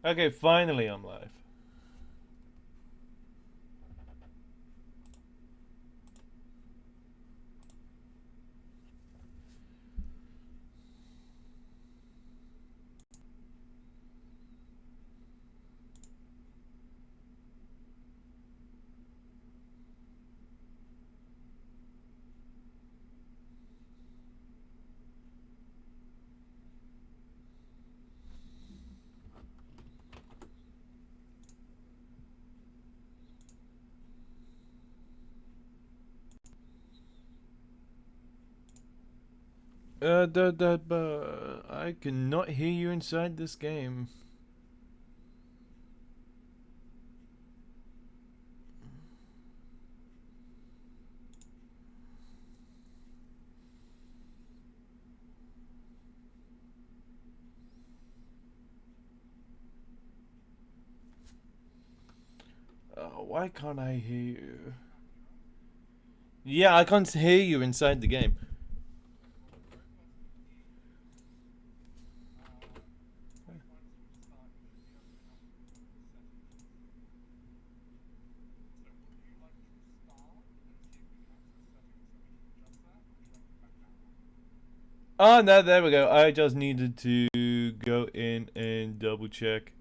Okay, finally I'm live. I cannot hear you inside this game. Why can't I hear you? Yeah, I can't hear you inside the game. Oh no, there we go. I just needed to go in and double check.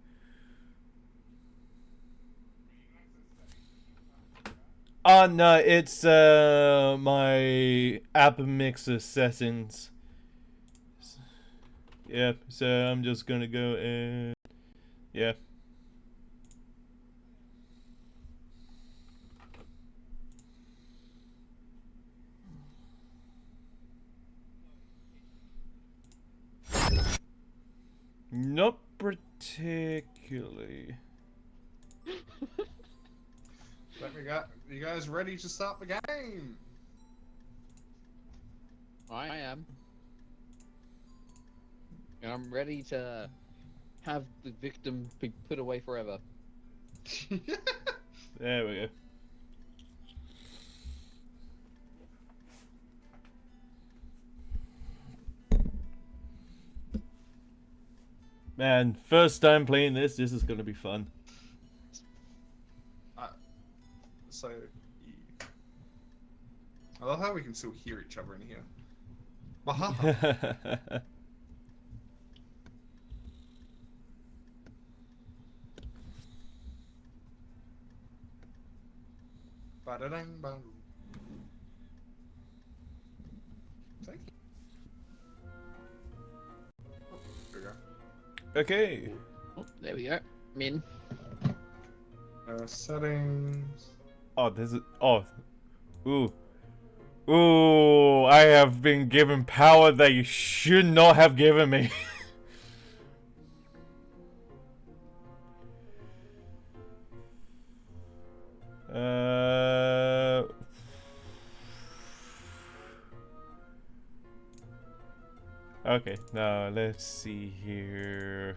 Oh no, it's my app mixer settings. Yep, so I'm just gonna go in. Yeah. Not particularly. You guys ready to start the game? I am. And I'm ready to have the victim be put away forever. There we go. Man, first time playing this. This is gonna be fun. So, I love how we can still hear each other in here. Ba-da-dang-bang. Thank you. Oh, there we go. Okay. Oh, there we go. I'm in. Settings. Oh, this is. Oh. Ooh. Ooh. I have been given power that you should not have given me. Okay, now let's see here.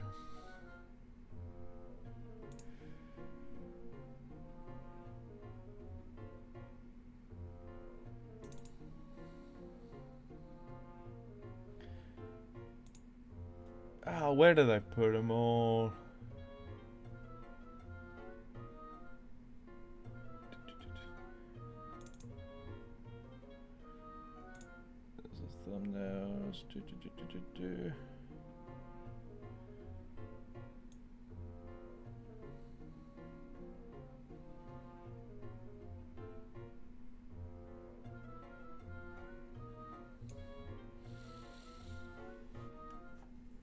Where did I put them all? This is thumbnails.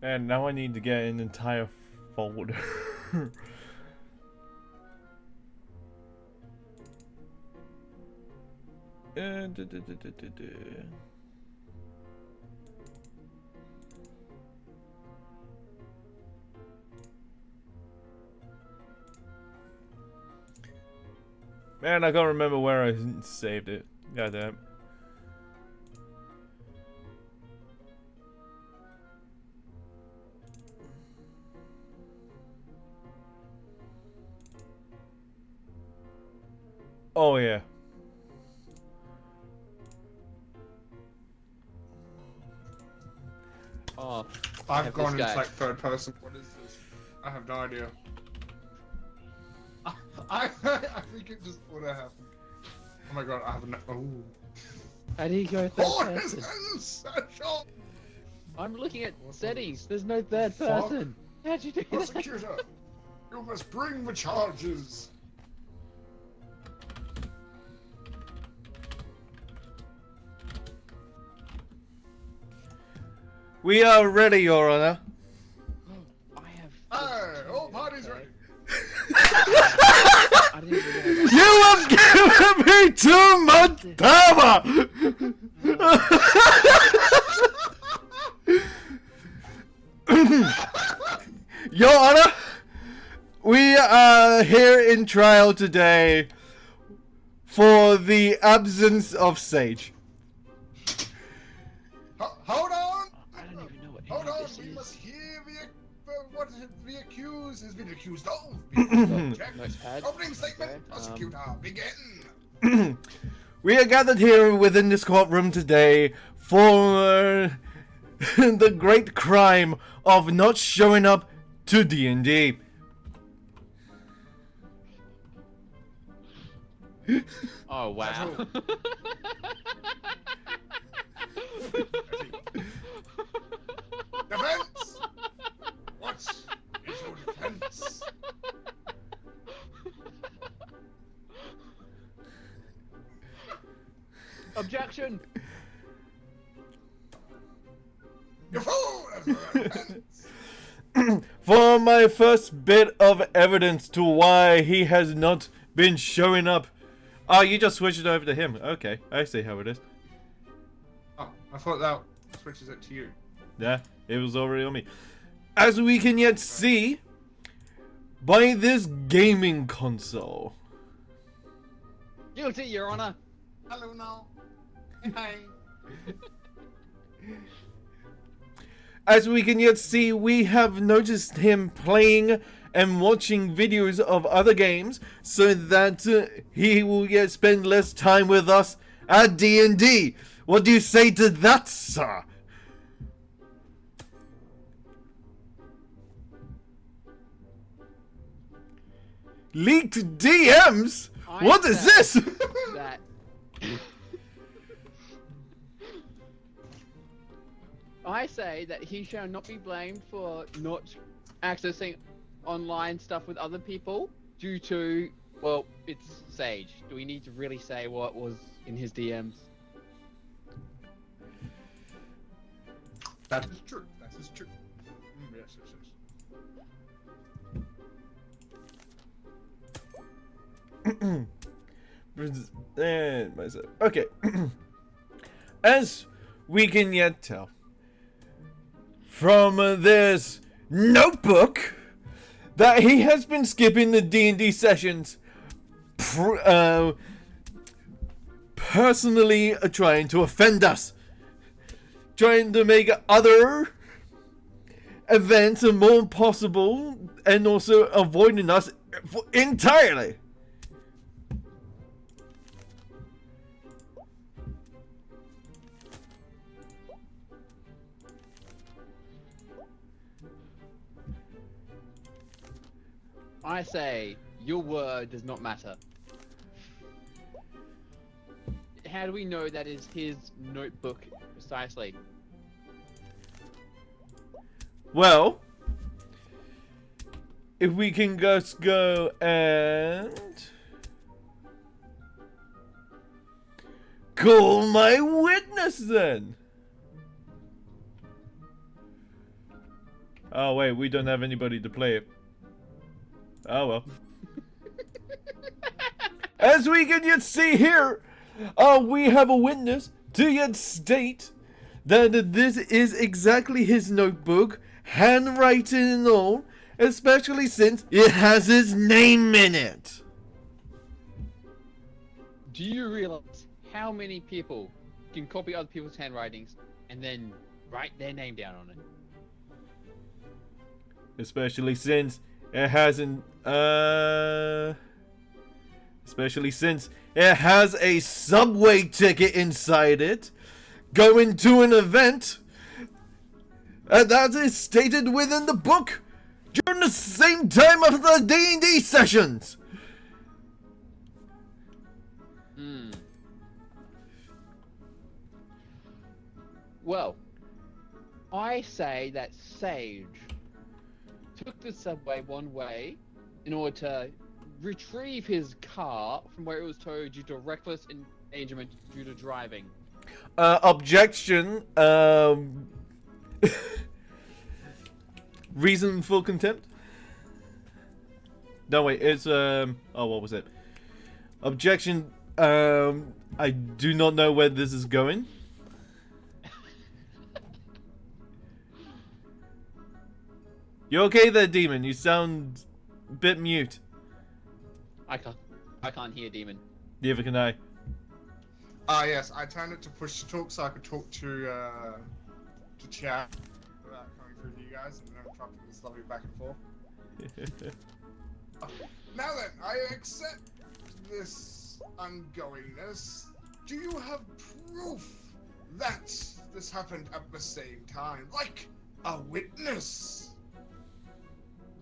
And now I need to get an entire folder. Man, I can't remember where I saved it. Goddamn. Oh yeah. Oh, I've gone into like third person. What is this? I have no idea. I think it just would have happened. Oh my god, I have no. Oh. How do you go third Oh, this person? is essential. I'm looking at settings. There's no third Fuck. person. How'd you do that? Prosecutor, you must bring the charges. We are ready, Your Honor. I have. Hey, all parties ready. I didn't even realize You have given me too much power! Your Honor, we are here in trial today for the absence of Sage. Hold on. I don't even know what Hold any of on. this We is. must hear what the accused has been accused of. Check. Notepad. Opening statement. Okay, Prosecutor, begin. We are gathered here within this courtroom today for the great crime of not showing up to D&D. Oh wow. Defense. What is your defense? Objection. You fool! That's your defense. For my first bit of evidence to why he has not been showing up. Oh, you just switched it over to him. Okay, I see how it is. Oh, I thought that switches it to you. Yeah, it was already on me. As we can yet see by this gaming console. Guilty, Your Honor. Hello now. Hi. As we can yet see, we have noticed him playing and watching videos of other games so that he will yet spend less time with us at D&D. What do you say to that, sir? Leaked DMs? What is this? That. I say that he shall not be blamed for not accessing online stuff with other people due to, well, it's Sage. Do we need to really say what was in his DMs? That is true. That is true. Yes, yes, yes. And myself. Okay. As we can yet tell from this notebook that he has been skipping the D&D sessions, personally trying to offend us, trying to make other events more possible, and also avoiding us entirely. I say your word does not matter. How do we know that is his notebook precisely? Well, if we can just go and call my witness then. Oh wait, we don't have anybody to play it. Oh well. As we can yet see here, we have a witness to yet state that this is exactly his notebook, handwriting and all, especially since it has his name in it. Do you realize how many people can copy other people's handwritings and then write their name down on it? Especially since it hasn't, especially since it has a subway ticket inside it, going to an event that is stated within the book during the same time of the D&D sessions. Well, I say that Sage took the subway one way in order to retrieve his car from where it was towed due to reckless endangerment due to driving. Objection. Reason for contempt? No, wait, it's, oh, what was it? Objection, I do not know where this is going. You okay there, Demon? You sound a bit mute. I can't hear Demon. Neither can I. Yes, I turned it to push to talk so I could talk to chat without coming through to you guys and interrupting this lovely back and forth. Now then, I accept this ongoingness. Do you have proof that this happened at the same time? Like a witness?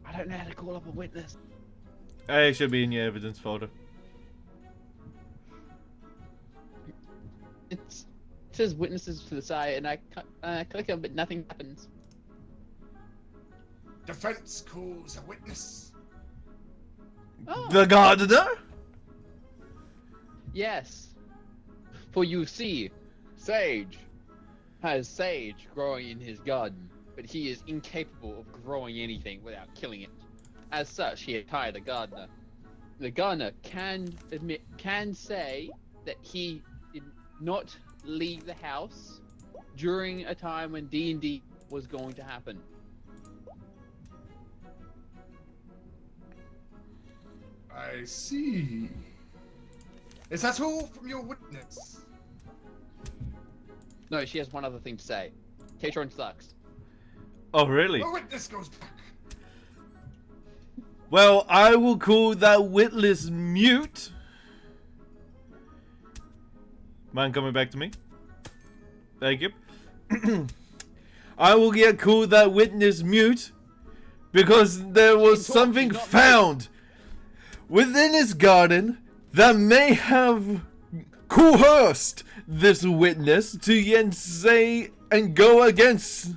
I don't know how to call up a witness. It should be in your evidence folder. It says witnesses to the side, and I click on, but nothing happens. Defense calls a witness. Oh. The gardener? Yes. For you see, Sage has sage growing in his garden, but he is incapable of growing anything without killing it. As such, he hired a gardener. The gardener can say that he did not leave the house during a time when D&D was going to happen. I see. Is that all from your witness? No, she has one other thing to say. Katron sucks. Oh, really? The witness goes back. Well, I will call that witness mute. Mind coming back to me? Thank you. I will call that witness mute because there was something found within his garden that may have coerced this witness to yet say and go against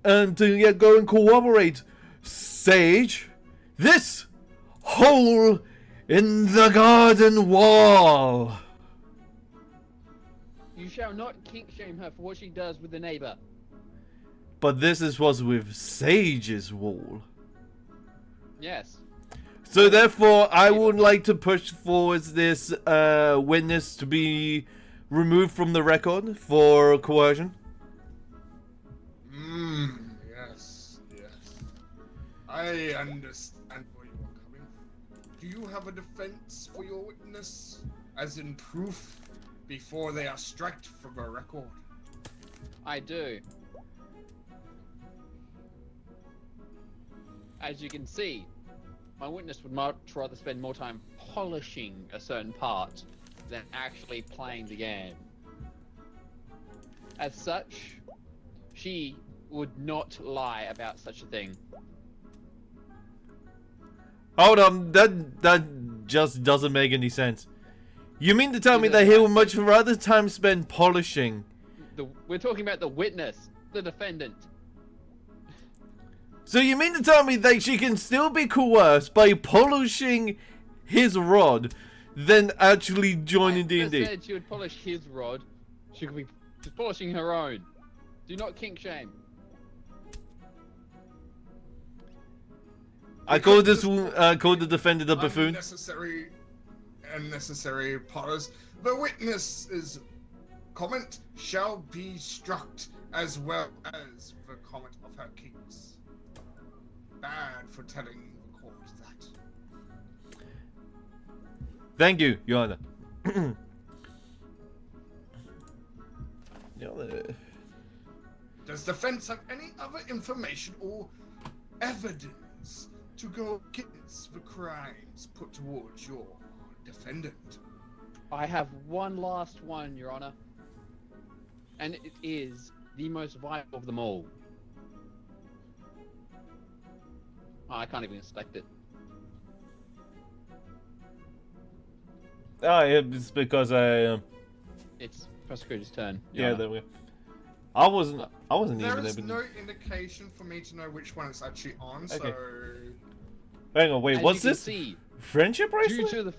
and to yet go and corroborate Sage. This hole in the garden wall. You shall not kink shame her for what she does with the neighbor. But this was with Sage's wall. Yes. So therefore, I would like to push forward this witness to be removed from the record for coercion. Yes. I understand where you are coming. Do you have a defense for your witness, as in proof, before they are struck from a record? I do. As you can see, my witness would much rather spend more time polishing a certain part than actually playing the game. As such, she would not lie about such a thing. Hold on, that just doesn't make any sense. You mean to tell me that he would much rather time spend polishing? We're talking about the witness, the defendant. So you mean to tell me that she can still be coerced by polishing his rod, then actually joining D&D? I said she would polish his rod. She could be polishing her own. Do not kink shame. I call the defendant a buffoon. Unnecessary potters. The witness's comment shall be struck as well as the comment of her kinks. Bad for telling the court that. Thank you, Your Honor. Does defense have any other information or evidence to go against the crimes put towards your defendant? I have one last one, Your Honor. And it is the most vital of them all. Oh, I can't even select it. Oh, it's because I. It's prosecutor's turn. Yeah, there we go. I wasn't There even is able to. no indication for me to know which one it's actually on, Okay. so... Hang on, wait, As what's you can this? see, Friendship due bracelet? to the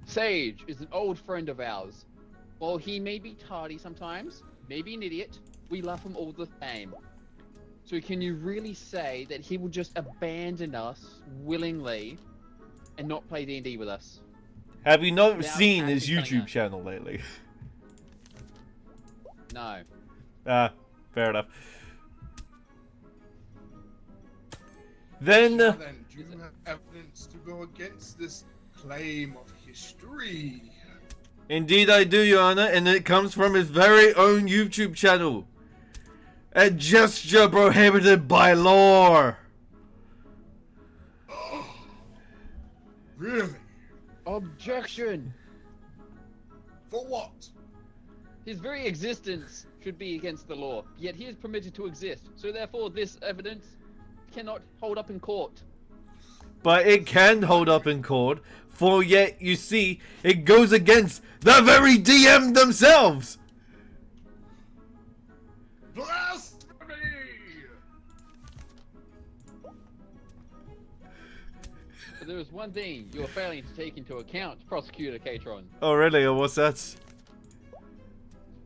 Sage is an old friend of ours. While he may be tardy sometimes, maybe an idiot, we love him all the same. So can you really say that he will just abandon us willingly and not play D&D with us? Have you not Without seen his actually telling YouTube us. channel lately? No. Ah, fair enough. Then, Now then, do you have evidence to go against this claim of history? indeed I do, Your Honor, and it comes from his very own YouTube channel. A gesture prohibited by law. Really? Objection! For what? His very existence should be against the law, yet he is permitted to exist. So therefore this evidence cannot hold up in court. But it can hold up in court, for yet, you see, it goes against the very DM themselves. Blasphemy! But there is one thing you are failing to take into account, Prosecutor Catron. Oh, really? Or what's that?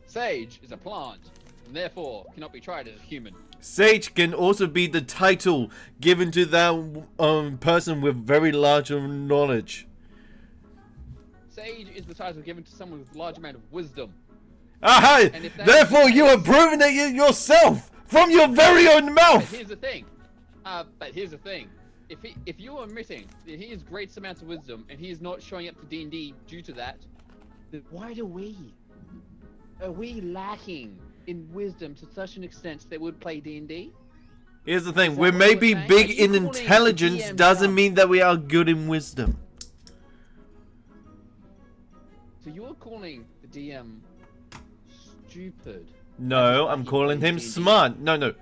Sage is a plant, and therefore cannot be tried as a human. Sage can also be the title given to that person with very large knowledge. Sage is the title given to someone with a large amount of wisdom. Aha! And if that Therefore, is the you case- have proven it yourself from your very own But mouth. here's the thing. If you are admitting that he has great amounts of wisdom and he is not showing up to D&D due to that, then why do we? Are we lacking in wisdom to such an extent that would play D&D? Here's the thing: Is that we what may you're be saying? big Are you in calling the intelligence, DM doesn't dumb? mean that we are good in wisdom. So you're calling the DM stupid? No, Why I'm he calling plays him D&D? smart. No.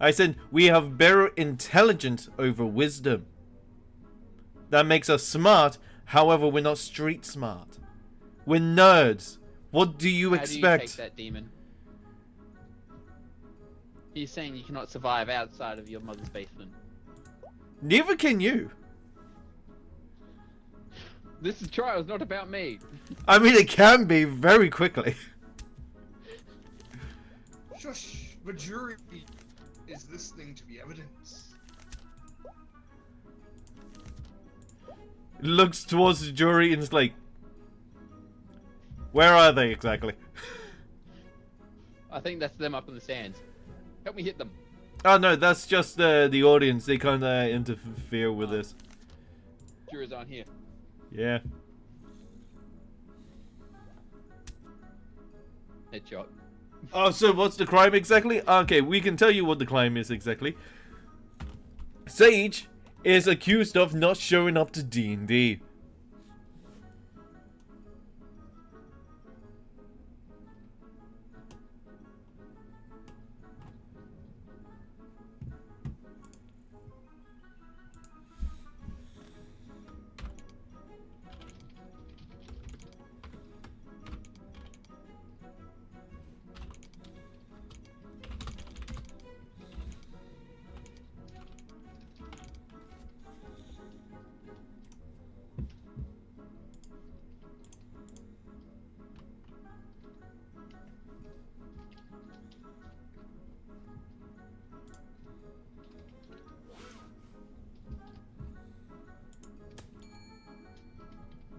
I said we have better intelligence over wisdom. That makes us smart, however, we're not street smart. We're nerds. What do you How expect? do you take that, demon? He's saying you cannot survive outside of your mother's basement. Neither can you. This trial is not about me. I mean, it can be very quickly. Shush! The jury is listening to the evidence. Looks towards the jury and is like, where are they exactly? I think that's them up in the stands. Help me hit them. Oh no, that's just the audience. They kind of interfere with Oh. this. Jurors aren't here. Yeah. Headshot. Oh, so what's the crime exactly? Okay, we can tell you what the crime is exactly. Sage is accused of not showing up to D&D.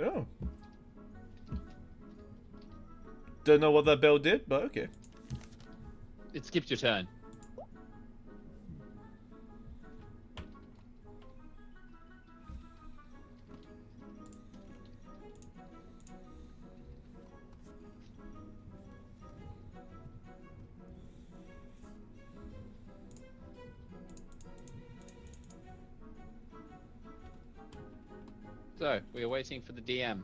Oh. Don't know what that bell did, but okay. It skipped your turn. So, we are waiting for the DM.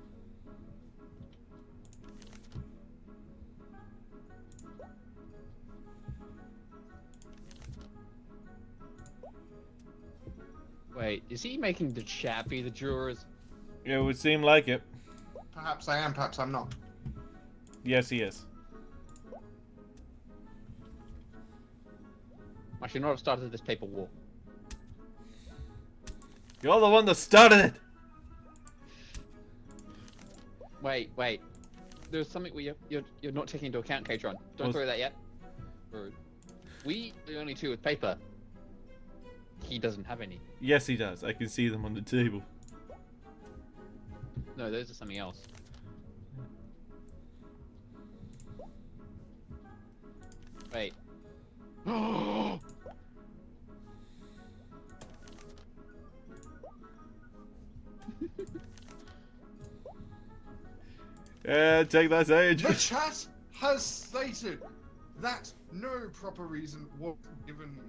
Wait, is he making the chat be the jurors? It would seem like it. Perhaps I am, perhaps I'm not. Yes, he is. I should not have started this paper war. You're the one that started it! Wait. There's something you're not taking into account, Katron. Don't throw that yet. Rude. We are the only two with paper. He doesn't have any. Yes, he does. I can see them on the table. No, those are something else. Wait. Yeah, take that, Sage. The chat has stated that no proper reason was given.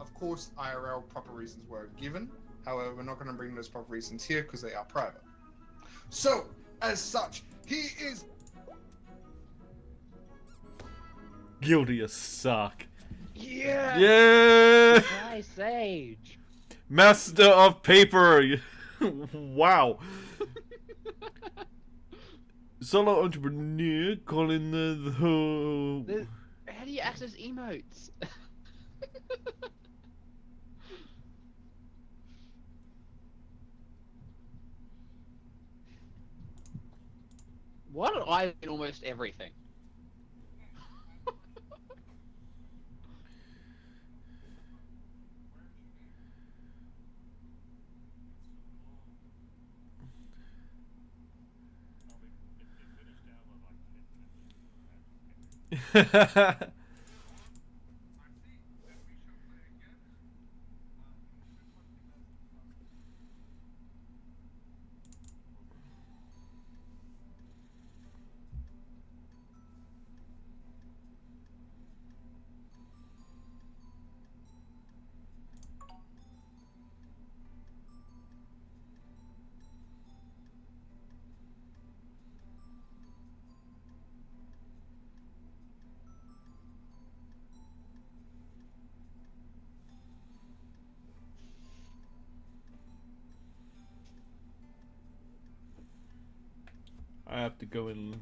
Of course, IRL proper reasons were given. However, we're not going to bring those proper reasons here because they are private. So, as such, he is Guilty as suck. Yeah. Yeah! Nice, Sage. Master of paper! Wow. Solo entrepreneur calling the How do you access emotes? Why did I win almost everything? I have to go and...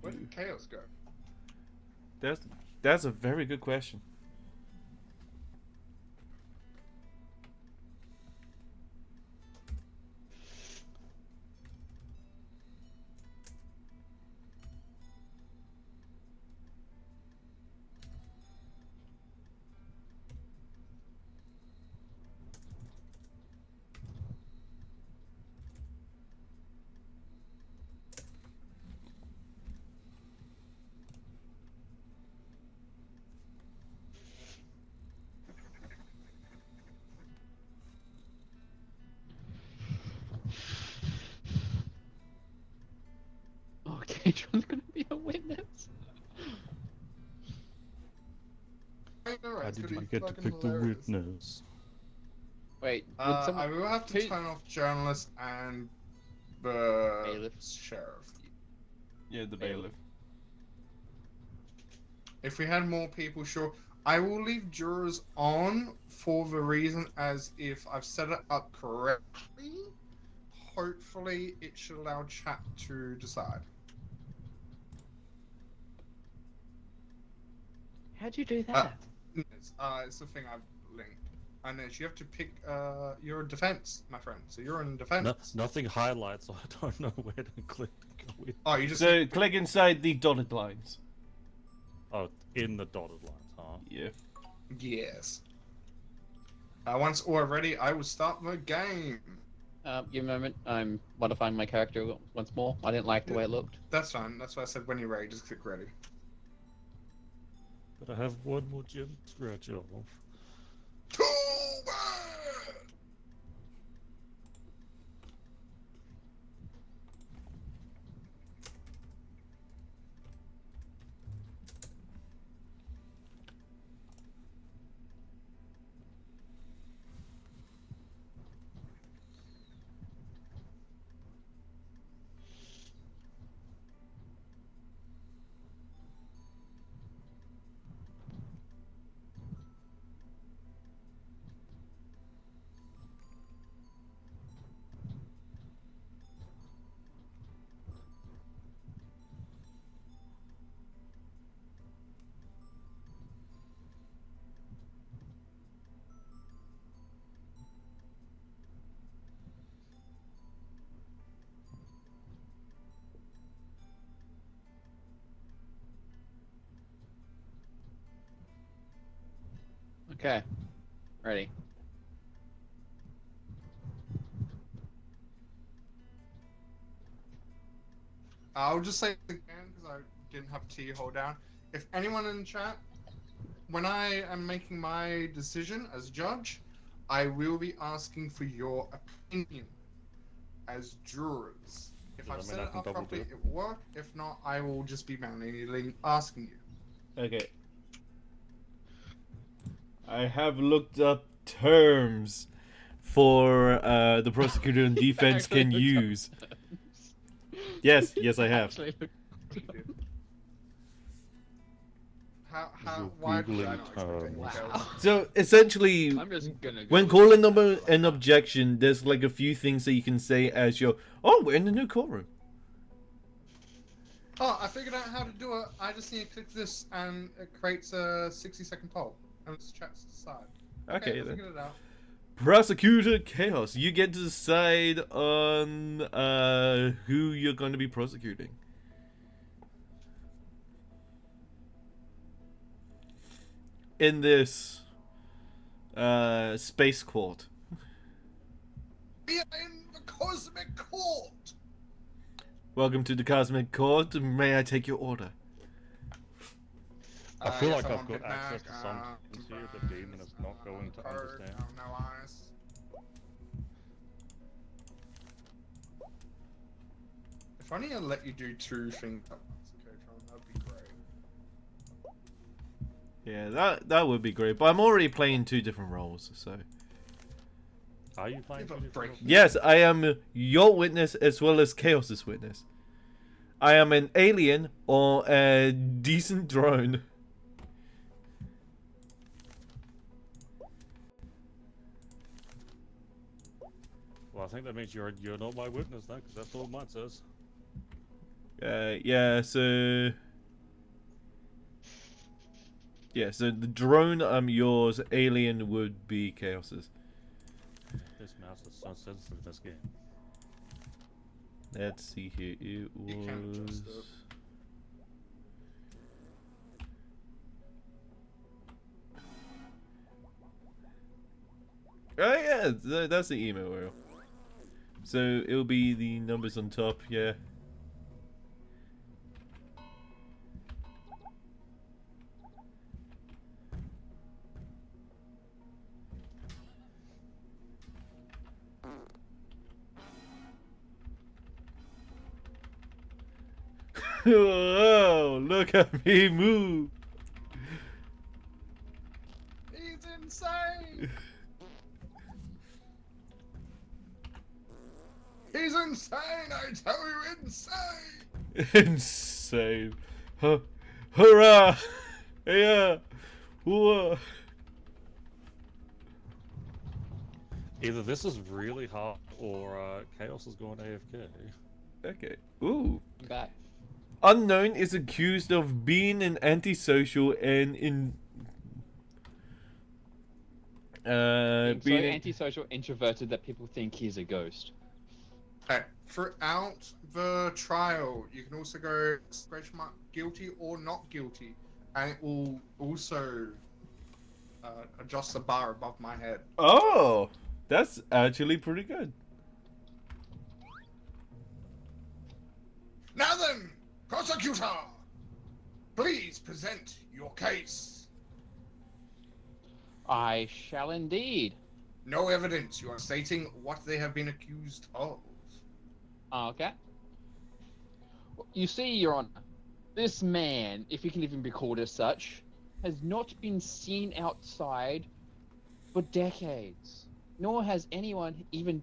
Where did Chaos go? That's a very good question. Oh, Katron's gonna be a witness. How did you get to pick the witness? Wait, would someone... I will have to who- turn off journalist and the Bailiff. sheriff. Yeah, the bailiff. If we had more people, sure. I will leave jurors on for the reason as if I've set it up correctly, hopefully it should allow chat to decide. How'd you do that? It's the thing I've linked. And then you have to pick your defense, my friend. So you're in defense. Nothing highlights, so I don't know where to click to go in. Oh, you just So click inside the dotted lines. Oh, in the dotted lines, huh? Yeah. yes. Once all ready, I will start the game. Give me a moment. I'm modifying my character once more. I didn't like the way it looked. That's fine. That's why I said when you're ready, just click ready. But I have one more gem to scratch off. Too bad! Okay. Ready. I'll just say it again because I didn't have T hold down. If anyone in the chat, when I am making my decision as judge, I will be asking for your opinion as jurors. If I've set it up properly, it will work. If not, I will just be manually asking you. Okay. I have looked up terms for the prosecutor and defense can use. Yes, I have. Actually, Why did I not expect anything wow. else? So essentially, I'm just gonna go when with calling it. them an objection, there's like a few things that you can say as your, oh, we're in the new courtroom. Oh, I figured out how to do it. I just need to click this and it creates a 60-second poll. And it's chat's decide. Okay, I then. figured it out. Prosecutor Chaos. You get to decide on who you're going to be prosecuting. In this space court. We are in the cosmic court! Welcome to the Cosmic Court. May I take your order? I feel yes, like I'm I've on got Big access Mac, to something here the demon is not going to code, understand. no eyes. If only I let you do 2 things at once, okay, Tron, that'd be great. Yeah, that would be great. But I'm already playing 2 different roles, so. Are you playing? Yeah, but break- Yes, I am your witness as well as Chaos's witness. I am an alien or a decent drone. Well, I think that means you're not my witness then, because that's all mine says. Yeah, so... Yeah, so the drone, I'm yours. Alien would be Chaos's. This mouse is so sensitive in this game. Let's see here. It You can't adjust was... it. Oh yeah, that's the email rail. So it'll be the numbers on top, yeah. Whoa, look at me move. He's insane! He's insane! I tell you, insane! Insane. Hurrah! Yeah. Whoa. Either this is really hard, or Chaos is going AFK. Okay. Ooh. I'm back. Unknown is accused of being an antisocial and Being so being antisocial, introverted that people think he's a ghost. Okay, throughout the trial, you can also go exclamation mark guilty or not guilty, and it will also adjust the bar above my head. Oh, that's actually pretty good. Now then, prosecutor, please present your case. I shall indeed. No evidence. You are stating what they have been accused of. Okay. You see, Your Honor, this man, if he can even be called as such, has not been seen outside for decades. Nor has anyone even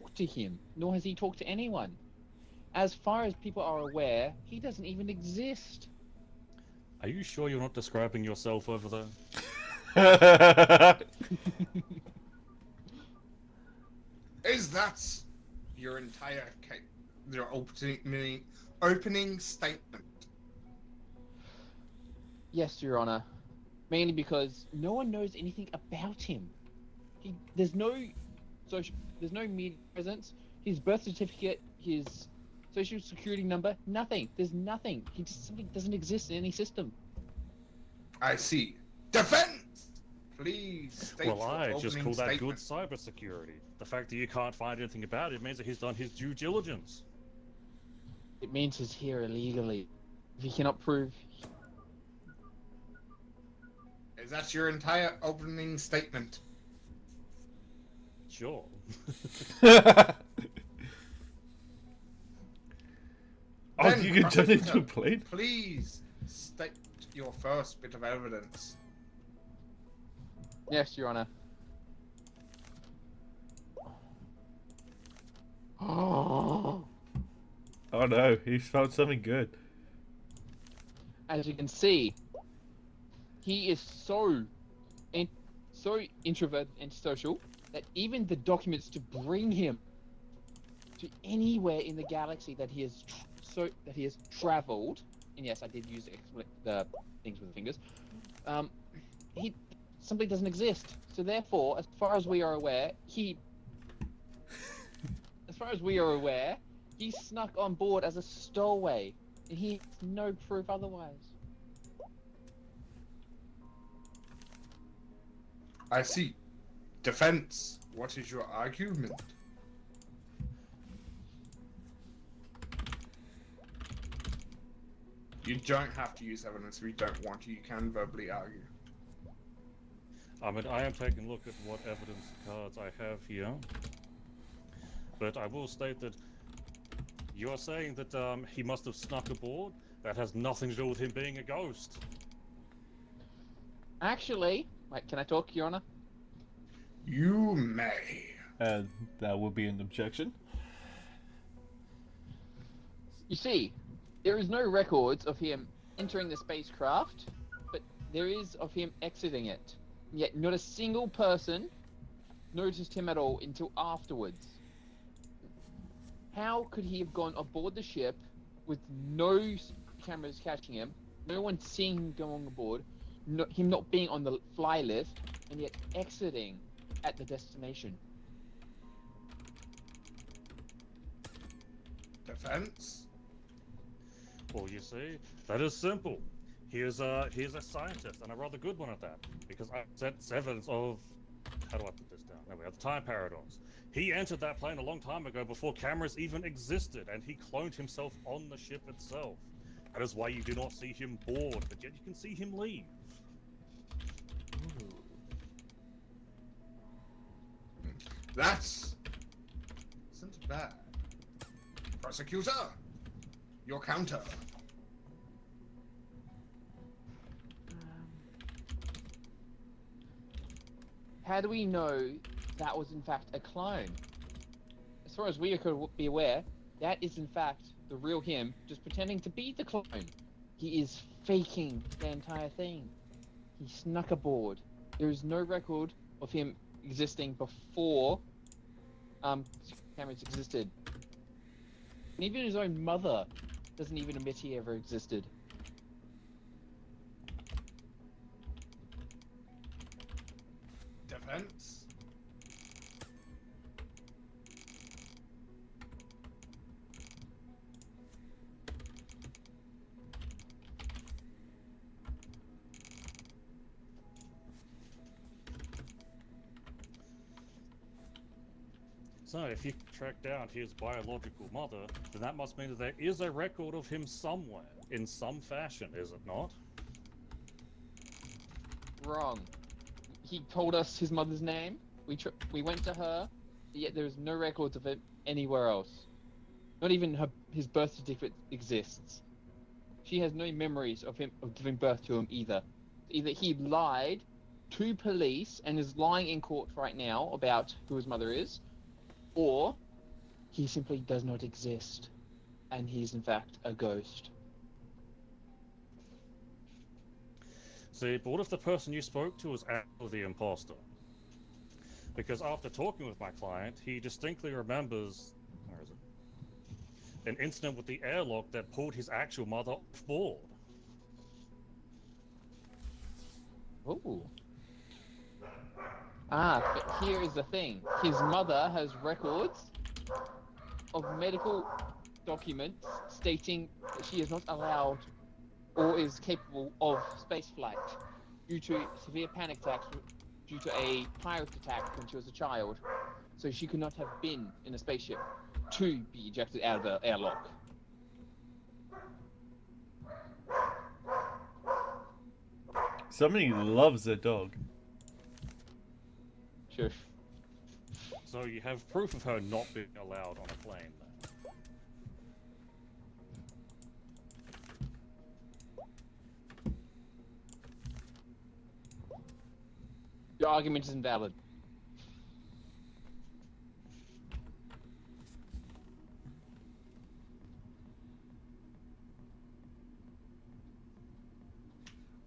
talked to him. Nor has he talked to anyone. As far as people are aware, he doesn't even exist. Are you sure you're not describing yourself over there? Is that your entire case? Your opening statement? Yes, Your Honor. Mainly because no one knows anything about him. There's no media presence. His birth certificate, his social security number, nothing. There's nothing. He just simply doesn't exist in any system. I see. Defense! please state Well, your I just opening call that good statement. cybersecurity. The fact that you can't find anything about it means that he's done his due diligence. It means he's here illegally. If he cannot prove... Is that your entire opening statement? Sure. Oh, Then, you can turn it into a prosecutor, plane? Please state your first bit of evidence. Yes, Your Honor. Oh no, he's found something good. As you can see, he is so introverted and social that even the documents to bring him to anywhere in the galaxy that he has traveled, and yes, I did use the things with the fingers. He simply doesn't exist. So therefore, as far as we are aware, he snuck on board as a stowaway. And he has no proof otherwise. I see. Defense, what is your argument? You don't have to use evidence if you don't want to. You can verbally argue. I mean, I am taking a look at what evidence cards I have here. But I will state that you are saying that he must have snuck aboard. That has nothing to do with him being a ghost. Actually, wait, can I talk, Your Honor? You may. And that would be an objection. You see, there is no records of him entering the spacecraft, but there is of him exiting it. Yet not a single person noticed him at all until afterwards. How could he have gone aboard the ship with no cameras catching him, no one seeing him going aboard, him not being on the fly list, and yet exiting at the destination? Defense? Well, you see, that is simple. He is a scientist, and a rather good one at that, because that's evidence of, how do I put this down? There we have the time paradox. He entered that plane a long time ago before cameras even existed, and he cloned himself on the ship itself. That is why you do not see him board, but yet you can see him leave. That isn't bad. Prosecutor, your counter. How do we know that was in fact a clone? As far as we could be aware, that is in fact the real him, just pretending to be the clone. He is faking the entire thing. He snuck aboard. There is no record of him existing before cameras existed. And even his own mother doesn't even admit he ever existed. Defense? So, if you track down his biological mother, then that must mean that there is a record of him somewhere, in some fashion, is it not? Wrong. He told us his mother's name. We went to her, yet there is no records of it anywhere else. Not even his birth certificate exists. She has no memories of him of giving birth to him either. Either he lied to police and is lying in court right now about who his mother is, or he simply does not exist, and he's in fact a ghost. See, but what if the person you spoke to was actually the imposter? Because after talking with my client, he distinctly remembers, where is it? An incident with the airlock that pulled his actual mother off board. Ooh. But here is the thing. His mother has records of medical documents stating that she is not allowed or is capable of spaceflight due to severe panic attacks due to a pirate attack when she was a child, so she could not have been in a spaceship to be ejected out of the airlock. Somebody loves a dog. Shush. So you have proof of her not being allowed on a plane then? Your argument is invalid.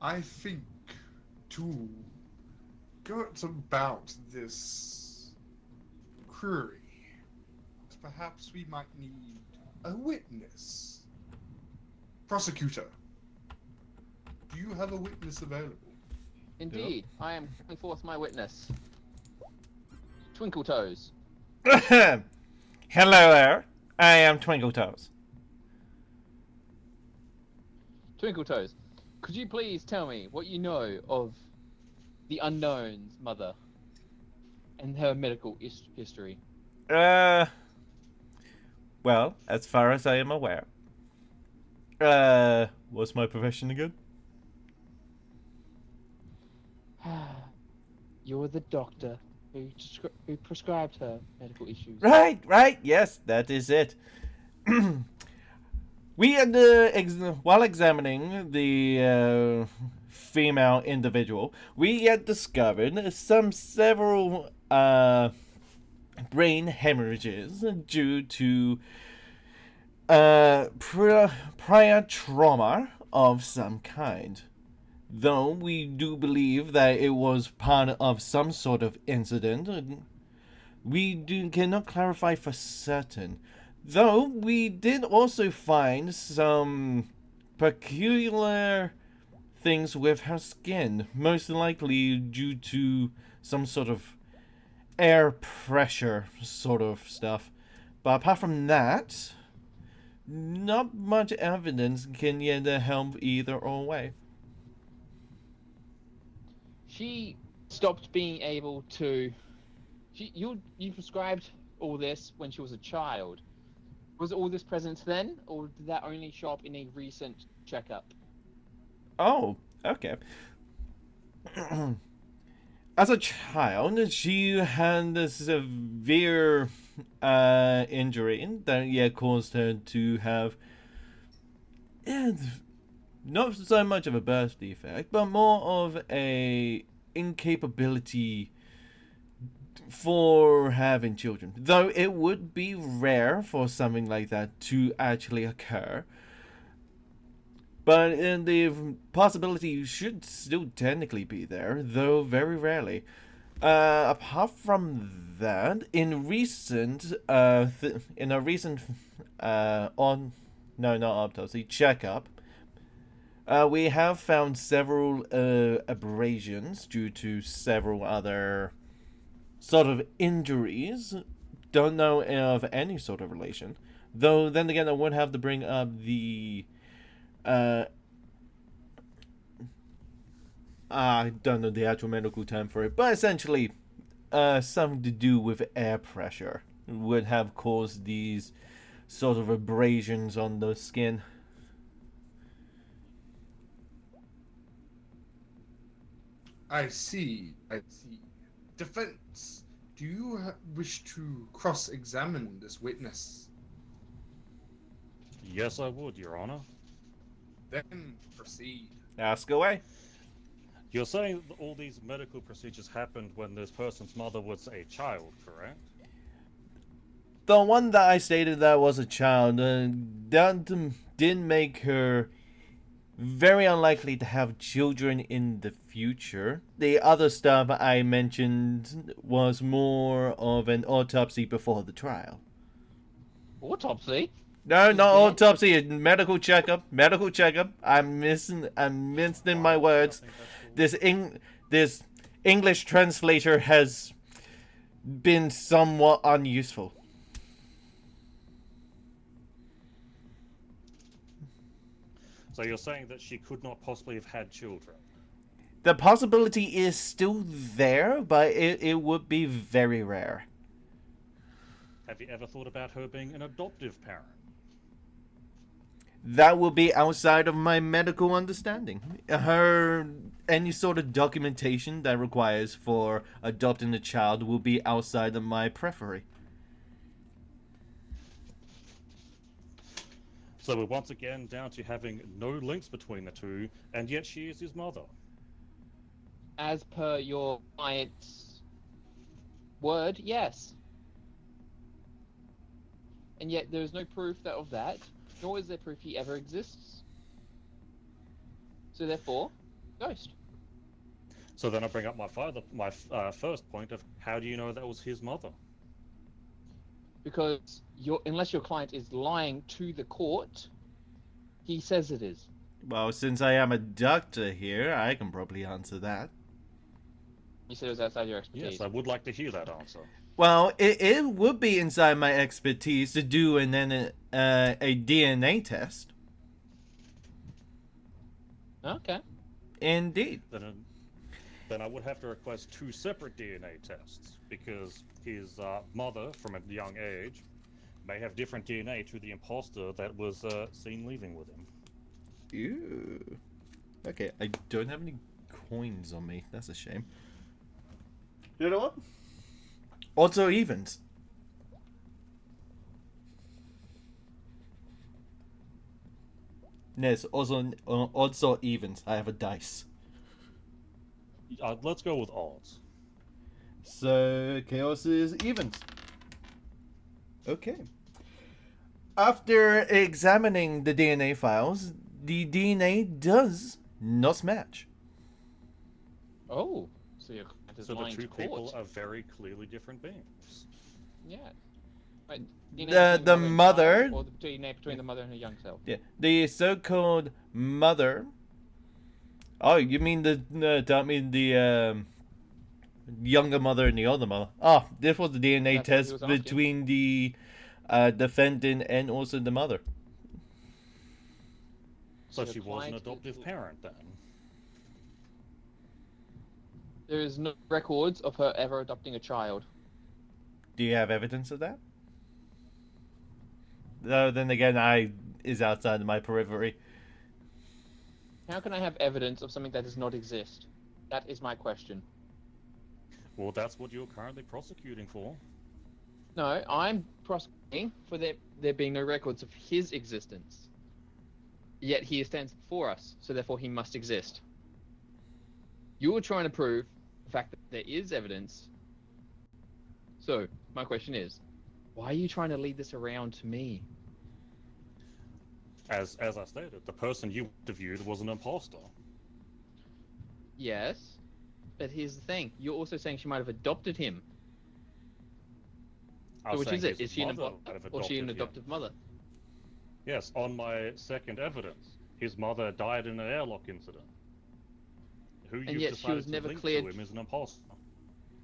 I think to go about this query, perhaps we might need a witness. Prosecutor, do you have a witness available? Indeed, I am calling forth my witness. Twinkle Toes. Hello there. I am Twinkle Toes. Twinkle Toes, could you please tell me what you know of the unknown's mother and her medical history? Well, as far as I am aware. What's my profession again? You're the doctor who prescribed her medical issues. Right, yes, that is it. We had, while examining the female individual, we had discovered several brain hemorrhages due to prior trauma of some kind. Though we do believe that it was part of some sort of incident, we cannot clarify for certain. Though we did also find some peculiar things with her skin, most likely due to some sort of air pressure sort of stuff. But apart from that, not much evidence can yet help either or way. She stopped being able to. You prescribed all this when she was a child. Was all this present then, or did that only show up in a recent checkup? Oh, okay. As a child, she had a severe injury that caused her to have not so much of a birth defect, but more of a incapability for having children. Though it would be rare for something like that to actually occur. But the possibility should still technically be there, though very rarely. Apart from that, in a recent not autopsy checkup, we have found several abrasions due to several other sort of injuries. Don't know of any sort of relation. Though, then again, I would have to bring up the I don't know the actual medical term for it, but essentially, something to do with air pressure would have caused these sort of abrasions on the skin. I see. Defense, do you wish to cross-examine this witness? Yes, I would, Your Honor. Then proceed. Ask away. You're saying that all these medical procedures happened when this person's mother was a child, correct? The one that I stated that was a child that did make her very unlikely to have children in the future. The other stuff I mentioned was more of an autopsy before the trial. Autopsy? No, not autopsy. Medical checkup. Medical checkup. I'm missing my words. This English translator has been somewhat unuseful. So you're saying that she could not possibly have had children? The possibility is still there, but it would be very rare. Have you ever thought about her being an adoptive parent? That will be outside of my medical understanding. Any sort of documentation that requires for adopting a child will be outside of my preference. So we're once again down to having no links between the two, and yet she is his mother. As per your client's word, yes. And yet there is no proof of that, nor is there proof he ever exists. So therefore, ghost. So then I bring up my first point of how do you know that was his mother? Because unless your client is lying to the court, he says it is. Well, since I am a doctor here, I can probably answer that. You said it was outside your expertise. Yes, I would like to hear that answer. Well, it would be inside my expertise to do a DNA test. Okay. Indeed. Then I would have to request 2 separate DNA tests, because his mother, from a young age, may have different DNA to the imposter that was seen leaving with him. Ew. Okay, I don't have any coins on me. That's a shame. You know what? Odds or evens? Yes, also odds or evens. I have a dice. Let's go with odds. So chaos is evens. Okay. After examining the DNA files, the DNA does not match. Oh, so your client is So the lying two to court. people are very clearly different beings. Yeah. Right. The mother. Or the DNA between the mother and her young self. Yeah, the so-called mother. Oh, you mean the younger mother and the older mother? Oh, this was the DNA That's what he test was asking. between the defendant and also the mother. So So she the was an client- adoptive parent then. There is no records of her ever adopting a child. Do you have evidence of that? No, then again, is outside of my periphery. How can I have evidence of something that does not exist? That is my question. Well, that's what you're currently prosecuting for. No, I'm prosecuting for there being no records of his existence. Yet he stands before us, so therefore he must exist. You're trying to prove the fact that there is evidence. So, my question is, why are you trying to lead this around to me? As I stated, the person you interviewed was an imposter. Yes, but here's the thing. You're also saying she might have adopted him. I So was which is saying it? his Is she an mother adopted, might have or she an him. adoptive mother? Yes, on my second evidence, his mother died in an airlock incident. Who And you've yet she decided was to never link cleared- to him is an imposter.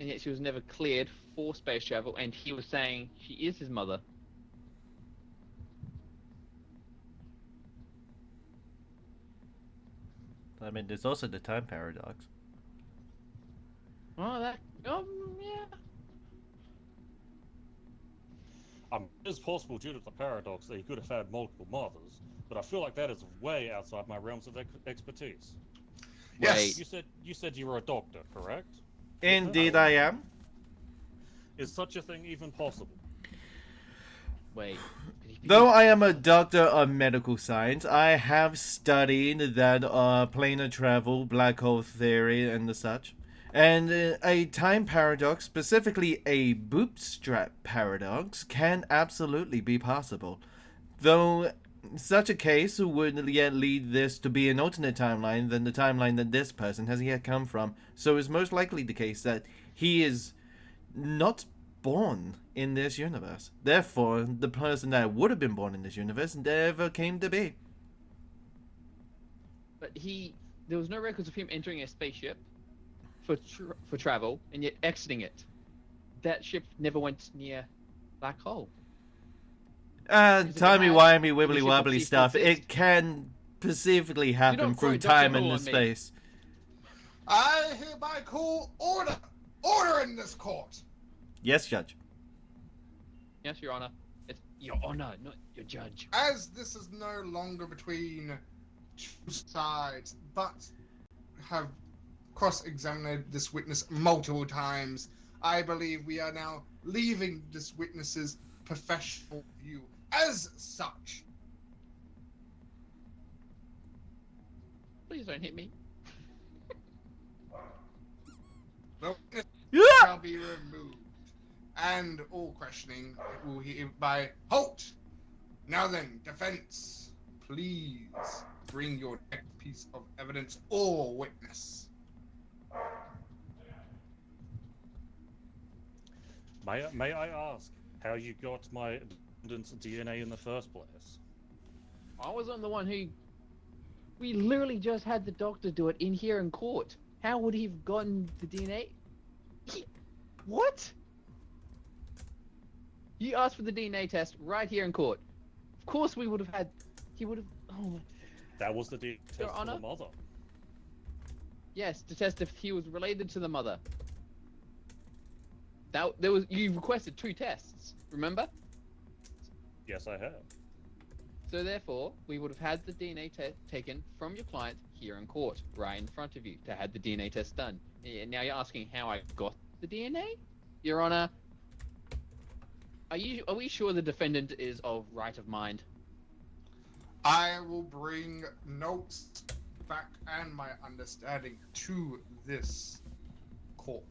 And yet she was never cleared for space travel, and he was saying she is his mother. I mean, there's also the time paradox. Oh, yeah. It is possible due to the paradox that he could have had multiple mothers, but I feel like that is way outside my realms of expertise. Yes. You said you were a doctor, correct? Indeed, I am. Is such a thing even possible? Wait. Though I am a doctor of medical science, I have studied that planar travel, black hole theory, and the such. And a time paradox, specifically a bootstrap paradox, can absolutely be possible. Though such a case would yet lead this to be an alternate timeline than the timeline that this person has yet come from. So it's most likely the case that he is not born in this universe. Therefore, the person that would have been born in this universe never came to be. But there was no records of him entering a spaceship for travel, and yet exiting it. That ship never went near black hole. Timey-wimey, the ship wibbly-wobbly ceased to stuff. exist. It can specifically happen don't through quote time Dr. and Who the on me. space. I hereby call order! Order in this court! Yes, Judge. Yes, Your Honor. It's Your Honor, not your judge. As this is no longer between two sides, but have cross-examined this witness multiple times, I believe we are now leaving this witness's professional view as such. Please don't hit me. The witness Yeah! shall be removed, and all questioning will hereby halt. Now then, defense, please bring your next piece of evidence or witness. May I ask how you got my defendant's DNA in the first place? I wasn't the one who... We literally just had the doctor do it in here in court. How would he have gotten the DNA? What? You asked for the DNA test right here in court. Of course we would have had... He would have... Oh my... That was the DNA test Your for Honor? the mother. Yes, to test if he was related to the mother. You requested 2 tests, remember? Yes, I have. So therefore, we would have had the DNA test taken from your client here in court, right in front of you, to have the DNA test done. And now you're asking how I got the DNA? Your Honor, are we sure the defendant is of right of mind? I will bring notes back and my understanding to this court.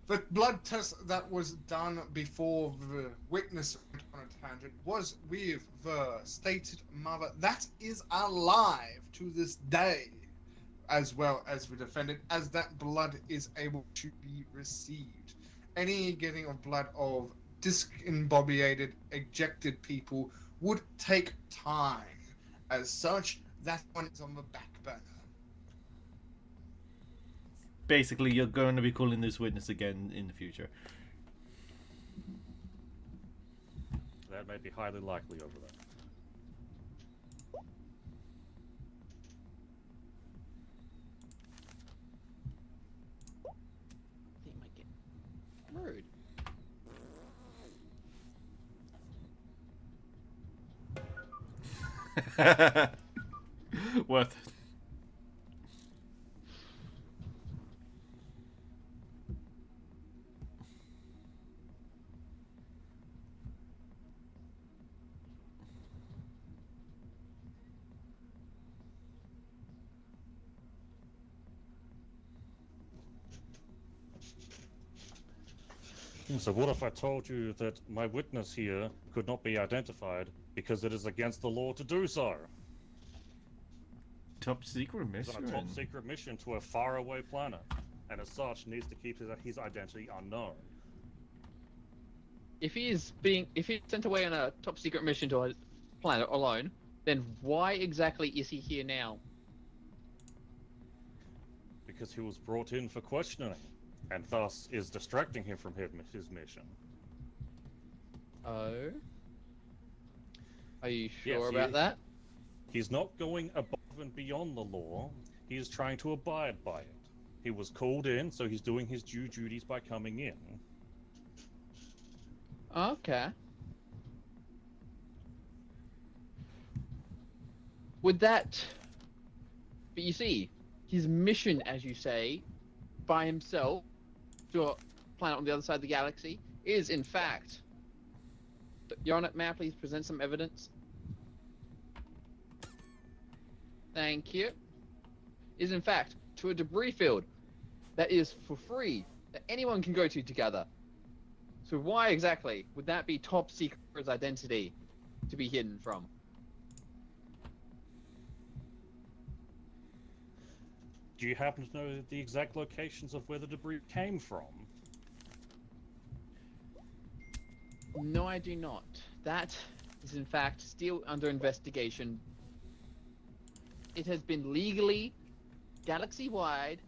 The blood test that was done before the witness went on a tangent was with the stated mother that is alive to this day, as well as the defendant, as that blood is able to be received. Any getting of blood of discombobulated, ejected people would take time. As such, that one is on the back burner. Basically, you're going to be calling this witness again in the future. That may be highly likely over there. I think it might get rude. Worth it. So what if I told you that my witness here could not be identified because it is against the law to do so? Top secret He's mission. on a top secret mission to a faraway planet, and as such needs to keep his identity unknown. If he's sent away on a top secret mission to a planet alone, then why exactly is he here now? Because he was brought in for questioning, and thus is distracting him from his mission. Oh? Are you Yes, sure about that? He's not going above and beyond the law, he is trying to abide by it. He was called in, so he's doing his due duties by coming in. Okay. Would that... But you see, his mission, as you say, by himself, to a planet on the other side of the galaxy, is in fact... Your Honor, may I please present some evidence? Thank you. Is in fact to a debris field that is for free, that anyone can go to together. So why exactly would that be top secret's identity to be hidden from? Do you happen to know the exact locations of where the debris came from? No, I do not. That is in fact still under investigation. It has been legally, galaxy-wide,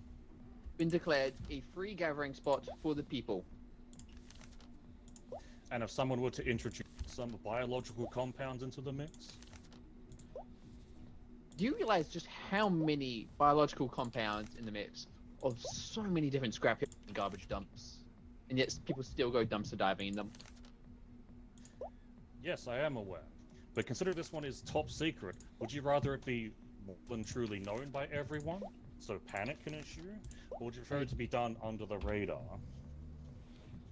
been declared a free gathering spot for the people. And if someone were to introduce some biological compounds into the mix? Do you realize just how many biological compounds in the mix of so many different scrap and garbage dumps, and yet people still go dumpster diving in them? Yes, I am aware. But consider this one is top secret. Would you rather it be more than truly known by everyone, so panic can ensue, or would you prefer it to be done under the radar?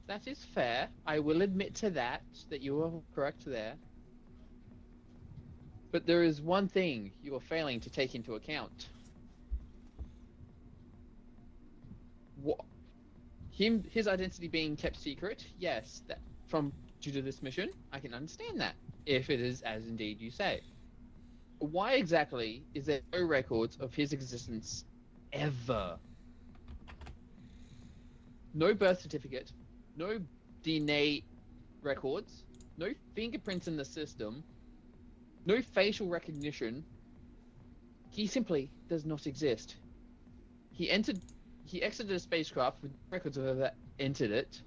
That is fair. I will admit to that you are correct there. But there is one thing you are failing to take into account. What? His identity being kept secret, yes, that due to this mission, I can understand that, if it is as indeed you say. Why exactly is there no records of his existence ever? No birth certificate, no DNA records, no fingerprints in the system, no facial recognition. He simply does not exist. He exited a spacecraft with records of whoever entered it.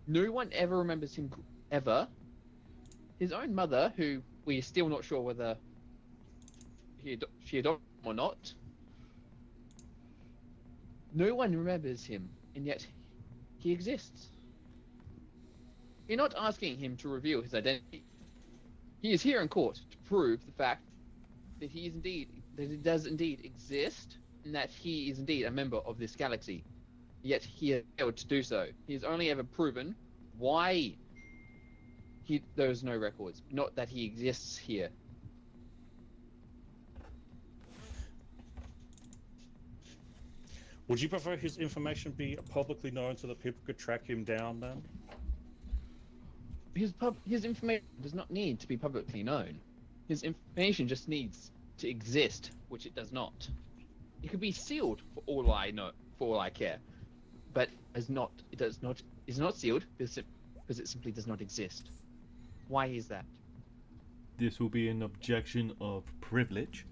No one ever remembers him ever. His own mother, who we are still not sure whether she adopted him or not. No one remembers him, and yet he exists. You're not asking him to reveal his identity. He is here in court to prove the fact that he does indeed exist, and that he is indeed a member of this galaxy. Yet he has failed to do so. He has only ever proven why there's no records, not that he exists here. Would you prefer his information be publicly known so that people could track him down then? His information does not need to be publicly known. His information just needs to exist, which it does not. It could be sealed for all I know, for all I care, but is not sealed because it simply does not exist. Why is that? This will be an objection of privilege.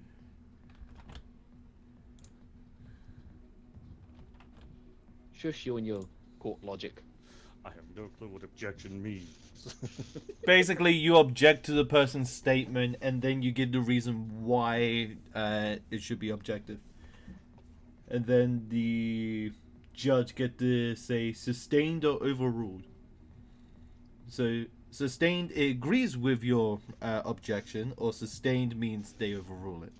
Shush you and your court logic. I have no clue what objection means. Basically, you object to the person's statement, and then you give the reason why it should be objective. And then the judge get to say sustained or overruled. So sustained, it agrees with your objection, or sustained means they overrule it.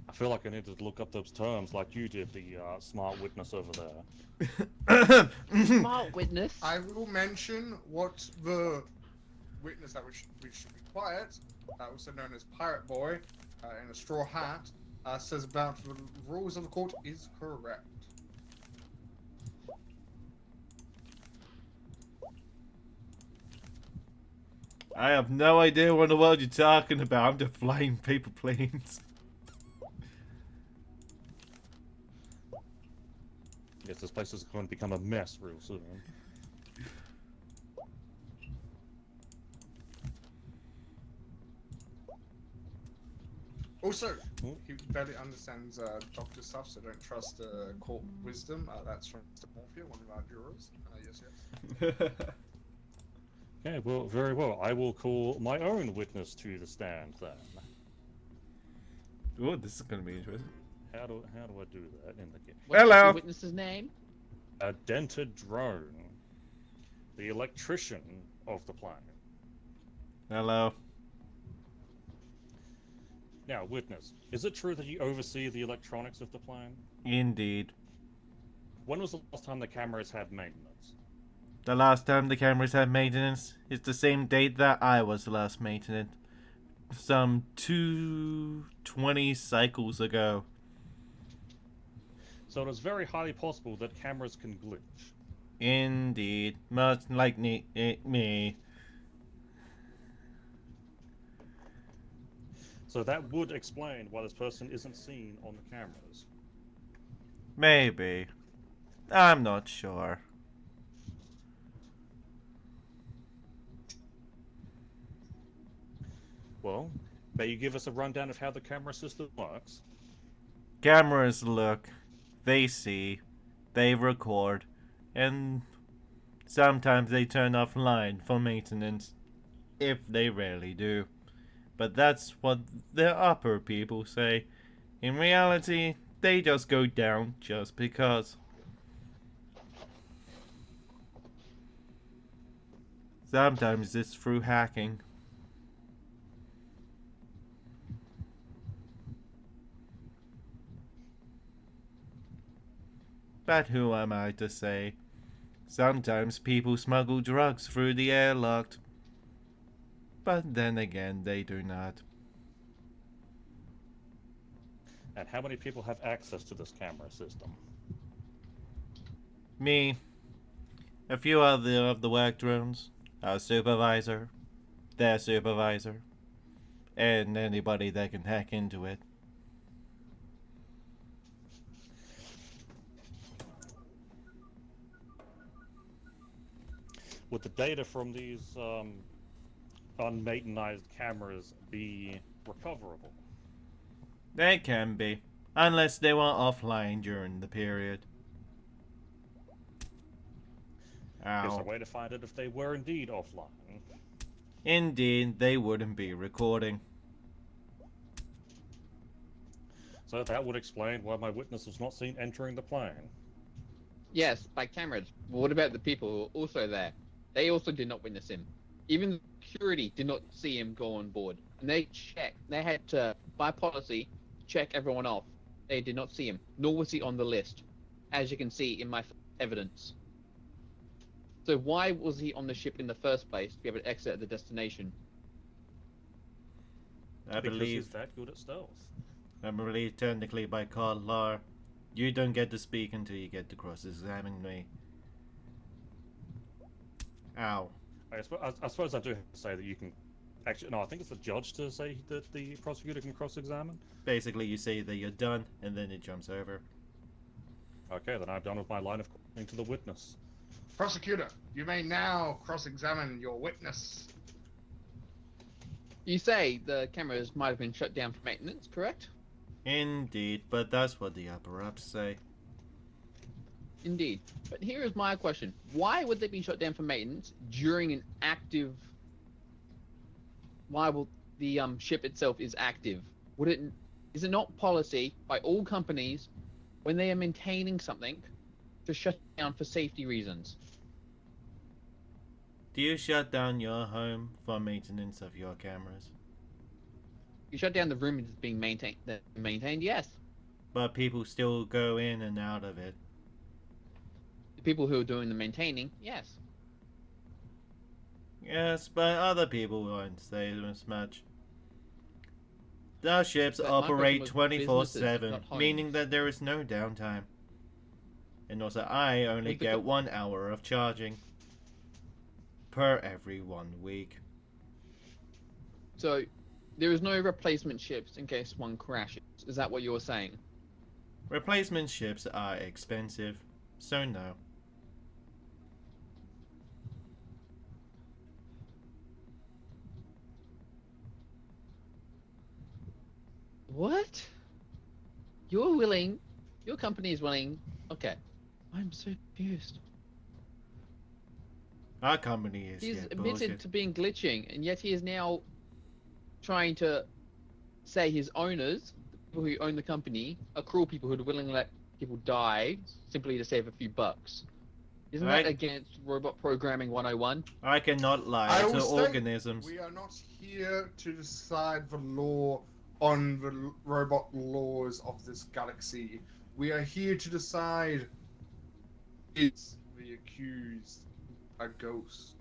I feel like I need to look up those terms like you did, the smart witness over there. Smart witness. I will mention what the witness that we should be quiet, also known as Pirate Boy, in a straw hat, says about the rules of the court is correct. I have no idea what in the world you're talking about. I'm just flying paper planes. Yes, this place is going to become a mess real soon. Also, he barely understands doctor stuff, so don't trust court wisdom. That's from Mr. Morphia, one of our jurors. Yes. Okay, well, very well. I will call my own witness to the stand then. Oh, this is going to be interesting. How do I do that in the game? What's Hello. the witness's name? A dented drone, the electrician of the planet. Hello. Now, witness, is it true that you oversee the electronics of the plane? Indeed. When was the last time the cameras had maintenance? The last time the cameras had maintenance is the same date that I was last maintenance. Some 220 cycles ago. So it is very highly possible that cameras can glitch. Indeed. Much like me. So that would explain why this person isn't seen on the cameras. Maybe. I'm not sure. Well, may you give us a rundown of how the camera system works? Cameras look, they see, they record, and sometimes they turn offline for maintenance, if they rarely do. But that's what the upper people say. In reality, they just go down just because. Sometimes it's through hacking. But who am I to say? Sometimes people smuggle drugs through the airlock. But then again, they do not. And how many people have access to this camera system? Me, a few other of the work drones, our supervisor, their supervisor, and anybody that can hack into it. Would the data from these unmaintenized cameras be recoverable? They can be, unless they were offline during the period. Is there a Ow. way to find it if they were indeed offline? Indeed, they wouldn't be recording. So that would explain why my witness was not seen entering the plane. Yes, by cameras. But what about the people who were also there? They also did not witness him. Even security did not see him go on board. And they checked. They had to, by policy, check everyone off. They did not see him, nor was he on the list, as you can see in my evidence. So why was he on the ship in the first place to be able to exit at the destination? I Because believe, he's that good at stealth. technically by code law, you don't get to speak until you get to cross-examine me. Ow. I suppose I do have to say that you can... Actually, no, I think it's the judge to say that the prosecutor can cross-examine. Basically, you say that you're done, and then it jumps over. Okay, then I'm done with my line of questioning to the witness. Prosecutor, you may now cross-examine your witness. You say the cameras might have been shut down for maintenance, correct? Indeed, but that's what the upper-ups say. Indeed. But here is my question. Why would they be shut down for maintenance during an active... Why will the ship itself is active? Is it not policy by all companies when they are maintaining something to shut down for safety reasons? Do you shut down your home for maintenance of your cameras? You shut down the room that's being maintained, yes. But people still go in and out of it. The people who are doing the maintaining, yes. Yes, but other people won't say as much. The ships But my operate question was businesses, 24/7, not homes. meaning that there is no downtime. And also, I only With the get 1 hour of charging per every 1 week. So there is no replacement ships in case one crashes. Is that what you're saying? Replacement ships are expensive, so no. What? Your company is willing. Okay. I'm so confused. Our company is He's yet admitted bullshit. to being glitching, and yet he is now trying to say his owners, the people who own the company, are cruel people who are willing to let people die simply to save a few bucks. Isn't Right. that against robot programming 101? I cannot lie I to will state organisms. We are not here to decide the law on the robot laws of this galaxy. We are here to decide, is the accused a ghost?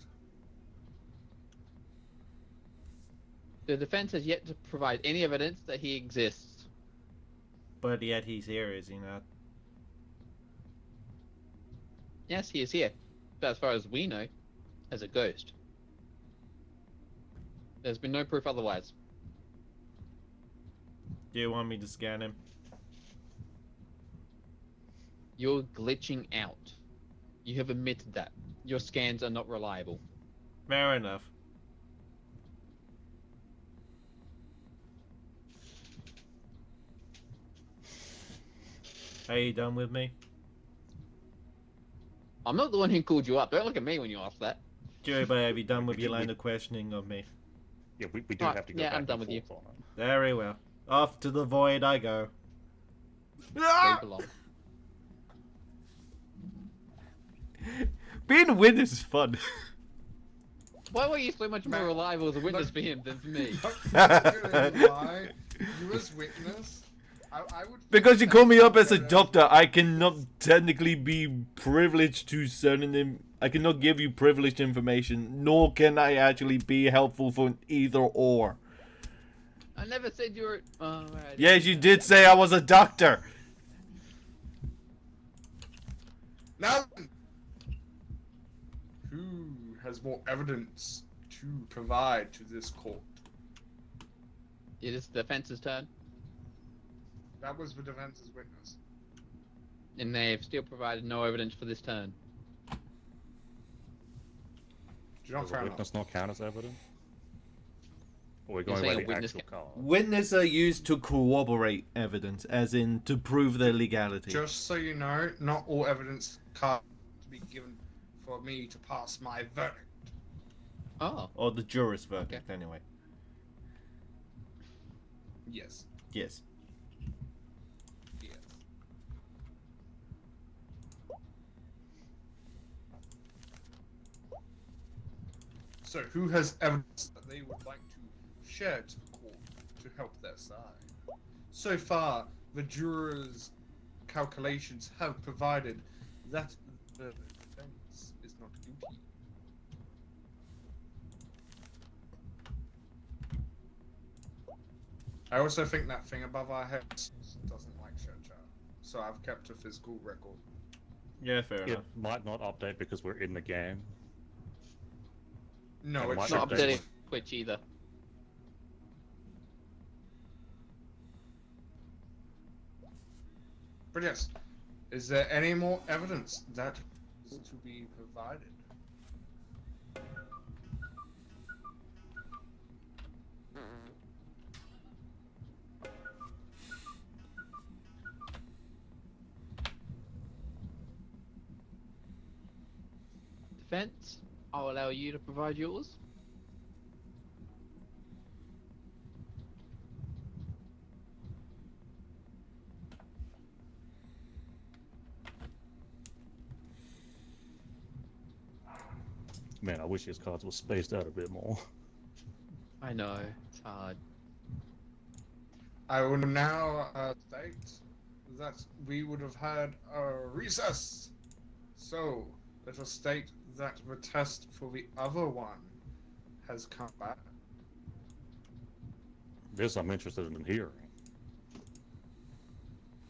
The defense has yet to provide any evidence that he exists. But yet he's here, is he not? Yes, he is here. But as far as we know, as a ghost. There's been no proof otherwise. Do you want me to scan him? You're glitching out. You have admitted that. Your scans are not reliable. Fair enough. Are you done with me? I'm not the one who called you up. Don't look at me when you ask that. Joey, but have you done with your line of questioning of me? Yeah, we do Alright, have to go yeah, back I'm done and with you. forth on it. Very well. Off to the void I go. Where Ah! you belong. Being a witness is fun. Why were you so much more Man, reliable as a witness look- for him than for me? Not gonna lie, you as witness, I would. Because you call me up as a better- doctor, I cannot technically be privileged to certain. I cannot give you privileged information, nor can I actually be helpful for either or. I never said you were. Oh, right. Yes, you did say I was a doctor. Now, then, who has more evidence to provide to this court? It is the defense's turn, That was the defense's witness. and they've still provided no evidence for this turn. Do you not Does fair a enough? witness not count as evidence? Or we're You're going saying by a the witness actual card? Witnesses are used to corroborate evidence, as in to prove their legality. Just so you know, not all evidence can be given for me to pass my verdict. Oh, Or the juror's verdict, anyway. Yes. Yes. Yes. So, who has evidence that they would like to share to the court to help their side? So far, the jurors' calculations have provided that the defense is not guilty. I also think that thing above our heads doesn't like Churchill, so I've kept a physical record. Yeah, fair It enough. might not update because we're in the game. No, And it why should not should be. they- updating Twitch either. But yes, is there any more evidence that is to be provided? Defense, I'll allow you to provide yours. Man, I wish his cards were spaced out a bit more. I know, it's hard. I will now state that we would have had a recess. So, let us state that the test for the other one has come back. This I'm interested in hearing.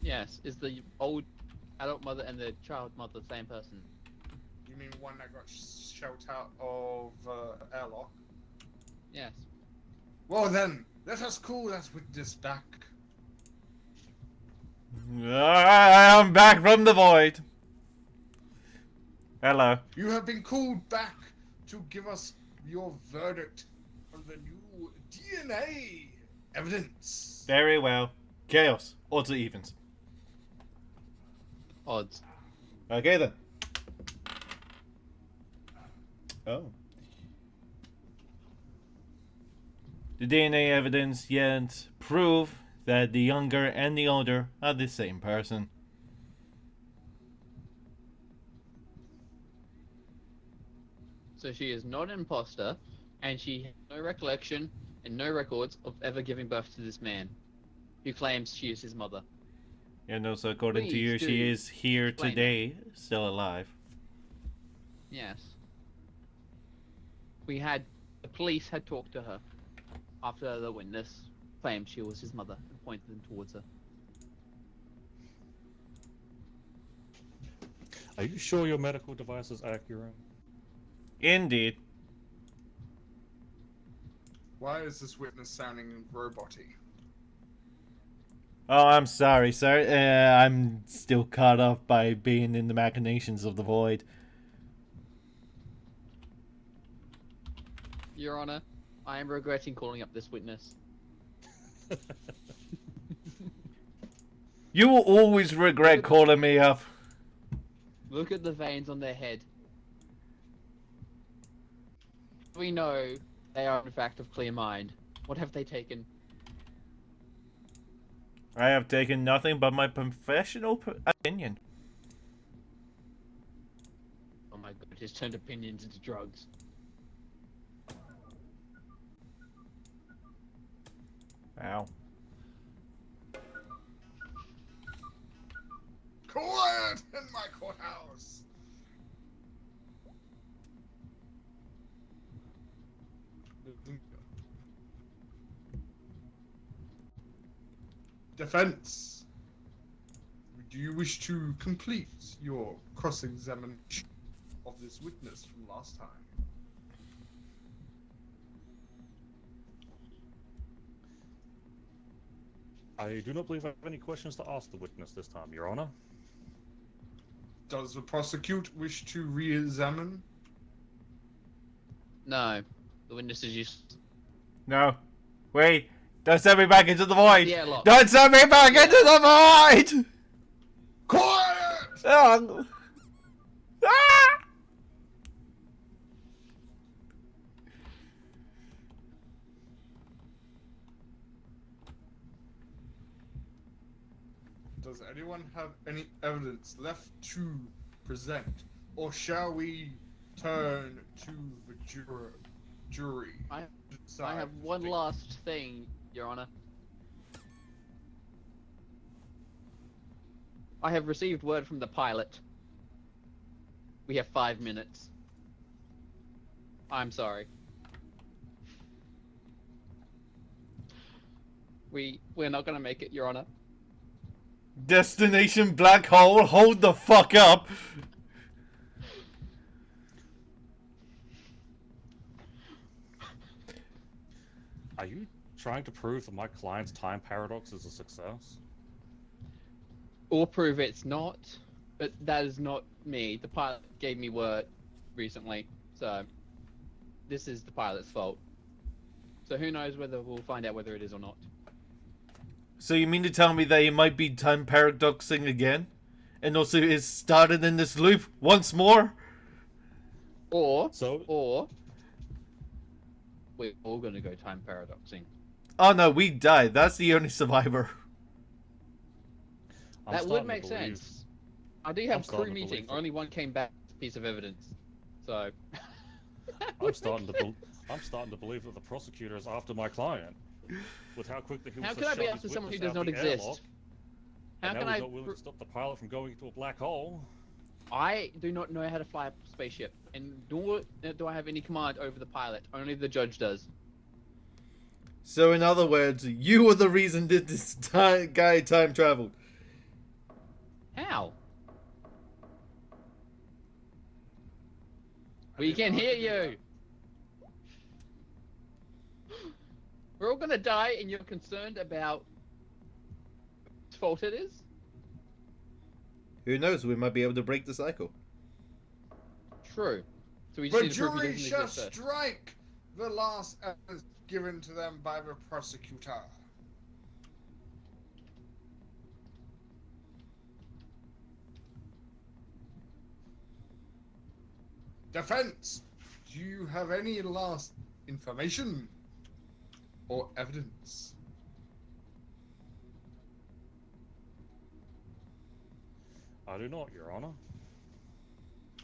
Yes, is the old adult mother and the child mother the same person? You mean one that got shot out of airlock? Yes. Well then, let us call that witness back. I'm back from the void. Hello. You have been called back to give us your verdict on the new DNA evidence. Very well. Chaos. Odds or evens. Odds. Okay then. Oh. The DNA evidence yet prove that the younger and the older are the same person. So she is not an imposter, and she has no recollection and no records of ever giving birth to this man, who claims she is his mother. And also, according to Please you, do she is here explain today, still alive. Yes. The police had talked to her after the witness claimed she was his mother and pointed them towards her. Are you sure your medical device is accurate? Indeed. Why is this witness sounding roboty? Oh, I'm sorry, sir. I'm still caught up by being in the machinations of the void. Your Honor, I am regretting calling up this witness. You will always regret calling me up. Look at the veins on their head. We know They are in fact of clear mind. What have they taken? I have taken nothing but my professional opinion. Oh my god, he's turned opinions into drugs. Wow. Quiet in my courthouse. Defense. Do you wish to complete your cross-examination of this witness from last time? I do not believe I have any questions to ask the witness this time, Your Honor. Does the prosecutor wish to re-examine? No. The witness is used. No. Wait. Don't send me back into the void. Yeah, look. Don't send me back into the void. Quiet! Ah! Does anyone have any evidence left to present? Or shall we turn to the jury? I Decide have one the- last thing, Your Honor. I have received word from the pilot. We have 5 minutes. I'm sorry. We're not gonna make it, Your Honor. Destination black hole. Hold the fuck up. Are you trying to prove that my client's time paradox is a success? Or prove it's not. But that is not me. The pilot gave me word recently, so this is the pilot's fault. So who knows whether we'll find out whether it is or not. So you mean to tell me that he might be time paradoxing again? And also is started in this loop once more? Or So, we're all gonna go time paradoxing. Oh no, we died. That's the only survivor. I'm That would starting to make believe- sense. I do have I'm starting crew to meeting. believe that. Only one came back with a piece of evidence. So I'm starting to believe that the prosecutor is after my client. With how quickly he was How to can I be shove after his someone who witness does out not the exist? airlock, how and now can he's I not willing to stop the pilot from going into a black hole? I do not know how to fly a spaceship, and nor do I have any command over the pilot. Only the judge does. So in other words, you were the reason that this guy time traveled. How? We can hear you. We're all gonna die, and you're concerned about whose fault it is? Who knows? We might be able to break the cycle. True. So we just The need to prove he jury doesn't shall exist first. strike the last evidence given to them by the prosecutor. Defense, do you have any last information or evidence? I do not, Your Honor.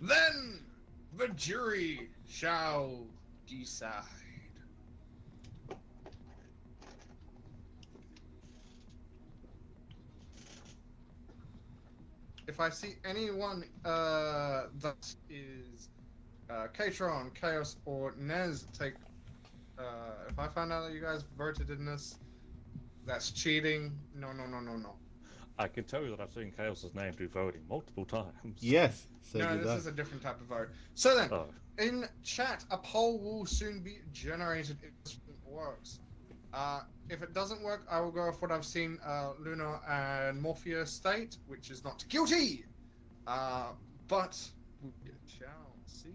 Then the jury shall decide. If I see anyone that is Katron, Chaos, or Nez take, if I find out that you guys voted in this, that's cheating. No, no, no, no, no. I can tell you that I've seen Chaos's name do voting multiple times. Yes. So No, did this I. is a different type of vote. So then, Oh, in chat, a poll will soon be generated if this works. If it doesn't work, I will go with what I've seen Luna and Morpheus state, which is not guilty. But we shall see.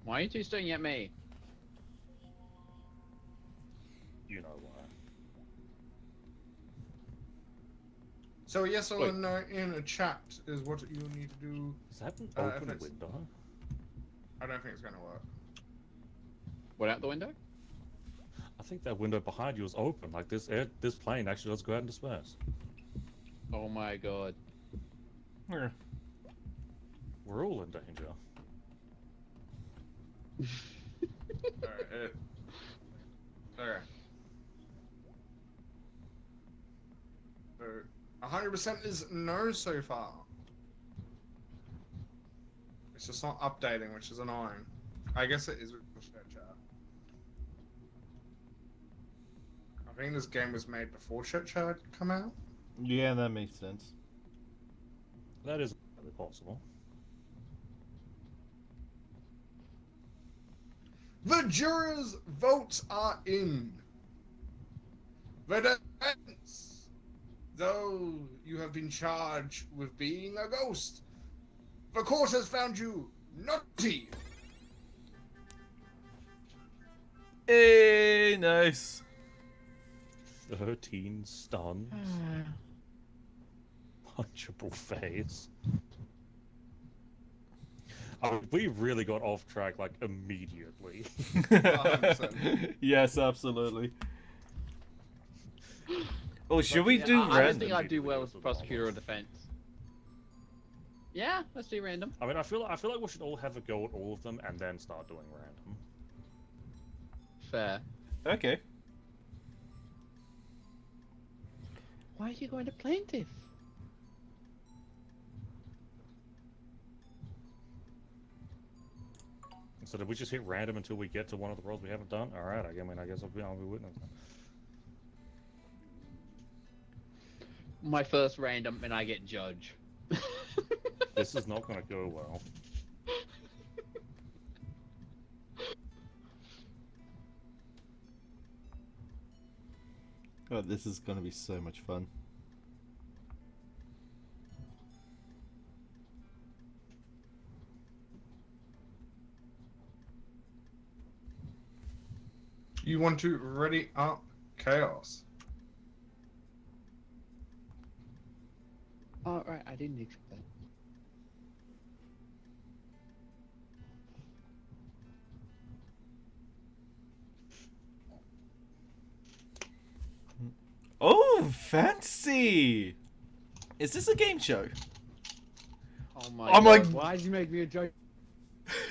Why are you two staring at me? you know why. So yes or Wait. no in a chat is what you need to do. Is that an if open it's- window? I don't think it's gonna work. What, out the window? I think that window behind you is open. Like this plane actually does go out into space. Oh my god. Yeah. We're all in danger. Alright, okay. So 100% is no so far. It's just not updating, which is annoying. I guess it is with the chat. I think this game was made before chat come out. Yeah, that makes sense. That is possible. The jurors' votes are in. The defense, though you have been charged with being a ghost, the court has found you naughty. Hey, nice. 13 stuns. Punchable face. Oh, we really got off track like immediately. 100%. Yes, absolutely. Oh, should we Yeah, do I don't random? think I do well as prosecutor or defense. Yeah, let's do random. I mean, I feel like we should all have a go at all of them and then start doing random. Fair. Okay. Why are you going to plaintiff? So did we just hit random until we get to one of the roles we haven't done? All right, I mean, I guess I'll be witness. My first random, and I get judge. This is not going to go well. Oh, this is gonna be so much fun. You want to ready up chaos. Oh, right, I didn't expect that. Oh, fancy! Is this a game show? Oh my Oh my- god, why did you make me a joke?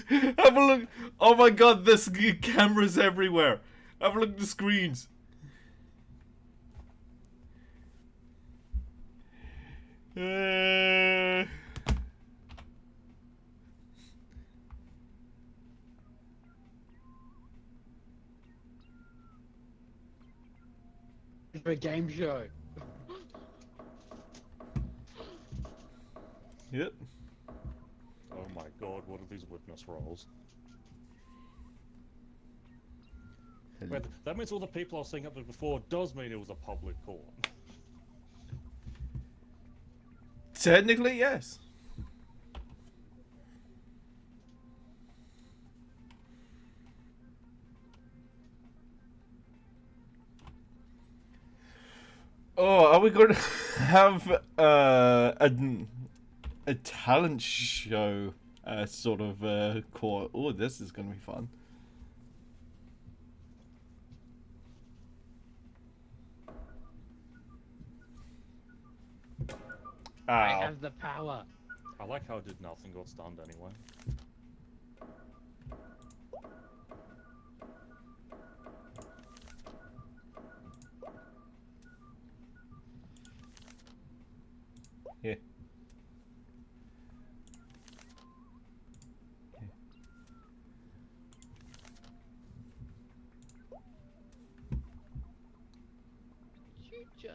Have a look! Oh my god, there's cameras everywhere! Have a look at the screens! It's a game show. Yep. Oh my god, what are these witness roles? Wait, that means all the people I was seeing up there before does mean it was a public court. Technically, yes. Oh, are we going to have a talent show sort of court? Oh, this is going to be fun. I Ow. have the power. I like how it did nothing, got stunned anyway. Here. You just.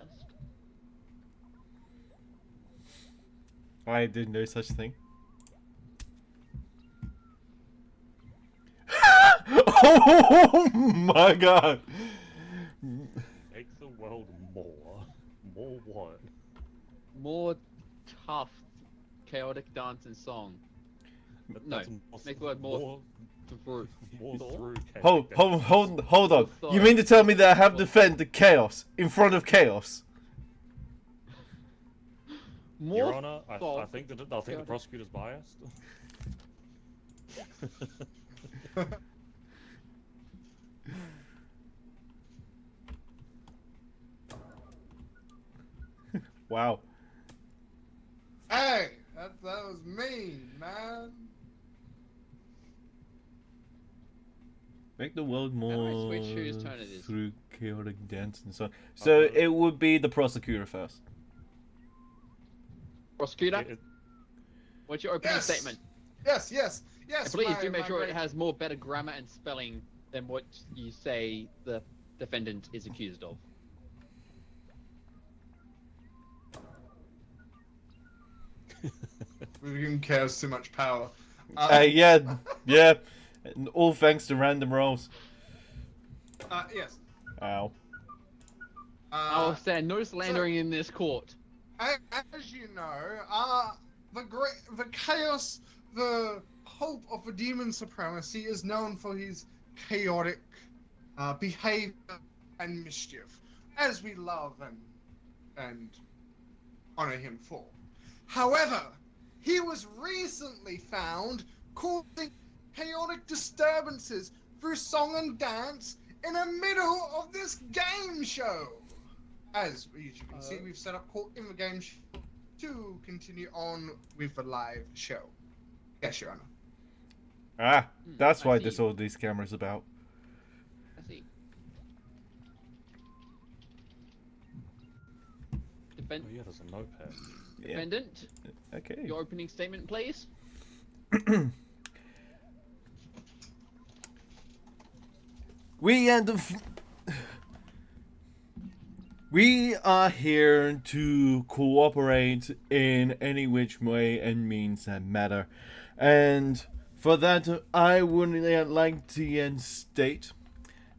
I did no such thing. Oh my god! Make the world more. More what? More tough, chaotic dance and song. But No, that's make the word more more through. through Hold on. You mean to tell me that I have to defend the chaos in front of chaos? more Your Honor, I thought- think that the prosecutor's biased. Wow. Hey, that was mean, man. Make the world do I more switch whose turn it is? through chaotic dance and so on. So it would be the prosecutor first. Prosecutor, It- what's your opening Yes. statement? Yes. And please do make my sure it great- has more better grammar and spelling than what you say the defendant is accused of. We've given Chaos too much power. Yeah, yeah. And all thanks to random rolls. Yes. Ow. I'll say no slandering in this court. As you know, the Chaos, the hope of the demon supremacy, is known for his chaotic behavior and mischief, as we love and honor him for. However, he was recently found causing chaotic disturbances through song and dance in the middle of this game show. As you can see, we've set up court in the game show to continue on with the live show. Yes, Your Honor. Ah, that's I why see. there's all these cameras about. I see. Oh Defend- yeah, there's a notepad. Yeah. Defendant, Okay. your opening statement, please. We are here to cooperate in any which way and means that matter. And for that, I would like to state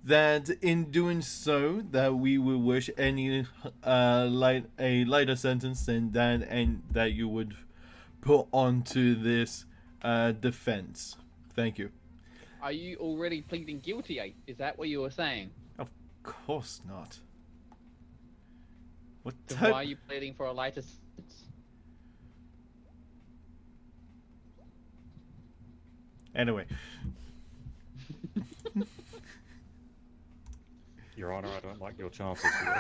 that in doing so, that we will wish any a lighter sentence than that, and that you would put onto this defense. Thank you. Are you already pleading guilty? Is that what you were saying? Of course not. What Then type? why are you pleading for a lighter sentence? Anyway, Your Honor, I don't like your chances here.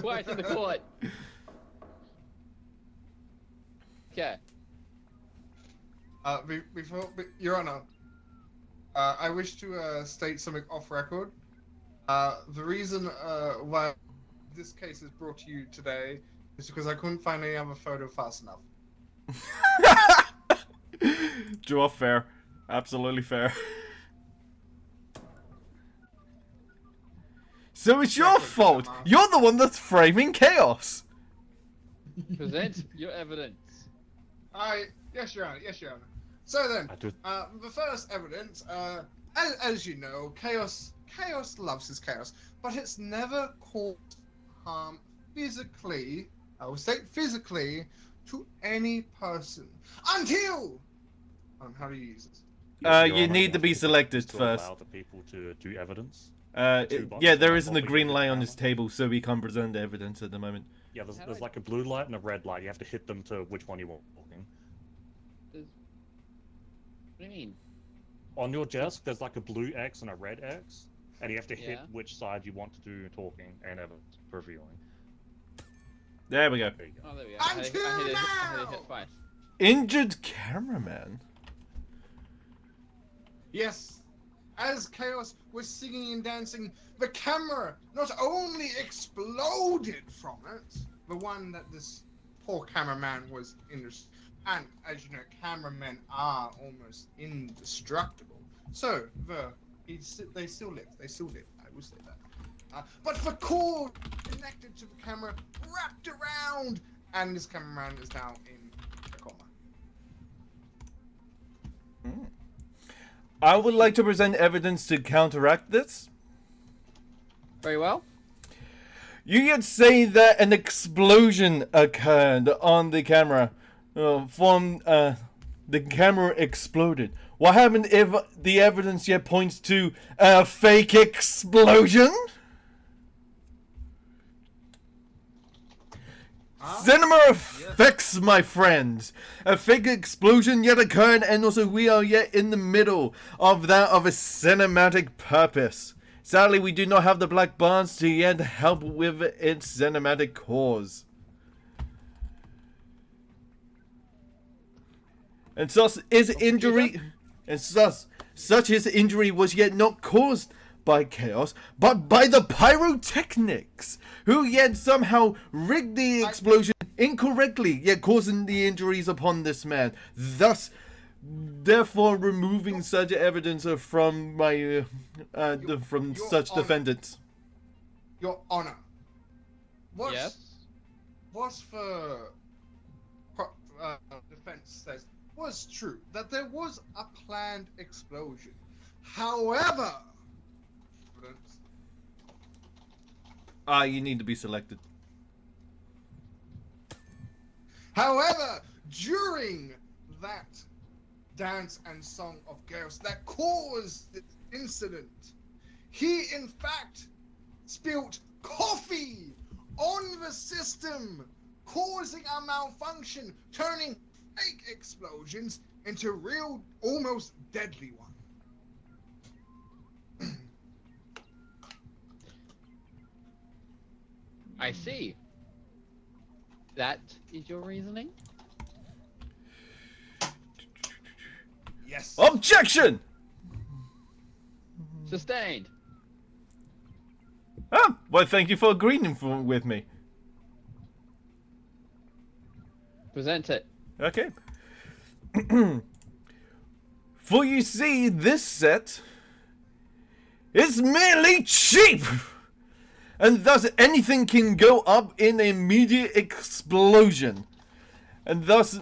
Quiet in the court. Okay. Your Honor, I wish to state something off record. The reason why this case is brought to you today is because I couldn't find any other photo fast enough. draw fair, absolutely fair. So it's your fault. You're the one that's framing chaos. Present your evidence. Yes, Your Honor. Yes, Your Honor. So then, I do. the first evidence, as you know, chaos loves his chaos, but it's never caused harm physically. I will state physically to any person until. How do you use this? Your You Honor, need to be have selected to first. allow the people to do evidence. Yeah, boxes there on isn't a top of green the light on this camera. table, so we can't present the evidence at the moment. Yeah, there's, How there's do I- like a blue light and a red light. You have to hit them to which one you want walking. What do you mean? On your desk, there's like a blue X and a red X, and you have to hit Yeah. which side you want to do talking and evidence reviewing. There we go. There you go. Oh, there we go. I hit it twice. Injured cameraman. Yes, as chaos was singing and dancing, the camera not only exploded from it, the one that this poor cameraman was in, and as you know, cameramen are almost indestructible. So they still live. They still live. I will say that. But the cord connected to the camera wrapped around, and this cameraman is now in a coma. I would like to present evidence to counteract this. Very well. You could say that an explosion occurred on the camera. The camera exploded. What happened if the evidence yet points to a fake explosion? Cinema effects, my friends. A fake explosion yet occurred, and also we are yet in the middle of that of a cinematic purpose. Sadly, we do not have the black bars to yet help with its cinematic cause. And thus his injury, such his injury was yet not caused by chaos, but by the pyrotechnics, who yet somehow rigged the explosion incorrectly, yet causing the injuries upon this man. Thus, therefore, removing such evidence from my such Honor. defendants. Your Honor. Yes. What's for defense says was true that there was a planned explosion. However, You need to be selected. However, during that dance and song of chaos that caused the incident, he in fact spilt coffee on the system, causing a malfunction, turning fake explosions into real, almost deadly ones. I see. That is your reasoning? Yes. Objection! Sustained. Well, thank you for agreeing with me. Present it. Okay. For you see, this set is merely cheap! And thus anything can go up in an immediate explosion. And thus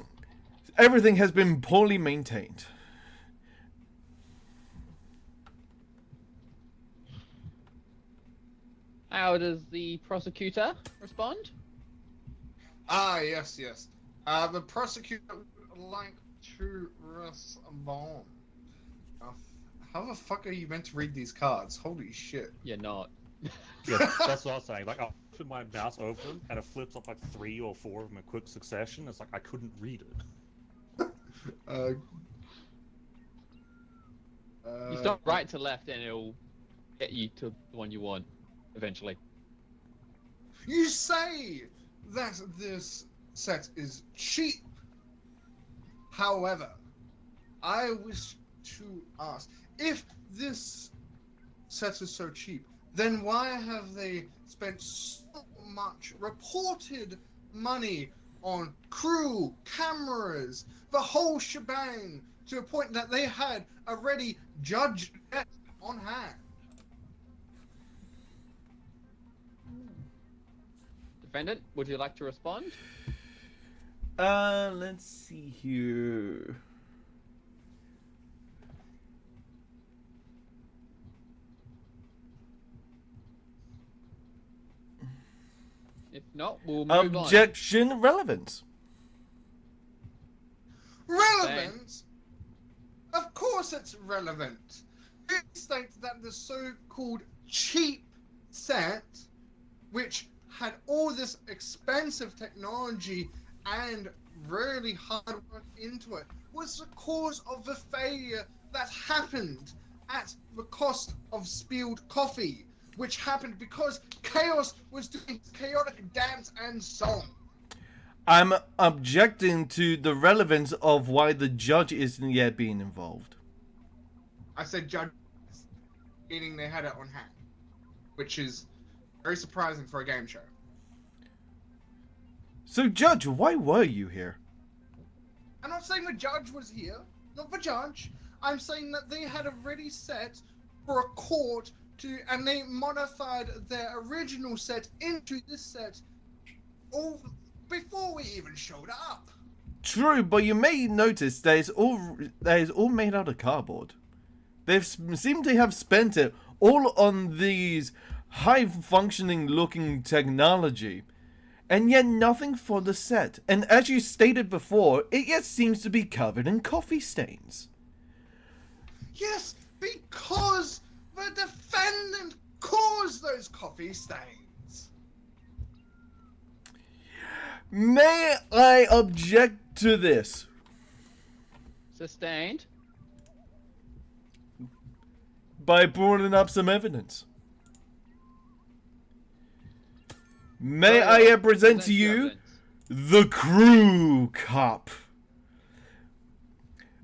everything has been poorly maintained. How does the prosecutor respond? Yes. The prosecutor would like to respond. How the fuck are you meant to read these cards? Holy shit. You're not. Yeah, that's what I was saying. Like, I'll put my mouse open, and it flips up like 3 or 4 of them in quick succession. It's like I couldn't read it. You start right to left and it'll get you to the one you want, eventually. You say that this set is cheap. However, I wish to ask, if this set is so cheap, then why have they spent so much reported money on crew, cameras, the whole shebang, to a point that they had already judged it on hand? Defendant, would you like to respond? Let's see here. If not, we'll move on. Objection, relevance. Relevant? Of course it's relevant. It states that the so-called cheap set, which had all this expensive technology and really hard work into it, was the cause of the failure that happened at the cost of spilled coffee, which happened because Chaos was doing chaotic dance and song. I'm objecting to the relevance of why the judge isn't yet being involved. I said judge, meaning they had it on hand, which is very surprising for a game show. So, Judge, why were you here? I'm not saying the judge was here, not the judge. I'm saying that they had already set for a court to, and they modified their original set into this set all before we even showed up. True, but you may notice that is all made out of cardboard. They seem to have spent it all on these high-functioning looking technology, and yet nothing for the set. And as you stated before, it yet seems to be covered in coffee stains. Yes, because the defendant caused those coffee stains. May I object to this? Sustained. By bringing up some evidence. May Very well. I present to your you evidence. the crew cup.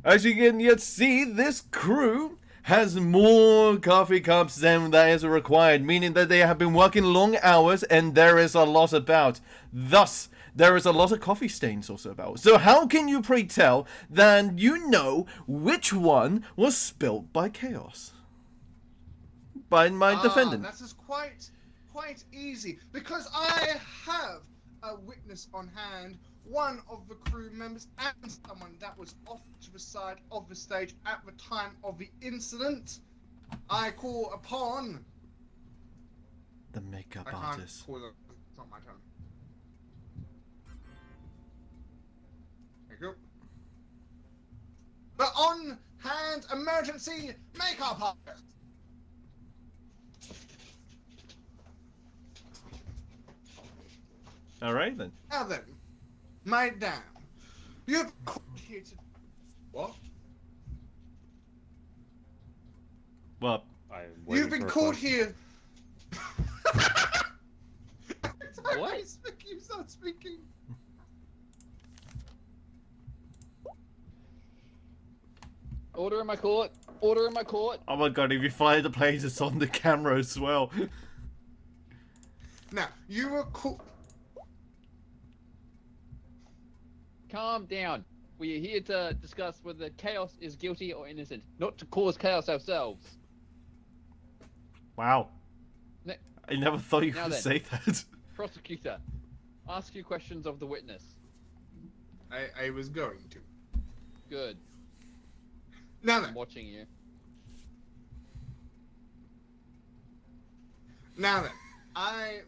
As you can yet see, this crew has more coffee cups than that is required, meaning that they have been working long hours and there is a lot about. Thus, there is a lot of coffee stains also about. So how can you pray tell that you know which one was spilt by Chaos? By my defendant. That is quite easy, because I have a witness on hand, one of the crew members and someone that was off to the side of the stage at the time of the incident. I call upon... The makeup I can't artist. call them. It's not my turn. There you go. The on-hand emergency makeup artist. Alright then. Now then, madam, you've called here to... What? Well, You've been called here... What? You start speaking. Order in my court. Order in my court. oh my god, if you fire the planes, it's on the camera as well. Now, you were called... Calm down. We are here to discuss whether Chaos is guilty or innocent, not to cause chaos ourselves. Wow. Ne- I never thought you Now could then. say that. Prosecutor, ask you questions of the witness. I was going to. Good. Now I'm then, watching you.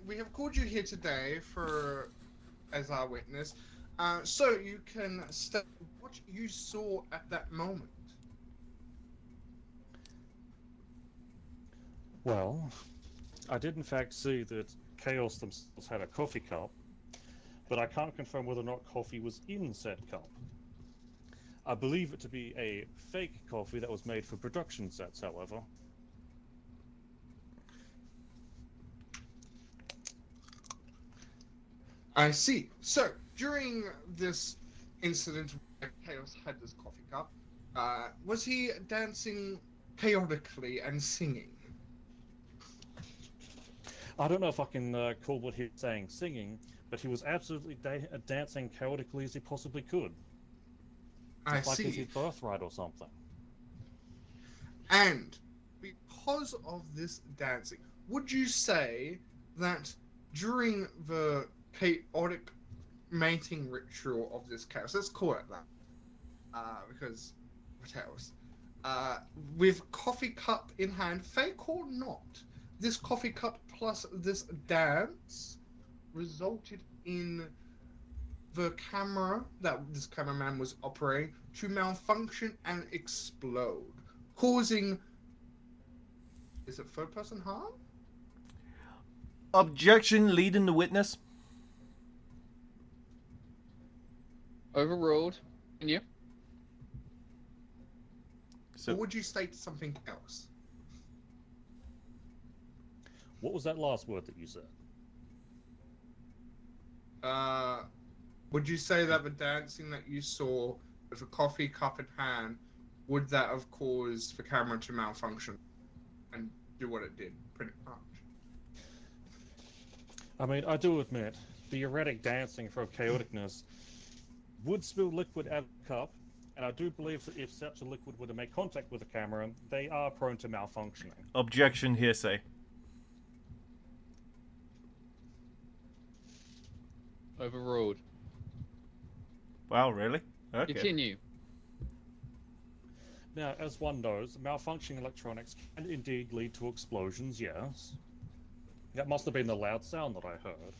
we have called you here today as our witness, so you can state what you saw at that moment. Well, I did in fact see that Chaos themselves had a coffee cup, but I can't confirm whether or not coffee was in said cup. I believe it to be a fake coffee that was made for production sets, however. I see. So, during this incident where Chaos had this coffee cup, was he dancing chaotically and singing? I don't know if I can call what he's saying singing, but he was absolutely dancing chaotically as he possibly could. I It's like it's see. his birthright or something. And because of this dancing, would you say that during the chaotic mating ritual of this chaos, let's call it that, because chaos, with coffee cup in hand, fake or not, this coffee cup plus this dance resulted in the camera that this cameraman was operating to malfunction and explode, causing, is it third person harm? Objection, leading the witness. Overruled. And you? So, Or would you state something else? What was that last word that you said? Would you say that the dancing that you saw with a coffee cup in hand, would that have caused the camera to malfunction and do what it did, pretty much? I mean, I do admit, the erratic dancing for chaoticness would spill liquid out of the cup, and I do believe that if such a liquid were to make contact with the camera, they are prone to malfunctioning. objection, hearsay. Overruled. Wow, really? Okay. Continue. Now, as one knows, malfunctioning electronics can indeed lead to explosions, yes. That must have been the loud sound that I heard.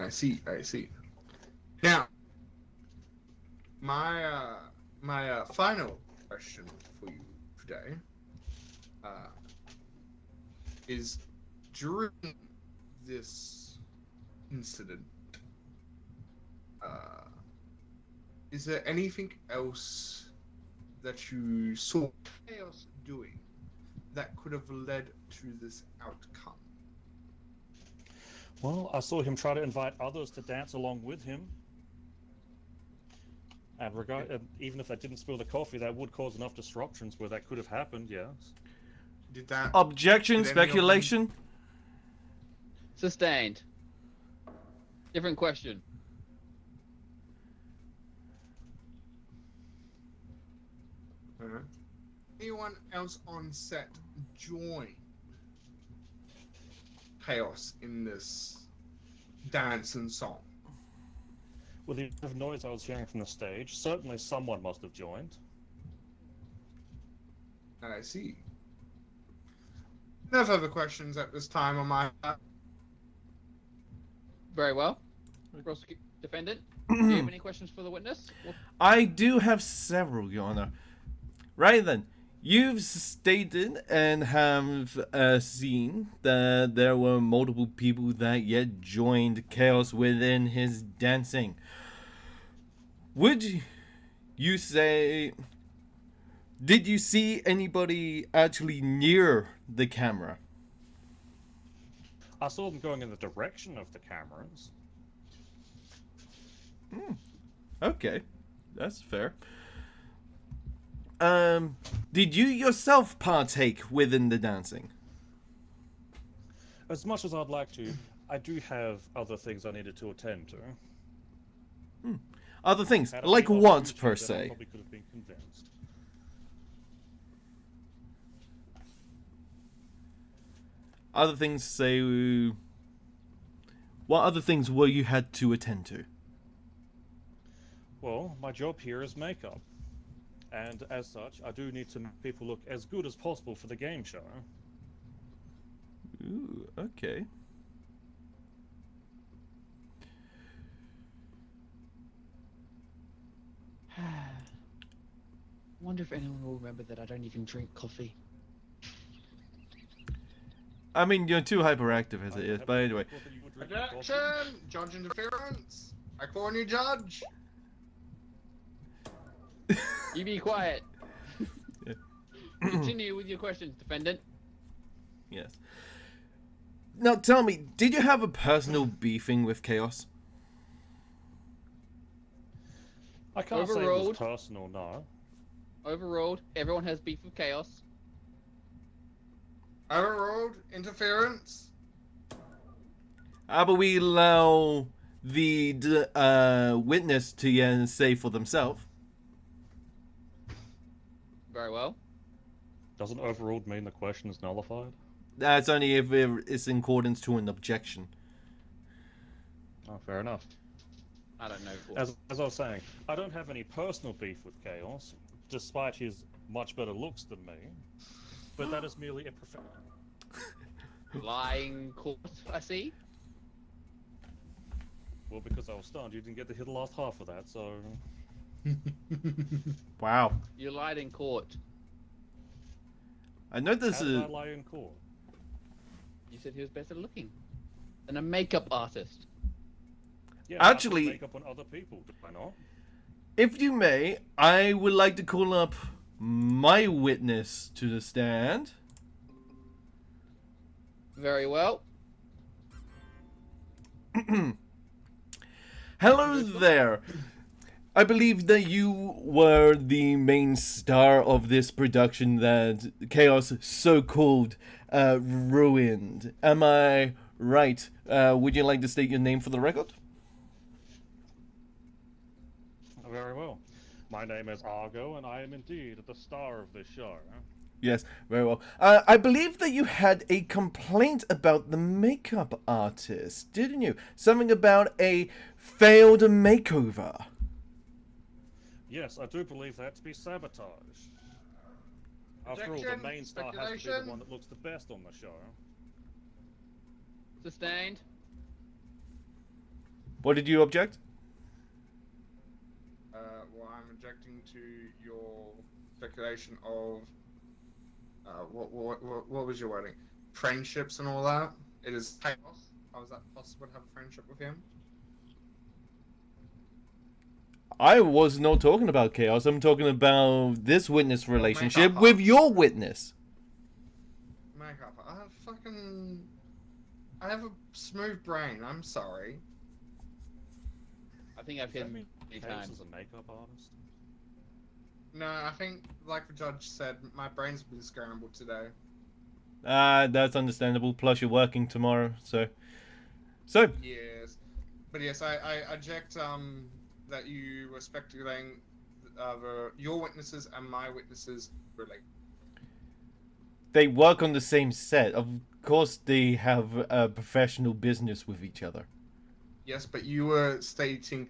I see. Now, my final question for you today is, during this incident, is there anything else that you saw Chaos doing that could have led to this outcome? Well, I saw him try to invite others to dance along with him. And even if that didn't spill the coffee, that would cause enough disruptions where that could have happened, yes. Did that... Objection, did any of them- speculation. Sustained. Different question. Anyone else on set join Chaos in this dance and song? With the amount of noise I was hearing from the stage, certainly someone must have joined. I see. No further questions at this time on my part. Very well. Defendant, do you have any questions for the witness? I do have several, Your Honor. Right then, you've stated and have seen that there were multiple people that yet joined Chaos within his dancing. Would you say... Did you see anybody actually near the camera? I saw them going in the direction of the cameras. Okay, that's fair. Did you yourself partake within the dancing? As much as I'd like to, I do have other things I needed to attend to. Other things, Had I like been on what YouTube, per then I se? probably could have been convinced. Other things say... What other things were you had to attend to? Well, my job here is makeup. And as such, I do need to make people look as good as possible for the game show. Ooh, okay. Wonder if anyone will remember that I don't even drink coffee. I mean, you're too hyperactive as it is, but anyway. Objection! Judge interference! I call on you, Judge! You be quiet. Yeah. Continue with your questions, defendant. Yes. Now tell me, did you have a personal beefing with Chaos? I can't say it was Overruled. personal, no. Overruled. Everyone has beef with chaos. Overruled. Interference. How about we allow the witness to say for themselves? Very well. Doesn't overruled mean the question is nullified? That's only if it's in accordance to an objection. Oh, fair enough. I don't know. As I was saying, I don't have any personal beef with Chaos, despite his much better looks than me. But that is merely a Lying court, I see. Well, because I was stunned, you didn't get to hear the last half of that, so... Wow. You lied in court. I know this How is... did I lie in court? You said he was better looking than a makeup artist. Yeah, I put Actually- makeup on other people, did I not? If you may, I would like to call up my witness to the stand. Very well. Hello there. I believe that you were the main star of this production that Chaos so-called ruined. Am I right? Would you like to state your name for the record? Very well. My name is Argo, and I am indeed the star of this show. Yes, very well. I believe that you had a complaint about the makeup artist, didn't you? Something about a failed makeover. Yes, I do believe that to be sabotage. After all, the Objection, main star has to be speculation. the one that looks the best on the show. Sustained. What did you object? Well, I'm objecting to your speculation of what was your wording? Friendships and all that. It is chaos. How is that possible to have a friendship with him? I was not talking about Chaos. I'm talking about this witness relationship makeup with artist. your witness. Makeup. I have a smooth brain. I'm sorry. I think I've hit many Chaos times. is a makeup artist. No, I think, like the judge said, my brain's been scrambled today. That's understandable. Plus, you're working tomorrow, so. Yes, but yes, I object that you were speculating your witnesses and my witnesses relate. They work on the same set. Of course, they have a professional business with each other. Yes, but you were stating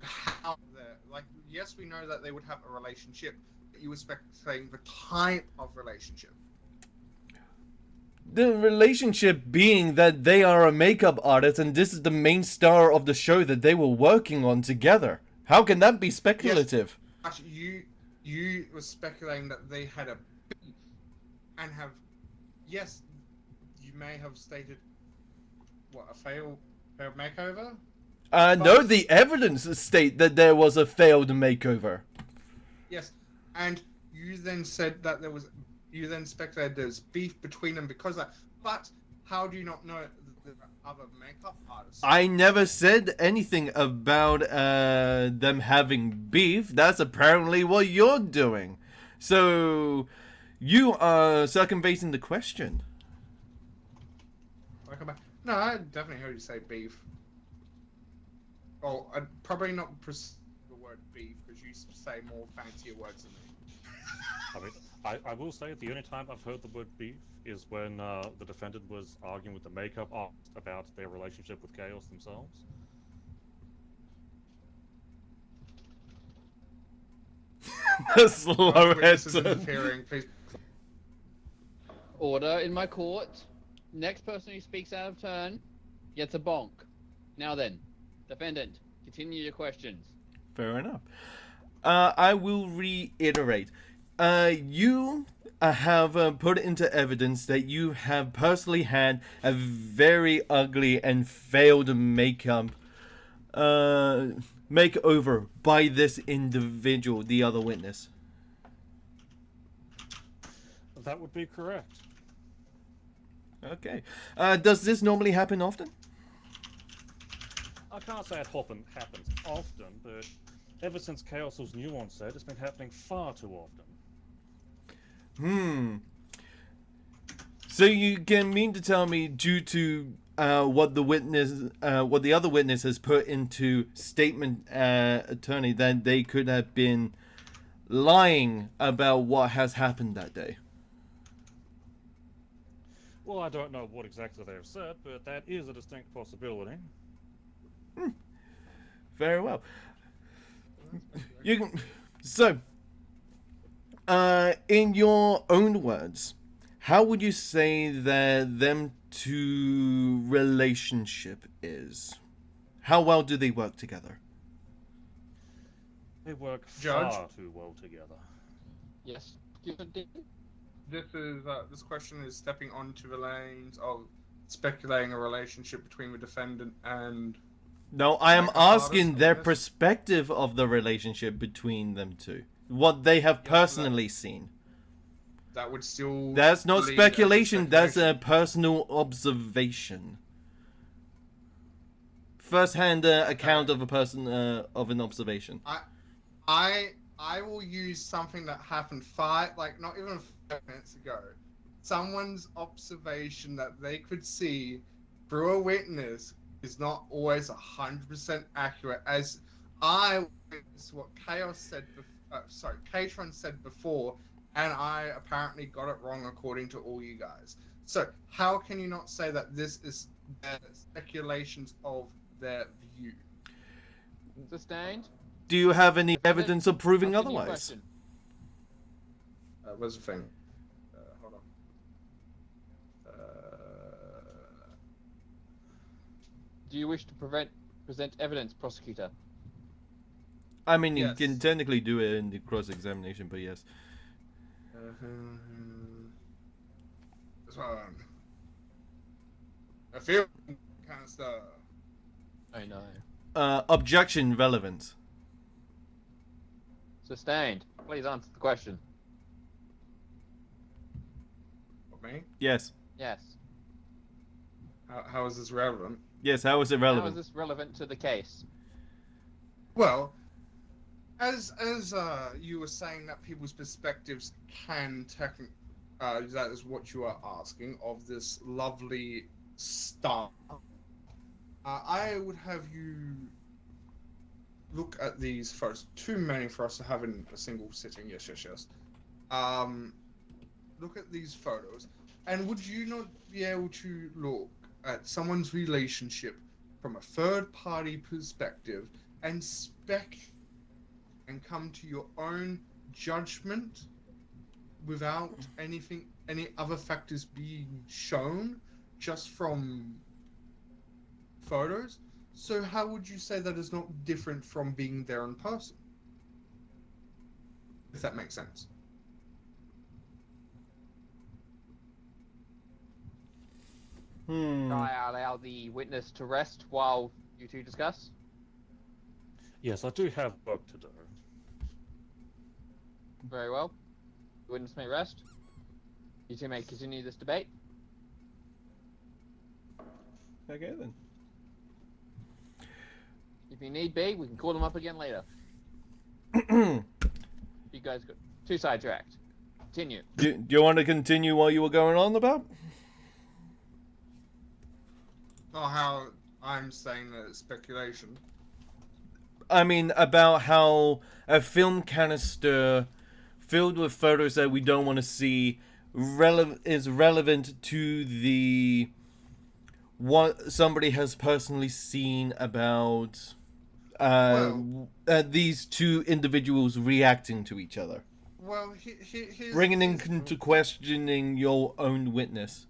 how yes, we know that they would have a relationship, but you were speculating the type of relationship. The relationship being that they are a makeup artist and this is the main star of the show that they were working on together. How can that be speculative? Yes, actually, you were speculating that they had a beef and have. Yes, you may have stated what a failed makeover. No, the evidence state that there was a failed makeover. Yes, and you then said that there was. You then speculated there's beef between them because of that. But how do you not know the other makeup artists? I never said anything about them having beef. That's apparently what you're doing. So you are circumventing the question. No, I definitely heard you say beef. Oh, I'd probably not the word beef because you say more fancier words than me. I mean, I will say the only time I've heard the word beef is when the defendant was arguing with the makeup artist about their relationship with Chaos themselves. Slow Witnesses head. interfering, please. Order in my court. Next person who speaks out of turn gets a bonk. Now then, defendant, continue your questions. Fair enough. I will reiterate. You have put into evidence that you have personally had a very ugly and failed makeover by this individual, the other witness. That would be correct. Okay. Does this normally happen often? I can't say it happens often, but ever since Chaos was new on set, it's been happening far too often. So you can mean to tell me, due to what the other witness has put into statement, attorney, that they could have been lying about what has happened that day? Well, I don't know what exactly they've said, but that is a distinct possibility. Very well. You can. So, in your own words, how would you say that them two relationship is? How well do they work together? They work Judge? far too well together. Yes. This question is stepping onto the lanes of speculating a relationship between the defendant and. No, I am Makeup asking artist, their yes. perspective of the relationship between them two. What they have personally seen. That would still. That's not lead as a speculation, that's a speculation. personal observation. First-hand account of a person, of an observation. I will use something that happened not even 5 minutes ago. Someone's observation that they could see through a witness is not always 100% accurate. As I witnessed what Chaos said, Katron said before, and I apparently got it wrong according to all you guys. So how can you not say that this is speculations of their view? Sustained. Do you have any evidence of proving Continue otherwise? question. Where's the thing? Hold on. Do you wish to present evidence, prosecutor? I mean, Yes. you can technically do it in the cross-examination, but yes. This one. I feel canister. I know. Objection relevant. Sustained. Please answer the question. What, me? Yes. Yes. How is this relevant? Yes, how is it How relevant? is this relevant to the case? Well, as you were saying that people's perspectives can technically, that is what you are asking of this lovely star. I would have you look at these photos. Too many for us to have in a single sitting. Yes. Look at these photos, and would you not be able to look at someone's relationship from a third-party perspective and come to your own judgment without any other factors being shown, just from photos? So how would you say that is not different from being there in person? If that makes sense. Shall I allow the witness to rest while you two discuss? Yes, I do have work to do. Very well. The witness may rest. You two may continue this debate. Okay then. If you need be, we can call them up again later. You guys got two sidetracked. Continue. Do you want to continue what you were going on about? Or how I'm saying that it's speculation. I mean, about how a film canister filled with photos that we don't want to see is relevant to the what somebody has personally seen about these two individuals reacting to each other. Well, here's... Bringing into questioning your own witness.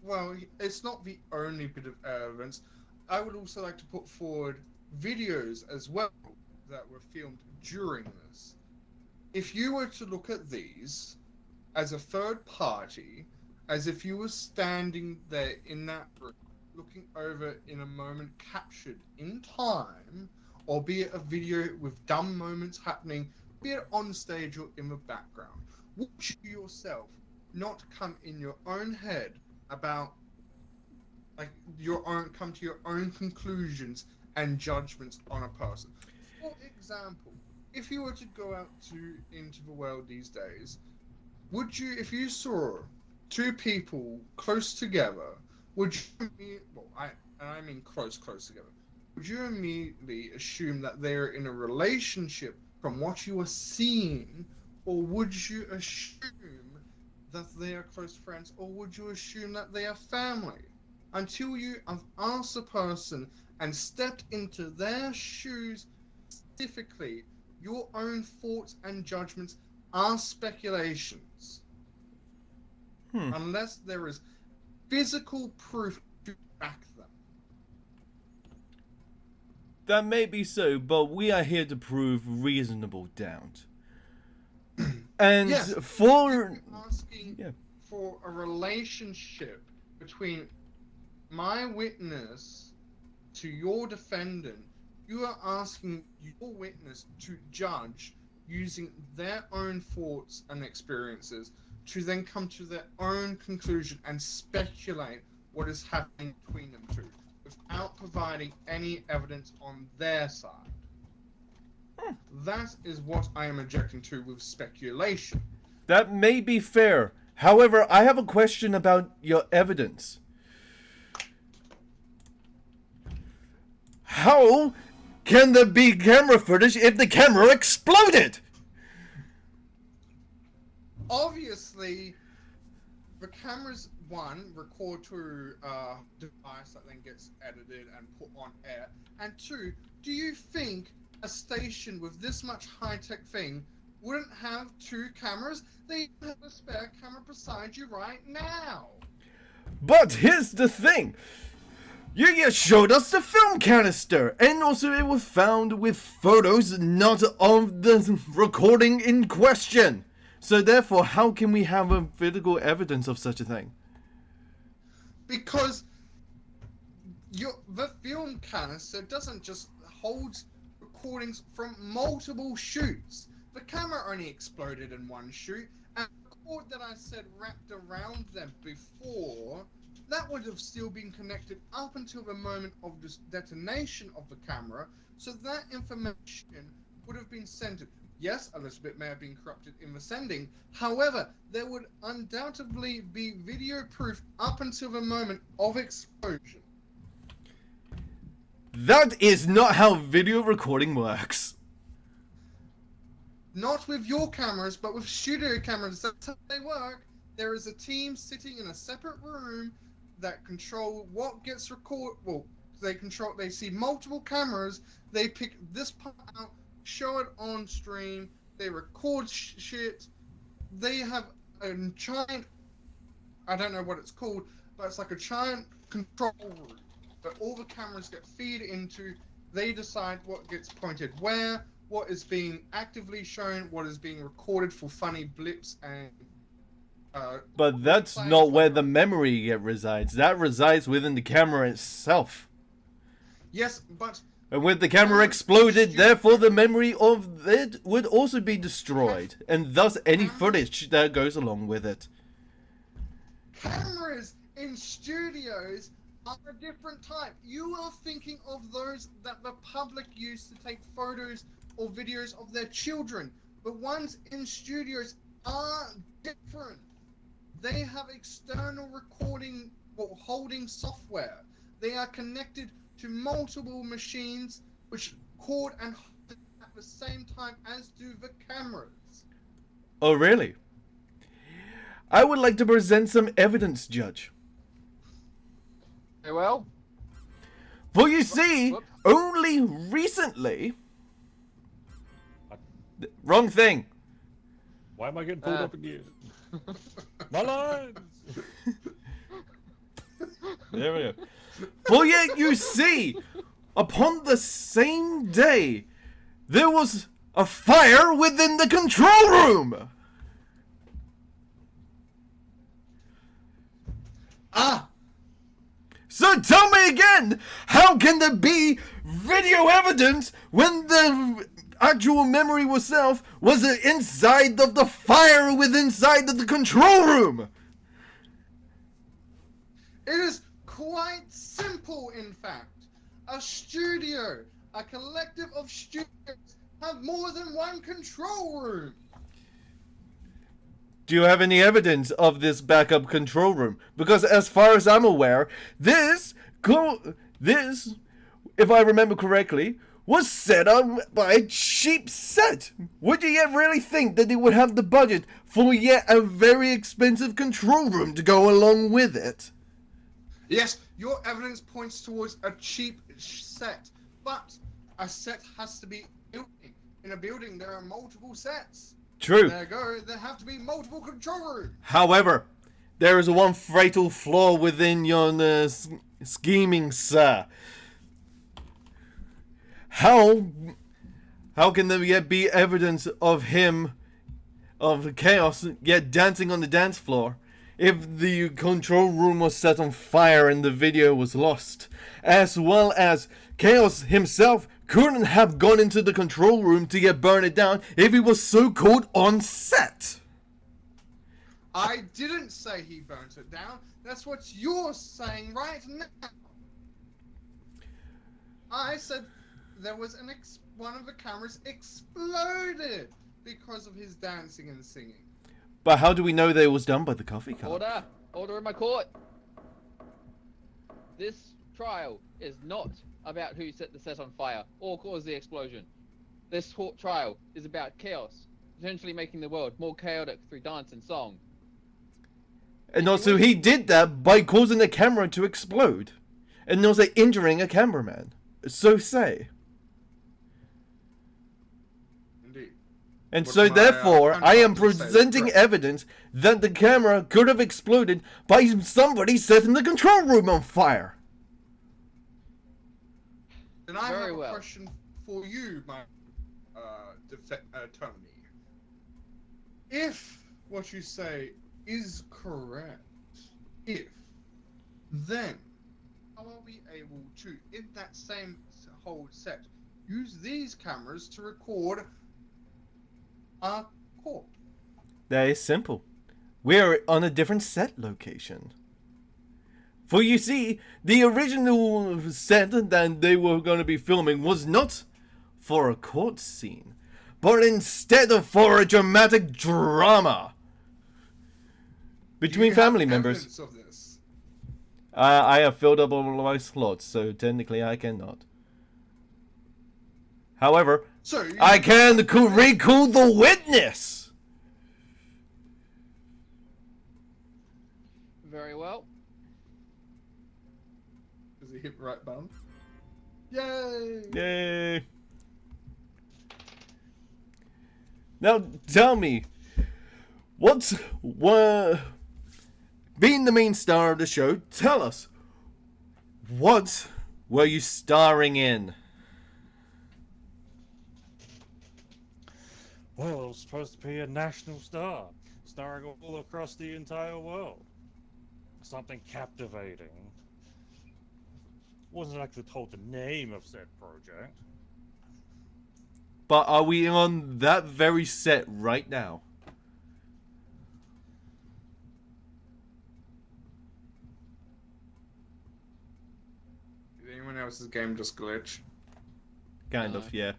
Well, it's not the only bit of evidence. I would also like to put forward videos as well that were filmed during this. If you were to look at these as a third party, as if you were standing there in that room, looking over in a moment captured in time, or be it a video with dumb moments happening, be it on stage or in the background, would you yourself not come in your own head about, like, come to your own conclusions and judgments on a person? For example, if you were to go out into the world these days, would you, if you saw two people close together, would you, I mean close together, would you immediately assume that they're in a relationship from what you are seeing, or would you assume that they are close friends, or would you assume that they are family? Until you have asked a person and stepped into their shoes specifically, your own thoughts and judgments are speculations. Unless there is physical proof to back them. That may be so, but we are here to prove reasonable doubt. And Yes, for asking for a relationship between my witness to your defendant, you are asking your witness to judge using their own thoughts and experiences to then come to their own conclusion and speculate what is happening between them two without providing any evidence on their side. That is what I am objecting to with speculation. that may be fair. However, I have a question about your evidence. How can there be camera footage if the camera exploded? Obviously, the cameras, one, record to a device that then gets edited and put on air, and two, do you think a station with this much high-tech thing wouldn't have two cameras? They have a spare camera beside you right now. But here's the thing. You just showed us the film canister, and also it was found with photos not of the recording in question. So therefore, how can we have a physical evidence of such a thing? Because the film canister doesn't just hold recordings from multiple shoots. The camera only exploded in one shoot, and the cord that I said wrapped around them before, that would have still been connected up until the moment of the detonation of the camera, so that information would have been sent. Yes, a little bit may have been corrupted in the sending. However, there would undoubtedly be video proof up until the moment of explosion. That is not how video recording works. Not with your cameras, but with studio cameras. That's how they work. There is a team sitting in a separate room that control what gets recorded. Well, they see multiple cameras. They pick this part out, show it on stream. They record shit. They have a giant, I don't know what it's called, but it's like a giant control room that all the cameras get feed into. They decide what gets pointed where, what is being actively shown, what is being recorded for funny blips and but that's not where the memory resides. That resides within the camera itself. Yes, but And when the camera exploded, therefore the memory of it would also be destroyed, and thus any footage that goes along with it. cameras in studios are a different type. You are thinking of those that the public use to take photos or videos of their children. The ones in studios are different. They have external recording or holding software. They are connected to multiple machines which record and hold at the same time as do the cameras. Oh, really? I would like to present some evidence, Judge. Very well. For you see, Whoops. only recently... Wrong thing. Why am I getting pulled up again? My lines! There we go. For yet you see, upon the same day, there was a fire within the control room. Ah! So tell me again, how can there be video evidence when the actual memory itself was inside of the fire inside of the control room? It is quite simple, in fact. A studio, a collective of studios, have more than one control room. Do you have any evidence of this backup control room? Because as far as I'm aware, this, if I remember correctly, was set up by a cheap set. Would you yet really think that they would have the budget for yet a very expensive control room to go along with it? Yes, your evidence points towards a cheap set, but a set has to be built. In a building, there are multiple sets. True. There you go. There have to be multiple control rooms. However, there is one fatal flaw within your scheming, sir. How can there yet be evidence of him, of Chaos, yet dancing on the dance floor, if the control room was set on fire and the video was lost? As well as Chaos himself couldn't have gone into the control room to get burn it down if he was so called on set. I didn't say he burnt it down. That's what you're saying right now. I said there was one of the cameras exploded because of his dancing and singing. But how do we know that it was done by the coffee cup? Order! Order in my court! This trial is not about who set the set on fire or caused the explosion. This trial is about chaos, potentially making the world more chaotic through dance and song. And also he did that by causing the camera to explode. And also injuring a cameraman. So say. Indeed. And What so my, therefore, I am counterpart says, presenting correct. evidence that the camera could have exploded by somebody setting the control room on fire. Then I Very have a well. question for you, my attorney. If what you say is correct, then how are we able to, in that same whole set, use these cameras to record our corp? That is simple. We're on a different set location. For you see, the original set that they were going to be filming was not for a court scene, but instead for a dramatic drama between family members. Evidence of this? I have filled up all my slots, so technically I cannot. However, So I can recall the witness. Very well. Does he hit the right button? Yay! Yay! Now tell me, being the main star of the show, tell us, what were you starring in? Well, it was supposed to be a national star, starring all across the entire world. Something captivating. Wasn't actually told the name of said project. But are we on that very set right now? Did anyone else's game just glitch? Kind of, yeah.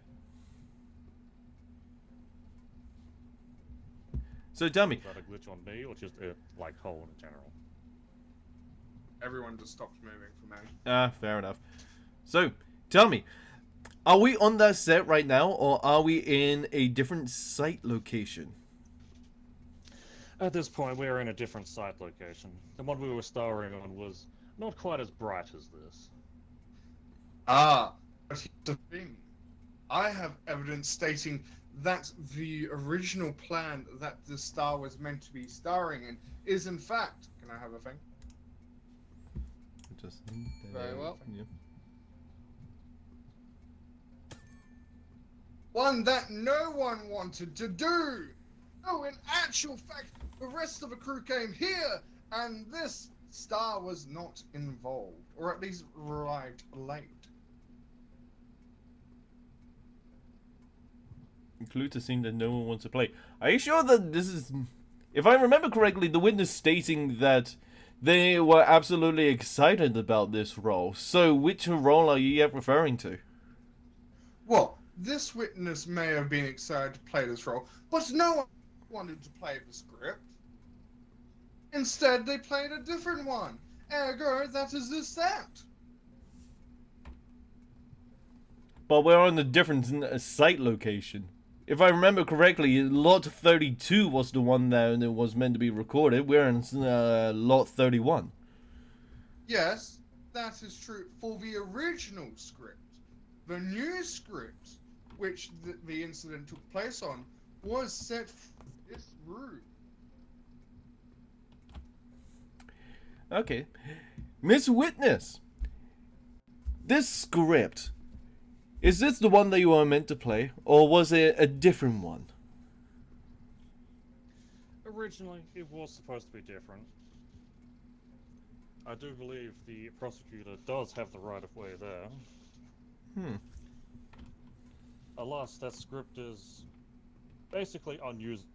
So tell me, Was that a glitch on me, or just a hole in general? Everyone just stopped moving for me. fair enough. So, tell me, are we on that set right now, or are we in a different site location? At this point, we're in a different site location. The one we were starring on was not quite as bright as this. Ah, but here's the thing. I have evidence stating that the original plan that the star was meant to be starring in is in fact... Can I have a thing? Very well. Yeah. One that no one wanted to do! No, in actual fact, the rest of the crew came here, and this star was not involved, or at least arrived late. Includes a scene that no one wants to play. Are you sure that this is... If I remember correctly, the witness stating that they were absolutely excited about this role. So which role are you yet referring to? Well, this witness may have been excited to play this role, but no one wanted to play the script. Instead, they played a different one. Ergo, that is the set. But we're on a different site location. If I remember correctly, Lot 32 was the one that it was meant to be recorded. We're in Lot 31. Yes, that is true for the original script. The new script, which the incident took place on, was set for this room. Okay. Miss Witness, this script, is this the one that you were meant to play, or was it a different one? Originally, it was supposed to be different. I do believe the prosecutor does have the right of way there. Alas, that script is basically unusable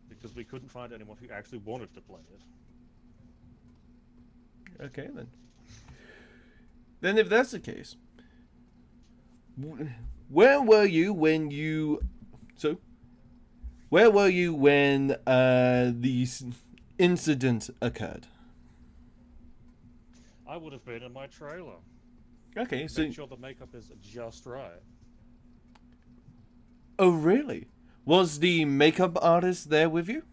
because we couldn't find anyone who actually wanted to play it. Okay, then. Then if that's the case, where were you when you... So, where were you when the incident occurred? I would have been in my trailer. Okay, so... Make sure the makeup is just right. Oh, really? Was the makeup artist there with you?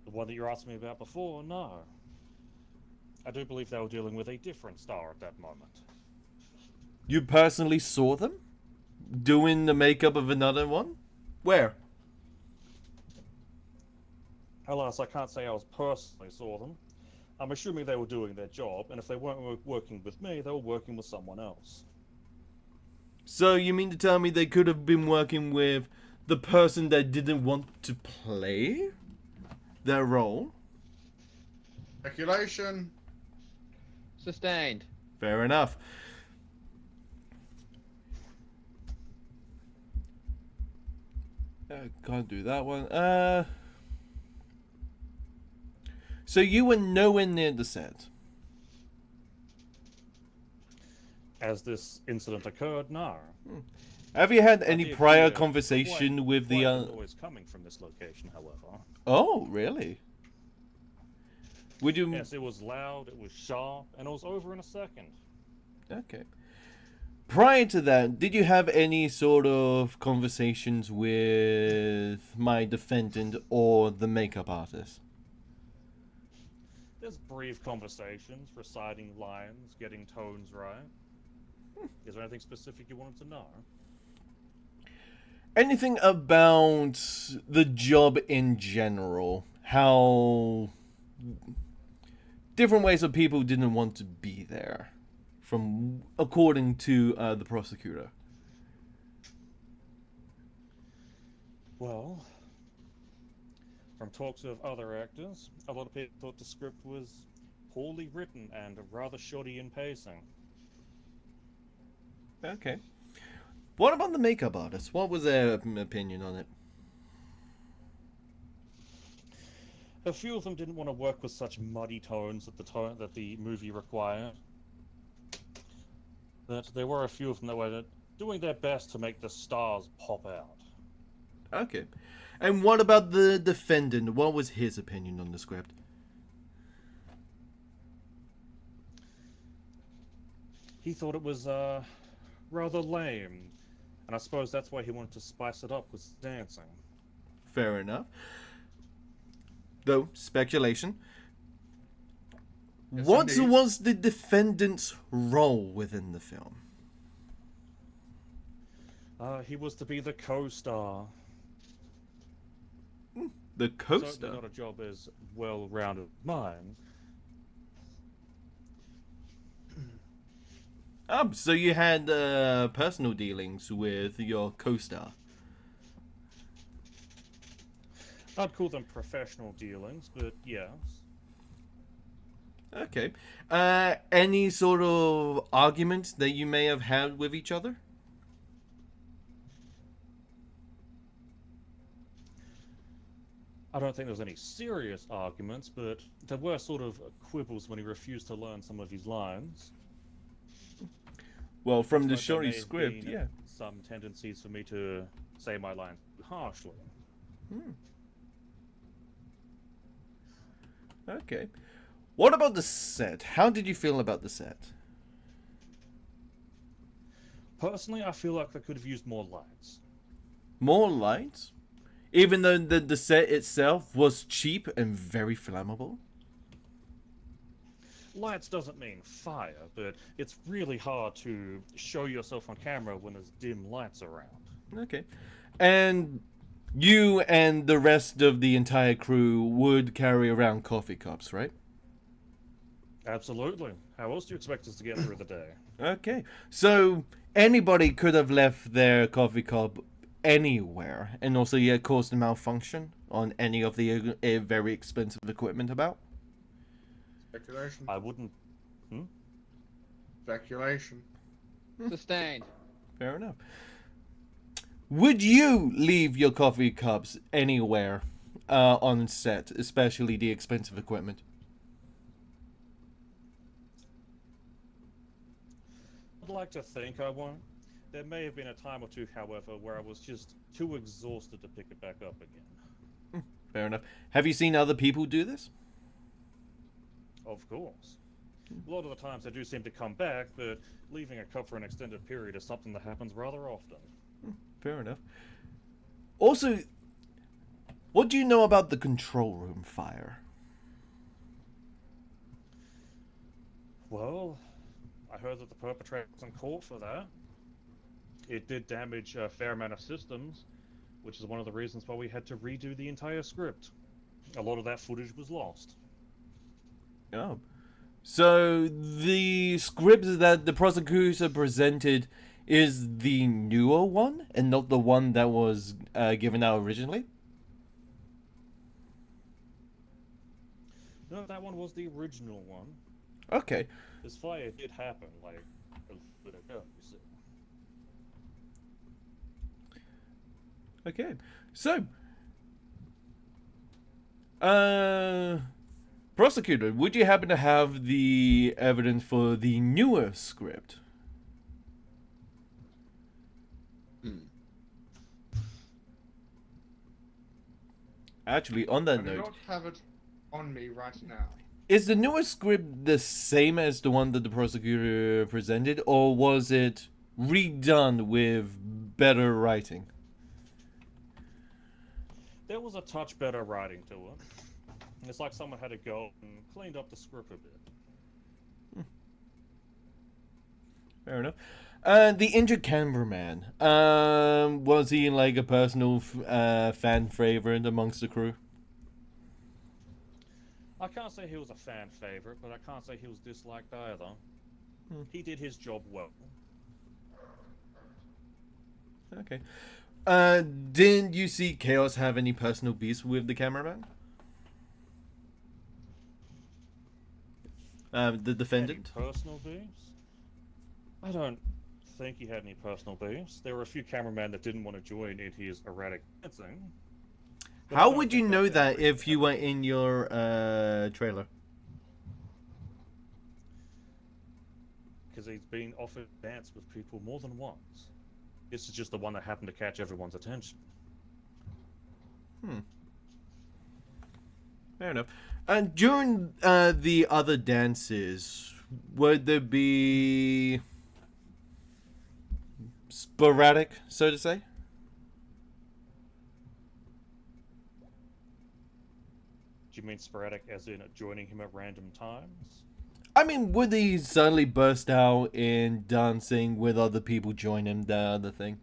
The one that you asked me about before, no. I do believe they were dealing with a different star at that moment. You personally saw them? Doing the makeup of another one? Where? Alas, I can't say I was personally saw them. I'm assuming they were doing their job, and if they weren't working with me, they were working with someone else. So you mean to tell me they could have been working with the person that didn't want to play their role? Speculation. Sustained. Fair enough. Can't do that one. So you were nowhere near the set. As this incident occurred, no. Have you had I any did prior hear conversation with quite the? a noise coming from this location, however. Oh, really? Would you? Yes, it was loud, it was sharp, and it was over in a second. Okay. Prior to that, did you have any sort of conversations with my defendant or the makeup artist? There's brief conversations, reciting lines, getting tones right. Is there anything specific you wanted to know? Anything about the job in general? How different ways of people didn't want to be there, from according to the prosecutor. Well, from talks with other actors, a lot of people thought the script was poorly written and rather shoddy in pacing. Okay. What about the makeup artist? What was their opinion on it? A few of them didn't want to work with such muddy tones that the movie required. That there were a few of them that were doing their best to make the stars pop out. Okay. And what about the defendant? What was his opinion on the script? He thought it was rather lame, and I suppose that's why he wanted to spice it up with dancing. Fair enough. Though, speculation. Yes, What indeed. was the defendant's role within the film? He was to be the co-star. The Certainly co-star? not a job as well-rounded as mine. So you had personal dealings with your co-star. I'd call them professional dealings, but yes. Okay. Any sort of argument that you may have had with each other? I don't think there was any serious arguments, but there were sort of quibbles when he refused to learn some of his lines. Well, from the Like there may shorty have script, been yeah. Some tendencies for me to say my lines harshly. Okay. What about the set? How did you feel about the set? Personally, I feel like they could have used more lights. More lights? Even though the set itself was cheap and very flammable? Lights doesn't mean fire, but it's really hard to show yourself on camera when there's dim lights around. Okay. And you and the rest of the entire crew would carry around coffee cups, right? Absolutely. How else do you expect us to get through the day? Okay. So anybody could have left their coffee cup anywhere and also caused a malfunction on any of the very expensive equipment about? Speculation. I wouldn't. Speculation. Sustained. Fair enough. Would you leave your coffee cups anywhere on set, especially the expensive equipment? I'd like to think I won't. There may have been a time or two, however, where I was just too exhausted to pick it back up again. Fair enough. Have you seen other people do this? Of course. A lot of the times they do seem to come back, but leaving a cup for an extended period is something that happens rather often. Fair enough. Also, what do you know about the control room fire? Well, I heard that the perpetrator was in court for that. It did damage a fair amount of systems, which is one of the reasons why we had to redo the entire script. A lot of that footage was lost. Oh. So the script that the prosecutor presented is the newer one and not the one that was given out originally? No, that one was the original one. Okay. This fire did happen, like, a little bit ago, you see. Okay. So, prosecutor, would you happen to have the evidence for the newer script? Actually, on I that do note, not have it on me right now. is the newer script the same as the one that the prosecutor presented, or was it redone with better writing? There was a touch better writing to it. It's like someone had to go and cleaned up the script a bit. Fair enough. The injured cameraman. Was he like a personal fan favorite amongst the crew? I can't say he was a fan favorite, but I can't say he was disliked either. He did his job well. Okay. Didn't you see Chaos have any personal beefs with the cameraman? The defendant? Any personal beefs? I don't think he had any personal beefs. There were a few cameramen that didn't want to join in his erratic dancing. But I How don't would you think know that's that every if you were in your trailer? Because he's been offered to dance with people more than once. This is just the one that happened to catch everyone's attention. Fair enough. And during the other dances, would there be sporadic, so to say? Do you mean sporadic as in joining him at random times? I mean, would he suddenly burst out in dancing with other people join him, the other thing?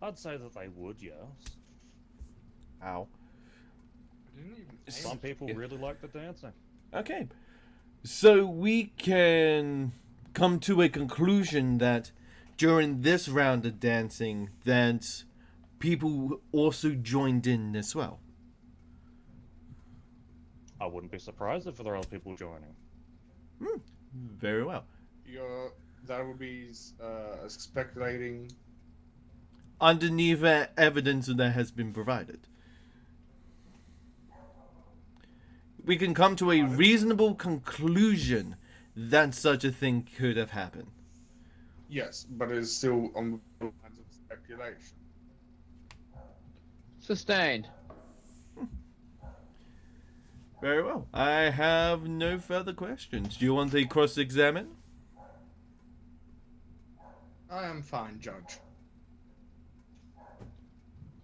I'd say that they would, yes. Ow. I didn't even aim Some it. people really like the dancing. Okay. So we can come to a conclusion that during this round of dancing that people also joined in as well. I wouldn't be surprised if there are other people joining. Very well. That would be speculating. Underneath evidence that has been provided, we can come to a reasonable conclusion that such a thing could have happened. Yes, but it is still on the lines of speculation. Sustained. Very well. I have no further questions. Do you want to cross-examine? I am fine, Judge.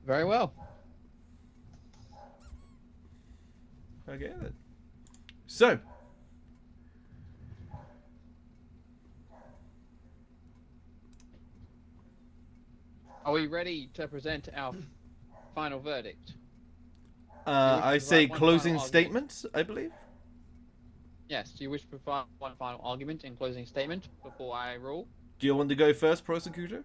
Very well. Okay then. So, Are we ready to present our final verdict? I provide say one closing final argument? statements, I believe. Yes. Do you wish to provide one final argument and closing statement before I rule? Do you want to go first, prosecutor?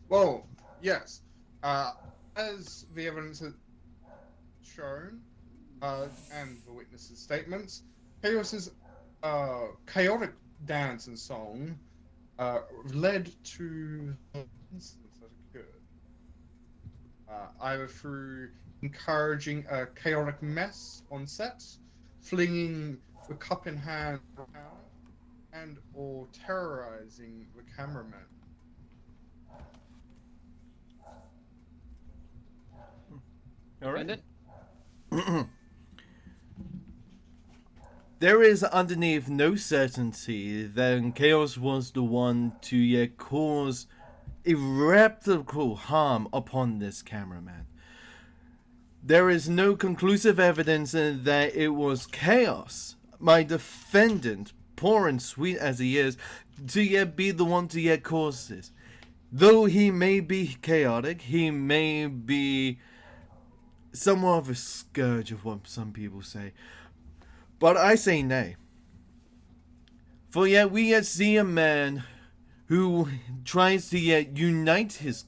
Well, yes. As the evidence has shown, and the witnesses' statements, Chaos's chaotic dance and song led to the incidents that occurred. Either through encouraging a chaotic mess on set, flinging the cup in hand around, and or terrorizing the cameraman. All right. Defendant? There is underneath no certainty that Chaos was the one to yet cause irreparable harm upon this cameraman. There is no conclusive evidence that it was Chaos, my defendant, poor and sweet as he is, to yet be the one to yet cause this. Though he may be chaotic, he may be somewhat of a scourge of what some people say. But I say nay. For yet we yet see a man who tries to unite his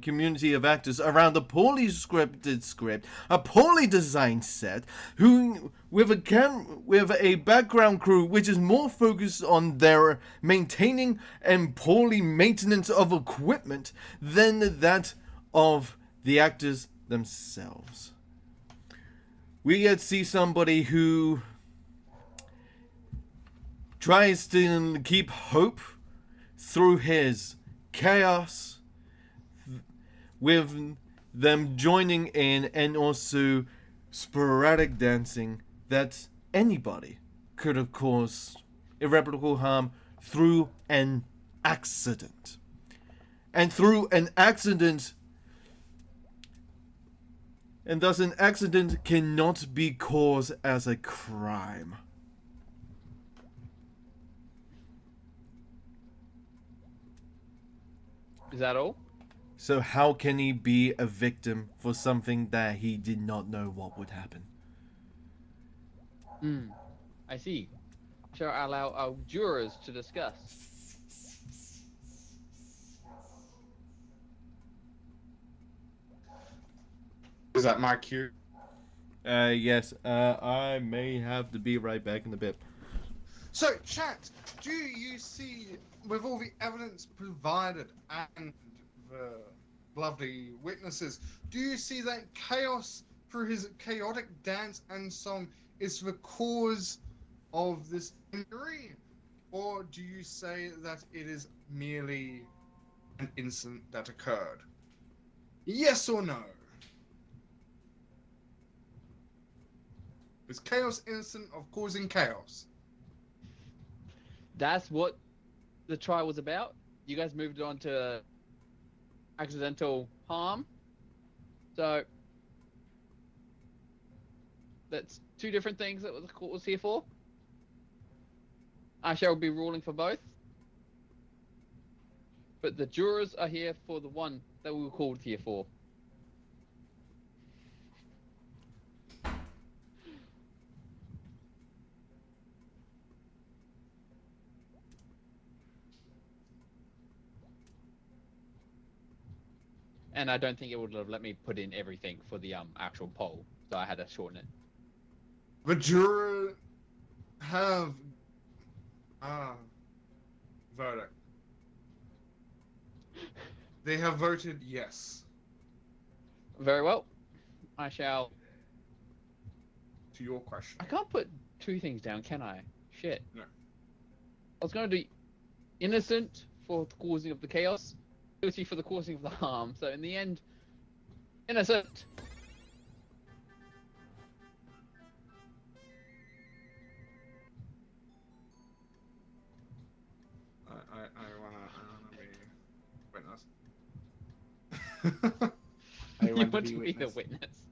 community of actors around a poorly scripted script, a poorly designed set, who with a background crew which is more focused on their maintaining and poorly maintenance of equipment than that of the actors themselves. We get to see somebody who tries to keep hope through his chaos, with them joining in, and also sporadic dancing that anybody could have caused irreparable harm through an accident. And through an accident, and thus an accident cannot be caused as a crime. Is that all? So how can he be a victim for something that he did not know what would happen? I see. Shall I allow our jurors to discuss? Is that my cue? Yes, I may have to be right back in a bit. So, chat, do you see, with all the evidence provided and the lovely witnesses, do you see that Chaos, through his chaotic dance and song, is the cause of this injury? Or do you say that it is merely an incident that occurred? Yes or no? Is Chaos innocent of causing chaos? That's what the trial was about. You guys moved on to accidental harm. So that's two different things that the court was here for. I shall be ruling for both. But the jurors are here for the one that we were called here for. And I don't think it would have let me put in everything for the actual poll, so I had to shorten it. The juror have verdict. They have voted yes Very well. I shall. to your question. I can't put two things down, can I? Shit. No. I was going to do innocent for the causing of the chaos, guilty for the causing of the harm. So in the end, innocent. I wanna be witness. You want to be the witness.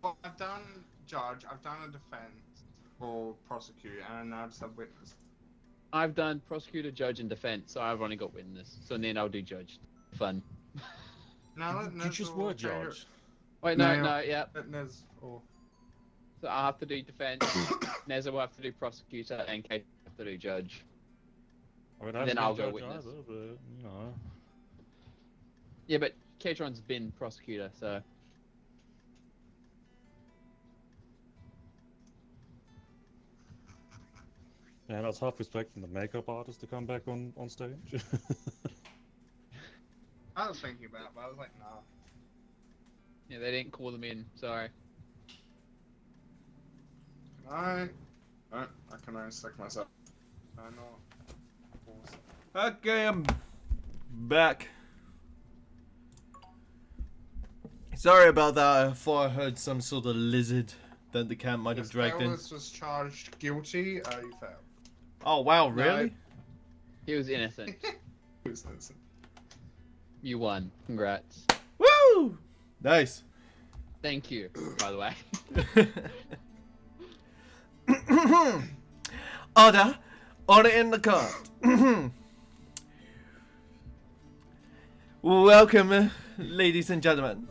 Well, I've done judge, I've done a defense or prosecutor, and now I just have witness. I've done prosecutor, judge, and defense, so I've only got witness. So then I'll do judge. Fun. Now let You Nez just or were Taylor- judge. Wait, No. no, yeah. Let Nez or So I have to do defense. Neza will have to do prosecutor, and Kate will have to do judge. I mean, Then haven't I'll been go judge witness. either, but, you know. Yeah, but Katron's been prosecutor, so. Man, I was half expecting the makeup artist to come back on stage. I was thinking about it, but I was like, nah. Yeah, they didn't call them in. Sorry. I can only stick myself. I know. Okay, I'm back. Sorry about that. I thought I heard some sort of lizard that the cat might have If dragged in. Ellis was charged guilty, you failed. Oh wow, really? He was innocent. Who's innocent? You won. Congrats. Woo! Nice. Thank you, by the way. Order in the court. Welcome, ladies and gentlemen.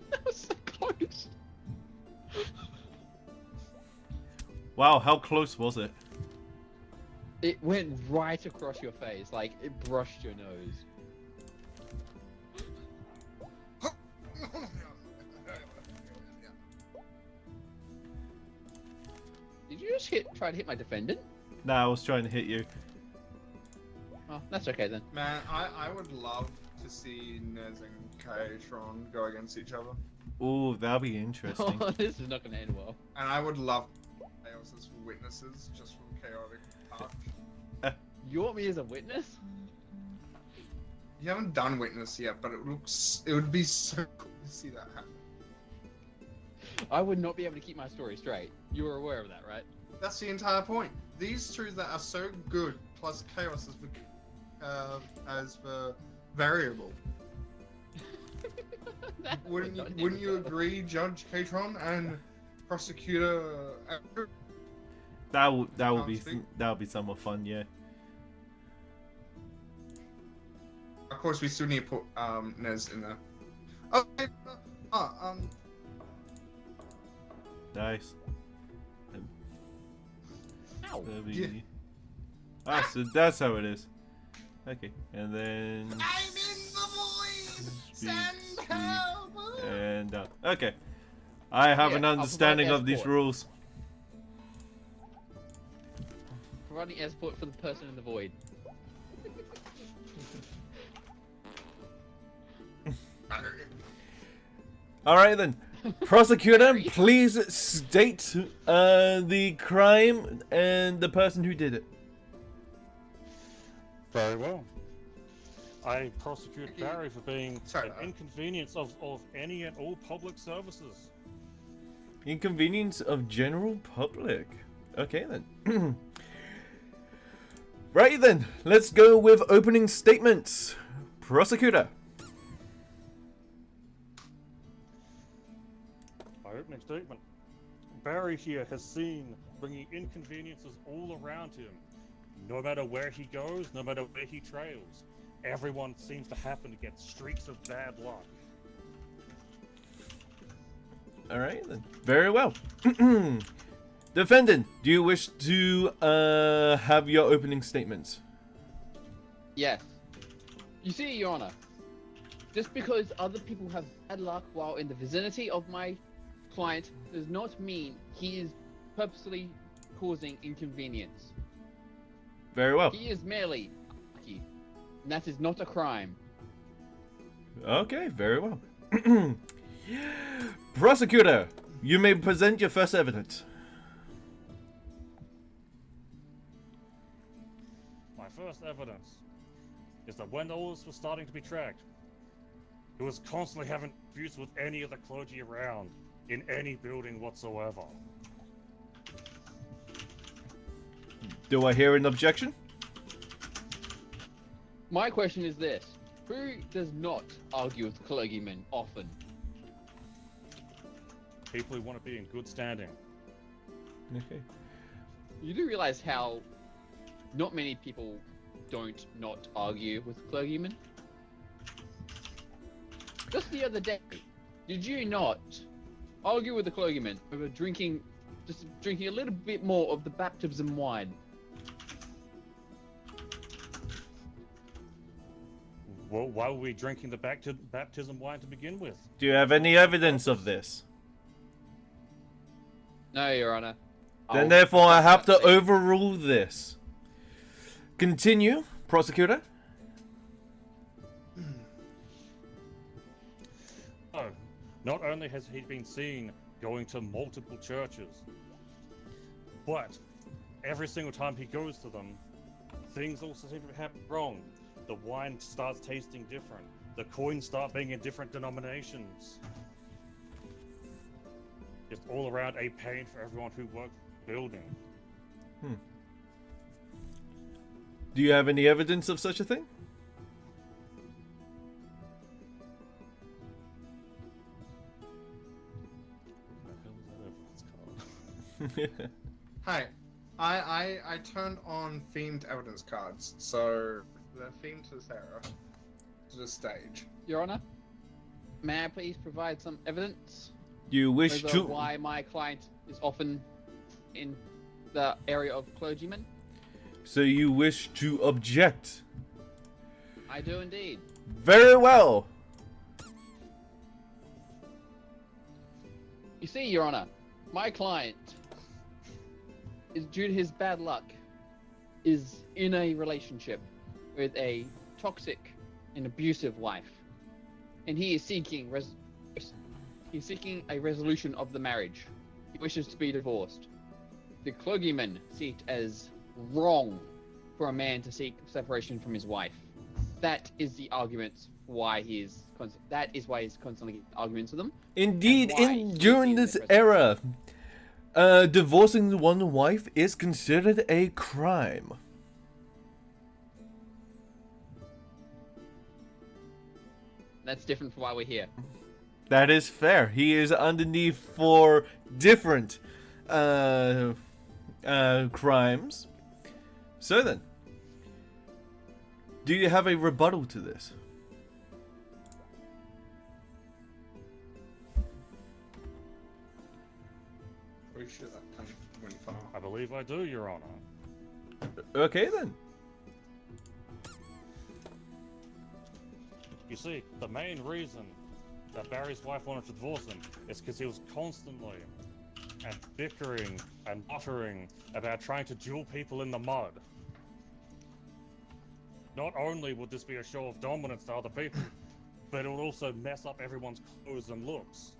That was so close. Wow, how close was it? It went right across your face, like it brushed your nose. Did you just try to hit my defendant? Nah, I was trying to hit you. Oh, that's okay then. Man, I would love to see Nez and K-Tron go against each other. Ooh, that'll be interesting. Oh, this is not gonna end well. And I would love AUS as witnesses, just from chaotic touch. You want me as a witness? You haven't done witness yet, but it would be so cool to see that happen. I would not be able to keep my story straight. You were aware of that, right? That's the entire point. These two that are so good, plus chaos as the variable. Wouldn't you agree, Judge Katron and Prosecutor? That would be somewhat fun, yeah. Of course, we still need to put Nez in there. Okay. Nice. Ow. Yeah. Ah, so that's how it is. Okay, and then I'm in the void. Speed, Send help. and okay. I have Yeah, an I'll understanding provide of these escort. rules. Providing escort for the person in the void. All right then, prosecutor, please state the crime and the person who did it. Very well. I prosecute Barry for being Sorry, an inconvenience of any and all public services. Inconvenience of general public. Okay then. Right then, let's go with opening statements. Prosecutor. My opening statement. Barry here has seen bringing inconveniences all around him. No matter where he goes, no matter where he trails, everyone seems to happen to get streaks of bad luck. All right then. Very well. Defendant, do you wish to have your opening statements? Yes. You see, Your Honor, just because other people have bad luck while in the vicinity of my client does not mean he is purposely causing inconvenience. Very well. He is merely lucky, and that is not a crime. Okay, very well. Prosecutor, you may present your first evidence. My first evidence is that when AUS was starting to be tracked, he was constantly having disputes with any of the clergy around, in any building whatsoever. Do I hear an objection? My question is this: who does not argue with clergymen often? People who want to be in good standing. Okay. You do realize how not many people don't not argue with clergymen? Just the other day, did you not argue with the clergyman over drinking a little bit more of the baptism wine? Well, why were we drinking the baptism wine to begin with? Do you have any evidence of this? No, Your Honor. Then therefore I have to overrule this. Continue, prosecutor. Oh, not only has he been seen going to multiple churches, but every single time he goes to them, things also seem to happen wrong. The wine starts tasting different. The coins start being in different denominations. Just all around a pain for everyone who works building. Do you have any evidence of such a thing? Hi, I turned on themed evidence cards, so they're themed to Sarah, to the stage. Your Honor, may I please provide some evidence Do you wish over to? why my client is often in the area of clergymen. So you wish to object? I do indeed. Very well. You see, Your Honor, my client is, due to his bad luck, is in a relationship with a toxic and abusive wife, and he is seeking a resolution of the marriage. He wishes to be divorced. The clergyman see it as wrong for a man to seek separation from his wife. That is the arguments why he is. That is why he's constantly getting arguments with them. Indeed, And why he during is this their president. era, divorcing one wife is considered a crime. That's different from why we're here. That is fair. He is underneath for different crimes. So then, do you have a rebuttal to this? Pretty sure that kind of went far. I believe I do, Your Honor. Okay then. You see, the main reason that Barry's wife wanted to divorce him is because he was constantly and bickering and muttering about trying to duel people in the mud. Not only would this be a show of dominance to other people, but it would also mess up everyone's clothes and looks.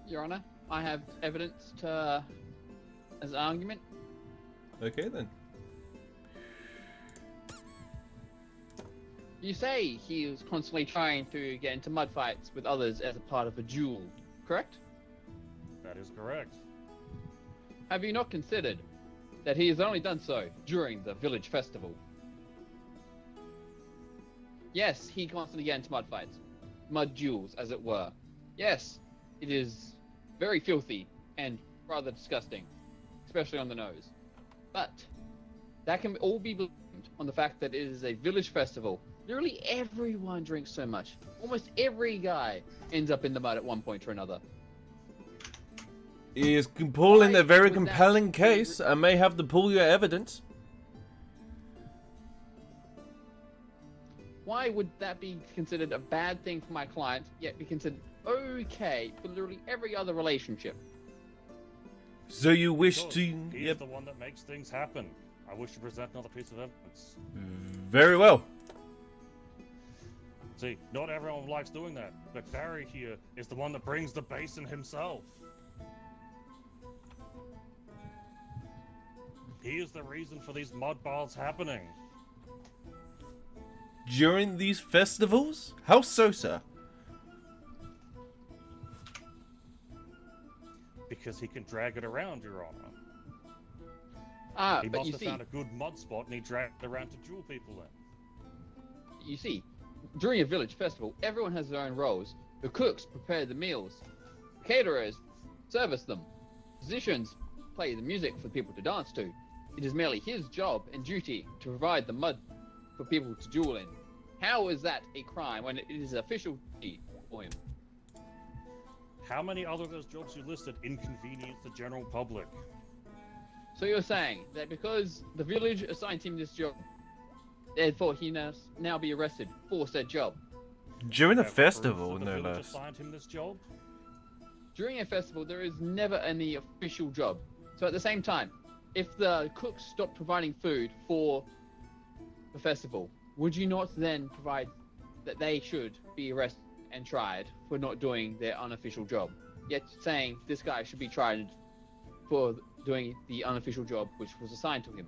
Your Honor, I have evidence to as an argument. Okay then. You say he was constantly trying to get into mud fights with others as a part of a duel, correct? That is correct. Have you not considered that he has only done so during the village festival? Yes, he constantly gets into mud fights, mud duels, as it were. Yes, it is very filthy and rather disgusting, especially on the nose. But that can all be blamed on the fact that it is a village festival. Literally everyone drinks so much. Almost every guy ends up in the mud at one point or another. He is pulling Why a very would that compelling be- case. I may have to pull your evidence. Why would that be considered a bad thing for my client, yet be considered okay for literally every other relationship? So you wish Because to... he is Yep. the one that makes things happen. I wish to present another piece of evidence. Very well. See, not everyone likes doing that, but Barry here is the one that brings the basin himself. He is the reason for these mud baths happening. During these festivals? How so, sir? Because he can drag it around, Your Honor. He But must you have see, found a good mud spot and he dragged it around to duel people in. you see, during a village festival, everyone has their own roles. The cooks prepare the meals, caterers service them, musicians play the music for people to dance to. It is merely his job and duty to provide the mud for people to duel in. How is that a crime when it is official duty for him? How many other of those jobs you listed inconvenience the general public? So you're saying that because the village assigned him this job, therefore he must now be arrested for said job? During a Have proof festival, that the no village less. assigned him this job? During a festival, there is never any official job. So at the same time, if the cooks stop providing food for the festival, would you not then provide that they should be arrested and tried for not doing their unofficial job? Yet saying this guy should be tried for doing the unofficial job which was assigned to him.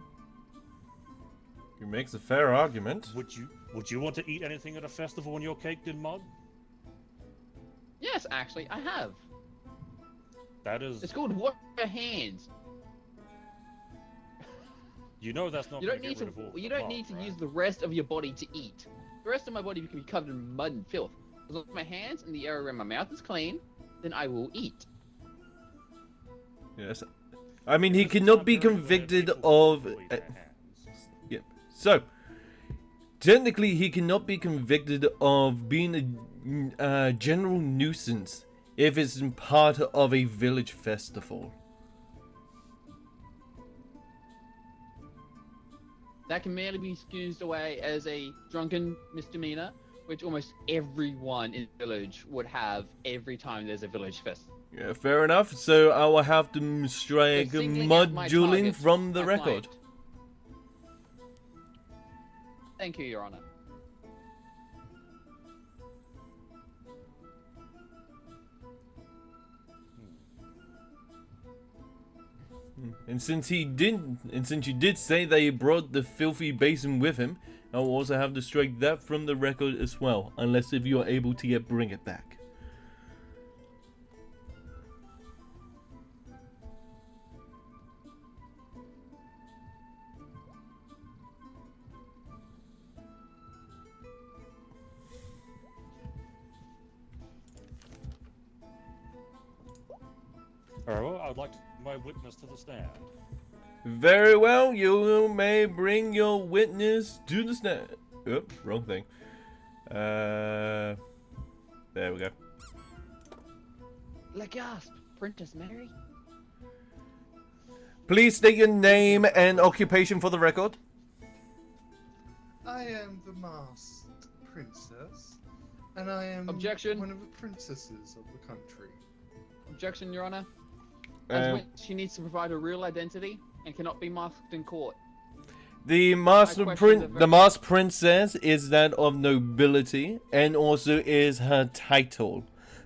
He makes a fair argument. Would you want to eat anything at a festival when you're caked in mud? Yes, actually, I have. That is, It's called wash your hands. you know, that's not. You don't gonna need get to. rid of all You the don't mud, need to right? use the rest of your body to eat. The rest of my body can be covered in mud and filth. As long as my hands and the area around my mouth is clean, then I will eat. Yes. I mean, he Because it's cannot not be very rare convicted people of... clean their hands. Yep. So, Technically, he cannot be convicted of being a general nuisance if it's part of a village festival. That can merely be excused away as a drunken misdemeanor, which almost everyone in the village would have every time there's a village fest. Yeah, fair enough. So I will have to strike So singling mud out my dueling target, from the my record. client. Thank you, Your Honor. And since you did say that he brought the filthy basin with him, I will also have to strike that from the record as well, unless if you are able to bring it back. Alright, well, I'd like to my witness to the stand. Very well, you may bring your witness to the stand. Oop, wrong thing. There we go. Le gasp, Princess Mary. Please state your name and occupation for the record. I am the masked princess, and I am Objection. one of the princesses of the country. Objection, Your Honor. As witness, she needs to provide a real identity and cannot be masked in court. The masked princess is that of nobility and also is her title.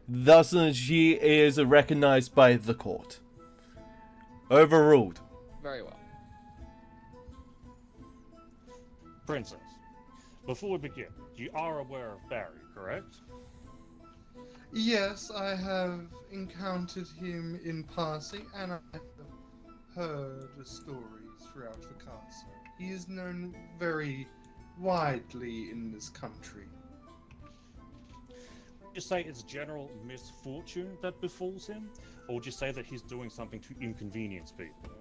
Thus, she is recognized by the court. Overruled. Very well. Princess, before we begin, you are aware of Barry, correct? Yes, I have encountered him in passing, and I have heard the stories throughout the castle. He is known very widely in this country. Would you say it's general misfortune that befalls him, or would you say that he's doing something to inconvenience people?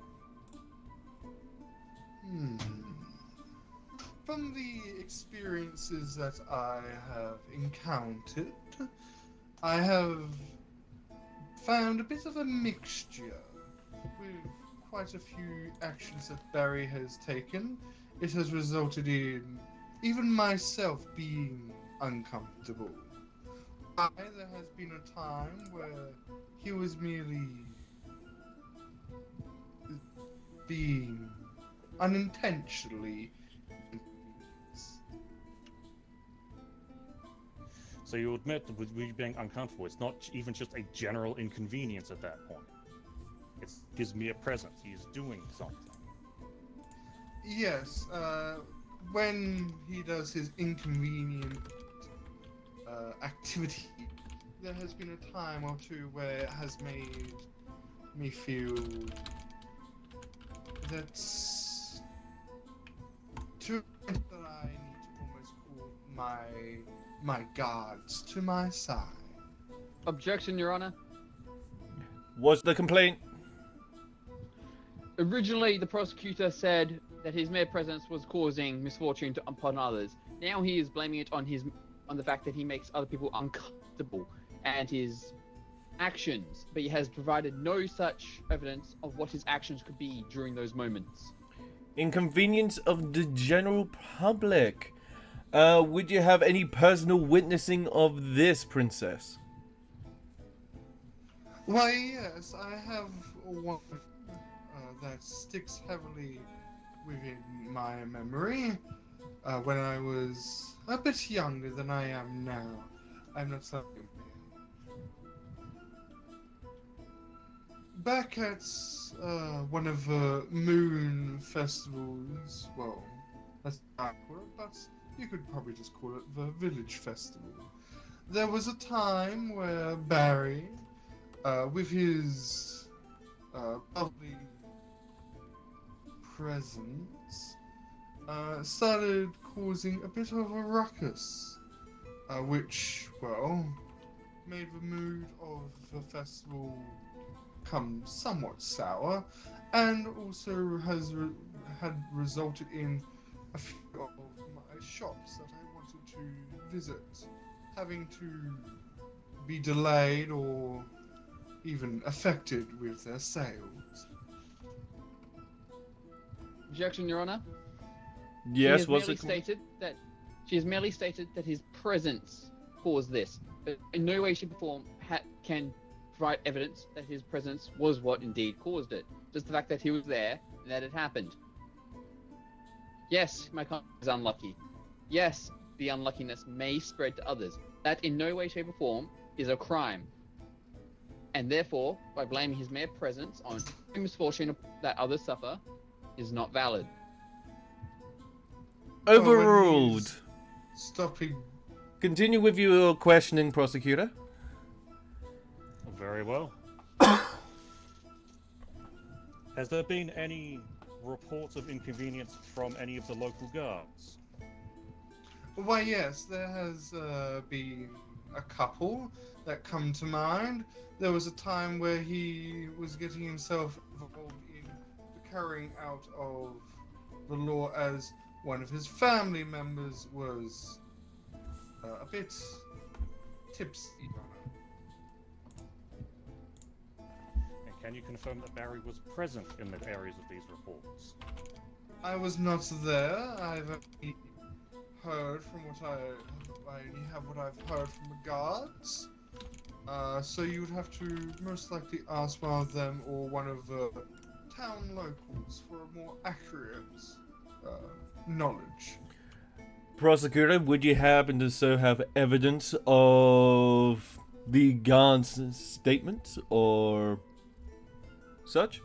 From the experiences that I have encountered, I have found a bit of a mixture with quite a few actions that Barry has taken. It has resulted in even myself being uncomfortable. There has been a time where he was merely being unintentionally. So you admit that with you being uncomfortable, it's not even just a general inconvenience at that point. It's his mere presence. He's doing something. Yes, when he does his inconvenient activity, there has been a time or two where it has made me feel that's too that I need to almost call my guards to my side. Objection, Your Honor. What's the complaint? Originally, the prosecutor said that his mere presence was causing misfortune upon others. Now he is blaming it on the fact that he makes other people uncomfortable and his actions, but he has provided no such evidence of what his actions could be during those moments. Inconvenience of the general public. Would you have any personal witnessing of this, princess? Why, yes, I have one that sticks heavily within my memory. When I was a bit younger than I am now. I'm not saying. Back at one of the moon festivals, well, that's backward, but you could probably just call it the village festival. There was a time where Barry, with his lovely presence, started causing a bit of a ruckus, which, well, made the mood of the festival come somewhat sour, and also had resulted in a few of my shops that I wanted to visit having to be delayed or even affected with their sales. Objection, Your Honor. Yes, She has merely stated that his presence caused this. But in no way, shape, or form can provide evidence that his presence was what indeed caused it. Just the fact that he was there and that it happened. Yes, my client is unlucky. Yes, the unluckiness may spread to others. That in no way, shape, or form is a crime. And therefore, by blaming his mere presence on misfortune that others suffer is not valid. Overruled. Stopping. Continue with your questioning, prosecutor. Very well. Has there been any reports of inconvenience from any of the local guards? Why, yes, there has been a couple that come to mind. There was a time where he was getting himself involved in the carrying out of the law as one of his family members was a bit tipsy. And can you confirm that Barry was present in the areas of these reports? I was not there. I've only heard from I only have what I've heard from the guards. So you would have to most likely ask one of them or one of the town locals for a more accurate knowledge. Prosecutor, would you happen to so have evidence of the guard's statement or such?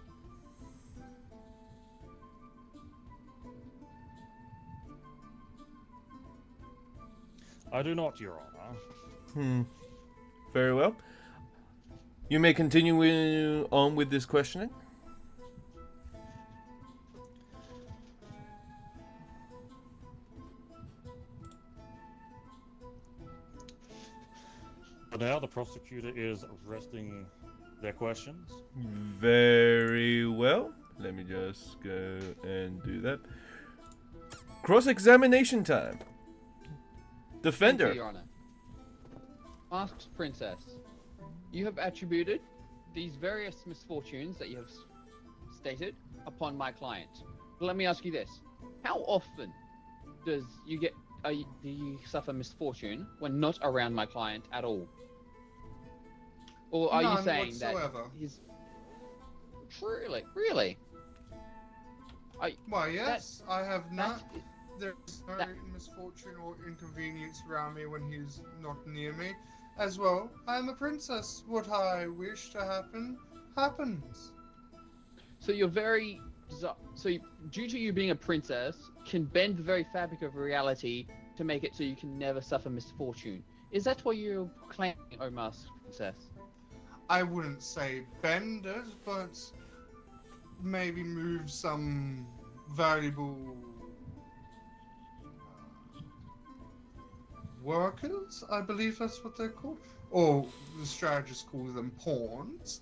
I do not, Your Honor. Very well. You may continue on with this questioning. For now, the prosecutor is resting their questions. Very well. Let me just go and do that. Cross-examination time. Defender. Thank you, Your Honor. Masked Princess, you have attributed these various misfortunes that you have stated upon my client. But let me ask you this. How often do you suffer misfortune when not around my client at all? Or are you None saying whatsoever. that he's... Really? Why, yes, I have not. That- There's no that- misfortune or inconvenience around me when he's not near me. As well, I'm a princess. What I wish to happen, happens. So you're very... due to you being a princess, can bend the very fabric of reality to make it so you can never suffer misfortune. Is that what you're claiming, O Masked Princess? I wouldn't say bend it, but maybe move some valuable workers, I believe that's what they're called. Or the strategist calls them pawns.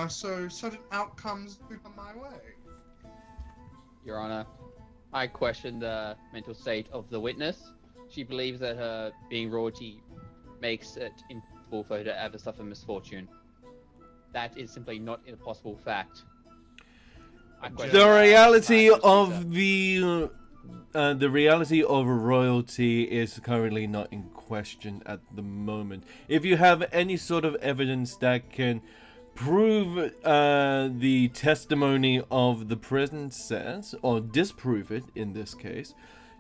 So certain outcomes come my way. Your Honor, I question the mental state of the witness. She believes that her being royalty makes it impossible for her to ever suffer misfortune. That is simply not a possible fact. I question The that reality by of procedure. the reality of royalty is currently not in question at the moment. If you have any sort of evidence that can prove the testimony of the princess, or disprove it in this case,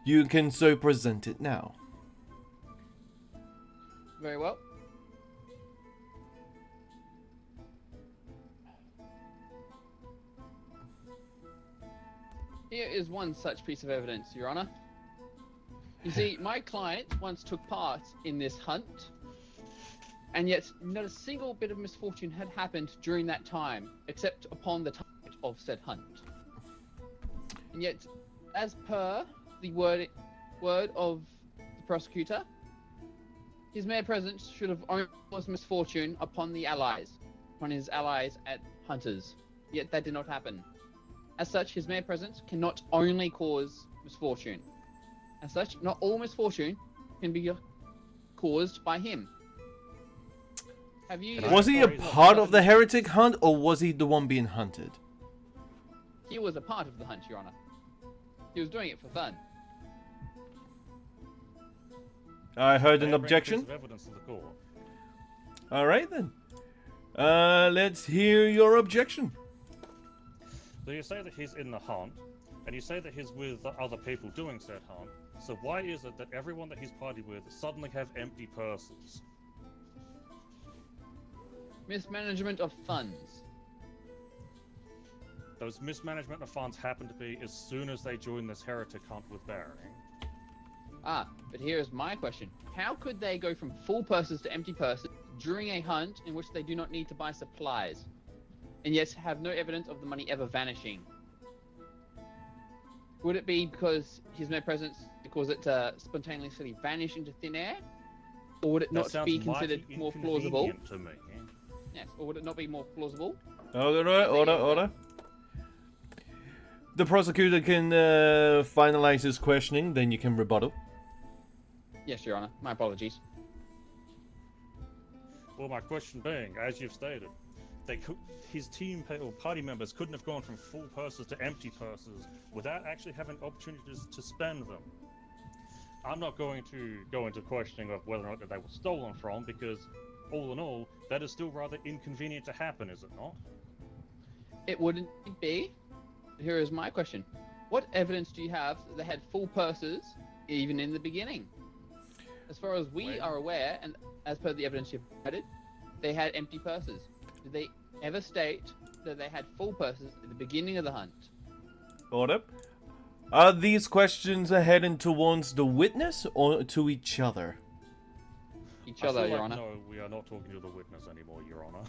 you can so present it now. Very well. Here is one such piece of evidence, Your Honor. You see, my client once took part in this hunt, and yet not a single bit of misfortune had happened during that time, except upon the target of said hunt. And yet, as per the word of the prosecutor, his mere presence should have only caused misfortune upon his allies at Hunters. Yet that did not happen. As such, his mere presence cannot only cause misfortune. As such, not all misfortune can be caused by him. Have you? Can I Was he a rephrase that? part of the heretic hunt, or was he the one being hunted? He was a part of the hunt, Your Honor. He was doing it for fun. I heard an May I bring a piece objection. of evidence to the court? All right then. Let's hear your objection. So you say that he's in the hunt, and you say that he's with other people doing said hunt. So why is it that everyone that he's partied with suddenly have empty purses? Mismanagement of funds. Those mismanagement of funds happen to be as soon as they join this heretic hunt with Baring. Ah, but here is my question. How could they go from full purses to empty purses during a hunt in which they do not need to buy supplies, and yet have no evidence of the money ever vanishing? Would it be because he's no presence to cause it to spontaneously vanish into thin air? Or would it That not sounds be considered mighty more plausible? inconvenient to me. Yes, or would it not be more plausible? Order. The prosecutor can finalize his questioning, then you can rebuttal. Yes, Your Honor. My apologies. Well, my question being, as you've stated, his team or party members couldn't have gone from full purses to empty purses without actually having opportunities to spend them. I'm not going to go into questioning of whether or not they were stolen from, because all in all, that is still rather inconvenient to happen, is it not? It wouldn't be. Here is my question. What evidence do you have that they had full purses even in the beginning? As far as we are aware, and as per the evidence you've provided, they had empty purses. Did they ever state that they had full purses at the beginning of the hunt? Order. Are these questions heading towards the witness or to each other? Each I other, feel Your like, Honor. no, we are not talking to the witness anymore, Your Honor.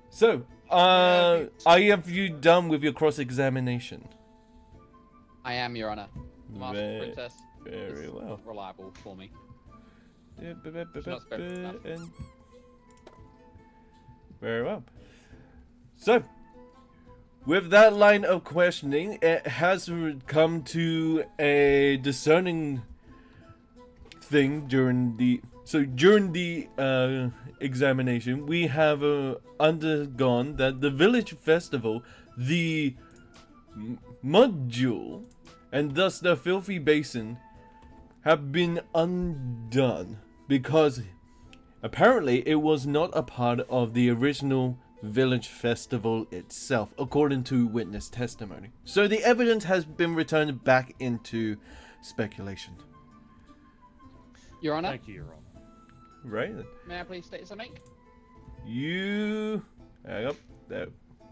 So, have you done with your cross-examination? I am, Your Honor. The Master Princess Very is well. reliable for me. And- spoken enough. Very well. So, with that line of questioning, it has come to a discerning thing during the examination. We have undergone that the village festival, the mud jewel, and thus the filthy basin have been undone because apparently it was not a part of the original village festival itself, according to witness testimony. So the evidence has been returned back into speculation. Your Honor, Thank you, Your Honor. Right then. may I please state something? You... Hang up. There.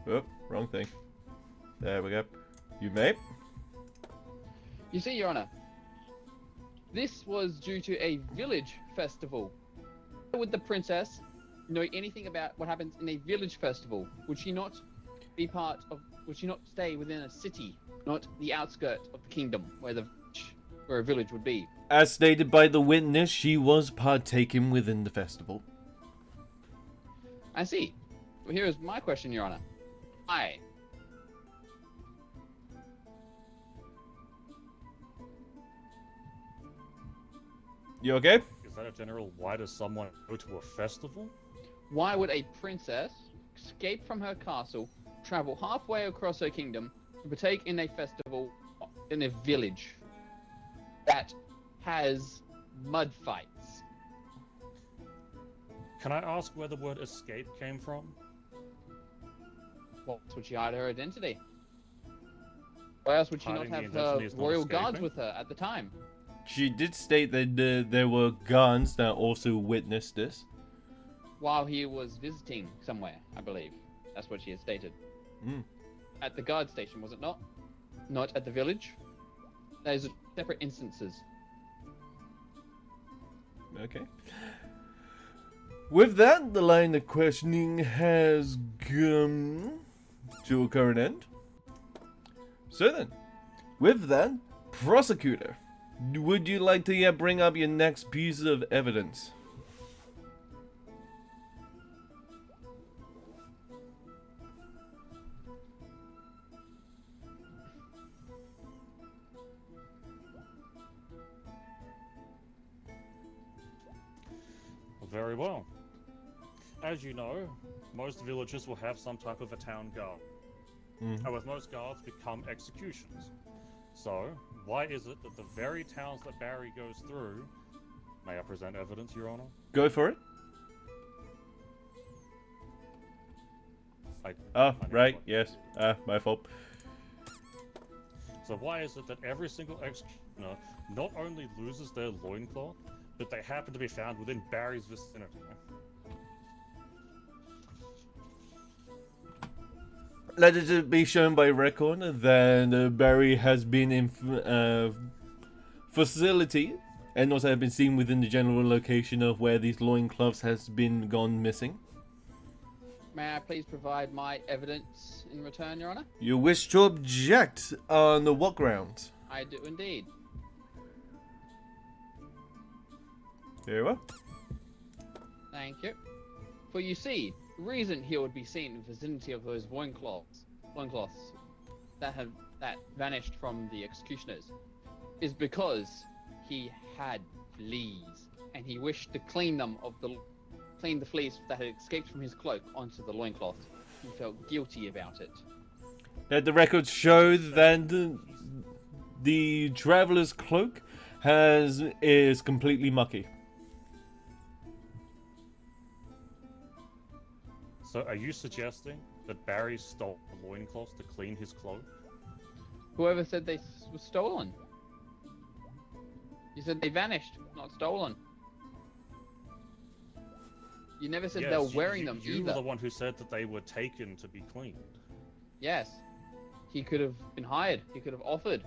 Oh, wrong thing. There we go. You may. You see, Your Honor, this was due to a village festival. Would the princess know anything about what happens in a village festival? Would she not be part of? Would she not stay within a city, not the outskirts of the kingdom, where a village would be? As stated by the witness, she was partaking within the festival. I see. Well, here is my question, Your Honor. Why? You okay? Is that a general, why does someone go to a festival? Why would a princess escape from her castle, travel halfway across her kingdom, to partake in a festival in a village that has mud fights? Can I ask where the word escape came from? Well, would she hide her identity? Why else would she not Hiding the have identity her is not royal guards escaping? with her at the time? She did state that there were guards that also witnessed this. While he was visiting somewhere, I believe. That's what she had stated. Mm. At the guard station, was it not? Not at the village? Those are separate instances. Okay. With that, the line of questioning has come to a current end. So then, with that, prosecutor, would you like to bring up your next piece of evidence? Very well. As you know, most villages will have some type of a town guard. Mhm. And with most guards become executions. So, why is it that the very towns that Barry goes through... May I present evidence, Your Honor? Go for it. Oh, I need right, to- yes. My fault. So why is it that every single executioner not only loses their loincloth, but they happen to be found within Barry's vicinity? Let it be shown by record that Barry has been in facility and also have been seen within the general location of where these loincloths has been gone missing. May I please provide my evidence in return, Your Honor? You wish to object on what grounds? I do indeed. Very well. Thank you. For you see, the reason he would be seen in the vicinity of those loincloths that vanished from the executioners is because he had fleas and he wished to clean the fleas that had escaped from his cloak onto the loincloth. He felt guilty about it. Let the records show that the traveler's cloak is completely mucky. So are you suggesting that Barry stole the loincloths to clean his cloak? Whoever said they were stolen? You said they vanished, not stolen. You never said they were wearing them you either. were the one who said that they were taken to be cleaned. Yes. He could have been hired. He could have offered.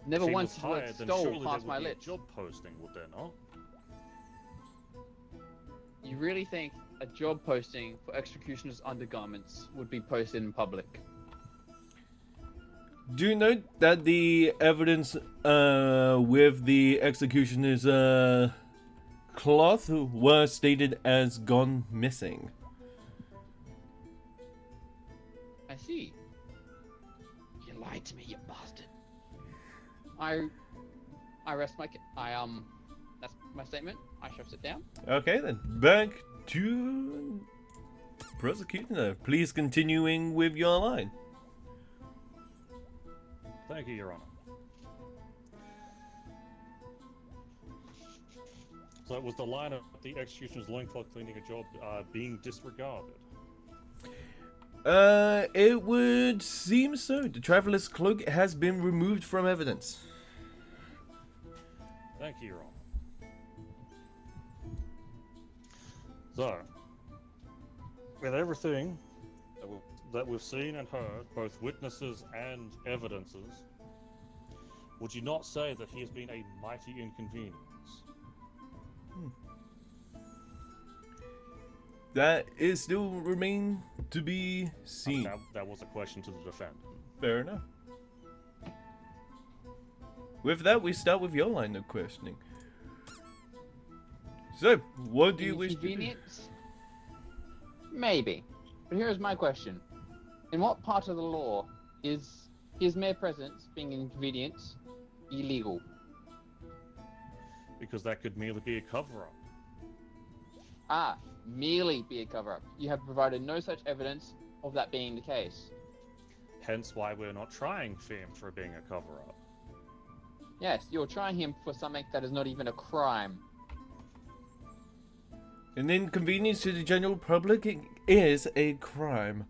Never If he once was the word hired, then stole surely past there my would be a lips. job posting, would there not? You really think a job posting for executioner's undergarments would be posted in public? Do note that the evidence with the executioner's cloth was stated as gone missing. I see. You lied to me, you bastard. I rest my that's my statement. I shall sit down. Okay then, back to prosecutor. Please continuing with your line. Thank you, Your Honor. So it was the line of the executioner's loincloth cleaning a job being disregarded. It would seem so. The traveler's cloak has been removed from evidence. Thank you, Your Honor. So, with everything that we've seen and heard, both witnesses and evidences, would you not say that he has been a mighty inconvenience? That is still remain to be seen. That was a question to the defendant. Fair enough. With that, we start with your line of questioning. So, what do you wish to do? Inconvenience? Maybe. But here's my question. In what part of the law is his mere presence, being an inconvenience, illegal? Because that could merely be a cover-up. Ah, merely be a cover-up. You have provided no such evidence of that being the case. Hence why we're not trying him for being a cover-up. Yes, you're trying him for something that is not even a crime. An inconvenience to the general public is a crime.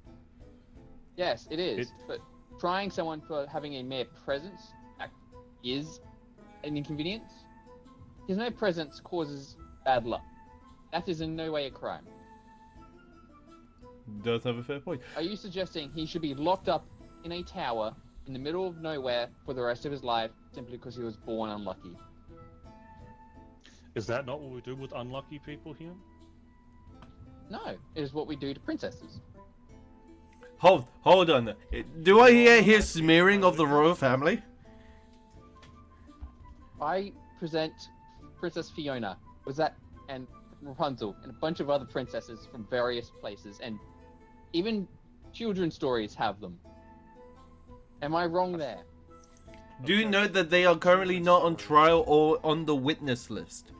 Yes, it is. But trying someone for having a mere presence is an inconvenience. His mere presence causes bad luck. That is in no way a crime. Does have a fair point. Are you suggesting he should be locked up in a tower in the middle of nowhere for the rest of his life simply because he was born unlucky? Is that not what we do with unlucky people here? No, it is what we do to princesses. Hold on. Do I hear his smearing of the royal family? I present Princess Fiona, and Rapunzel, and a bunch of other princesses from various places, and even children's stories have them. Am I wrong there? Do you note that they are currently not on trial or on the witness list?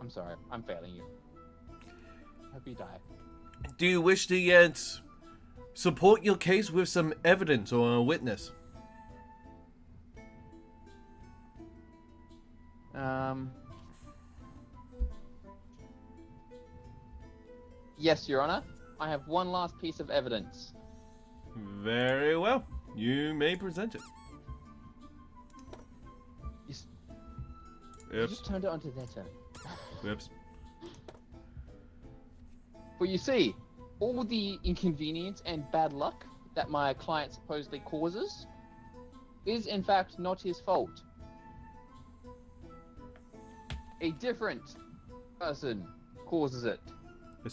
I'm sorry. I'm failing you. Hope you die. Do you wish to yet support your case with some evidence or a witness? Yes, Your Honor. I have one last piece of evidence. Very well. You may present it. You Oops. just turned it onto their turn. Oops. For you see, all the inconvenience and bad luck that my client supposedly causes is in fact not his fault. A different person causes it.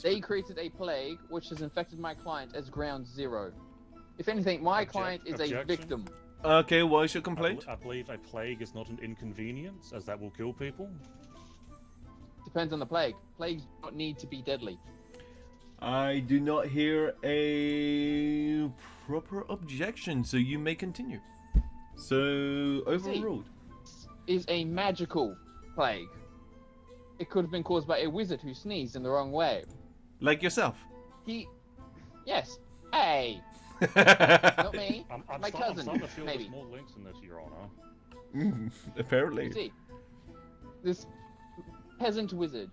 They created a plague which has infected my client as ground zero. If anything, my client is a objection. victim. Okay, what is your complaint? I believe a plague is not an inconvenience, as that will kill people. Depends on the plague. Plagues do not need to be deadly. I do not hear a proper objection, so you may continue. So, overruled. Is a magical plague. It could have been caused by a wizard who sneezed in the wrong way. Like yourself. Yes. Hey! Not me. I'm My cousin, starting to feel maybe. there's more links in this, Your Honor. Apparently. You see, this peasant wizard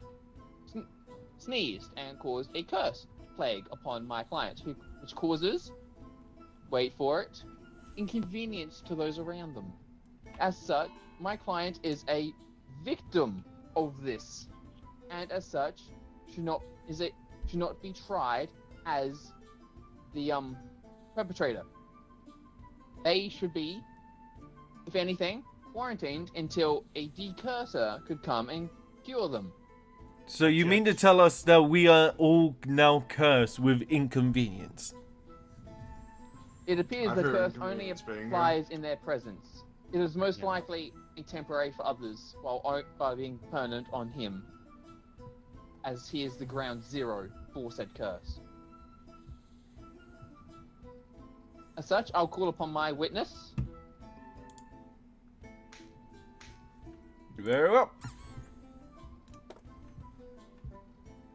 sneezed and caused a curse plague upon my client, which causes, wait for it, inconvenience to those around them. As such, my client is a victim of this, and as such, should not be tried as the perpetrator. They should be, if anything, quarantined until a decurser could come and cure them. So you mean to tell us that we are all now cursed with inconvenience? It appears I've the heard curse only inconvenience being applies in their presence. It is most likely temporary for others, while being permanent on him, as he is the ground zero for said curse. As such, I'll call upon my witness. Very well.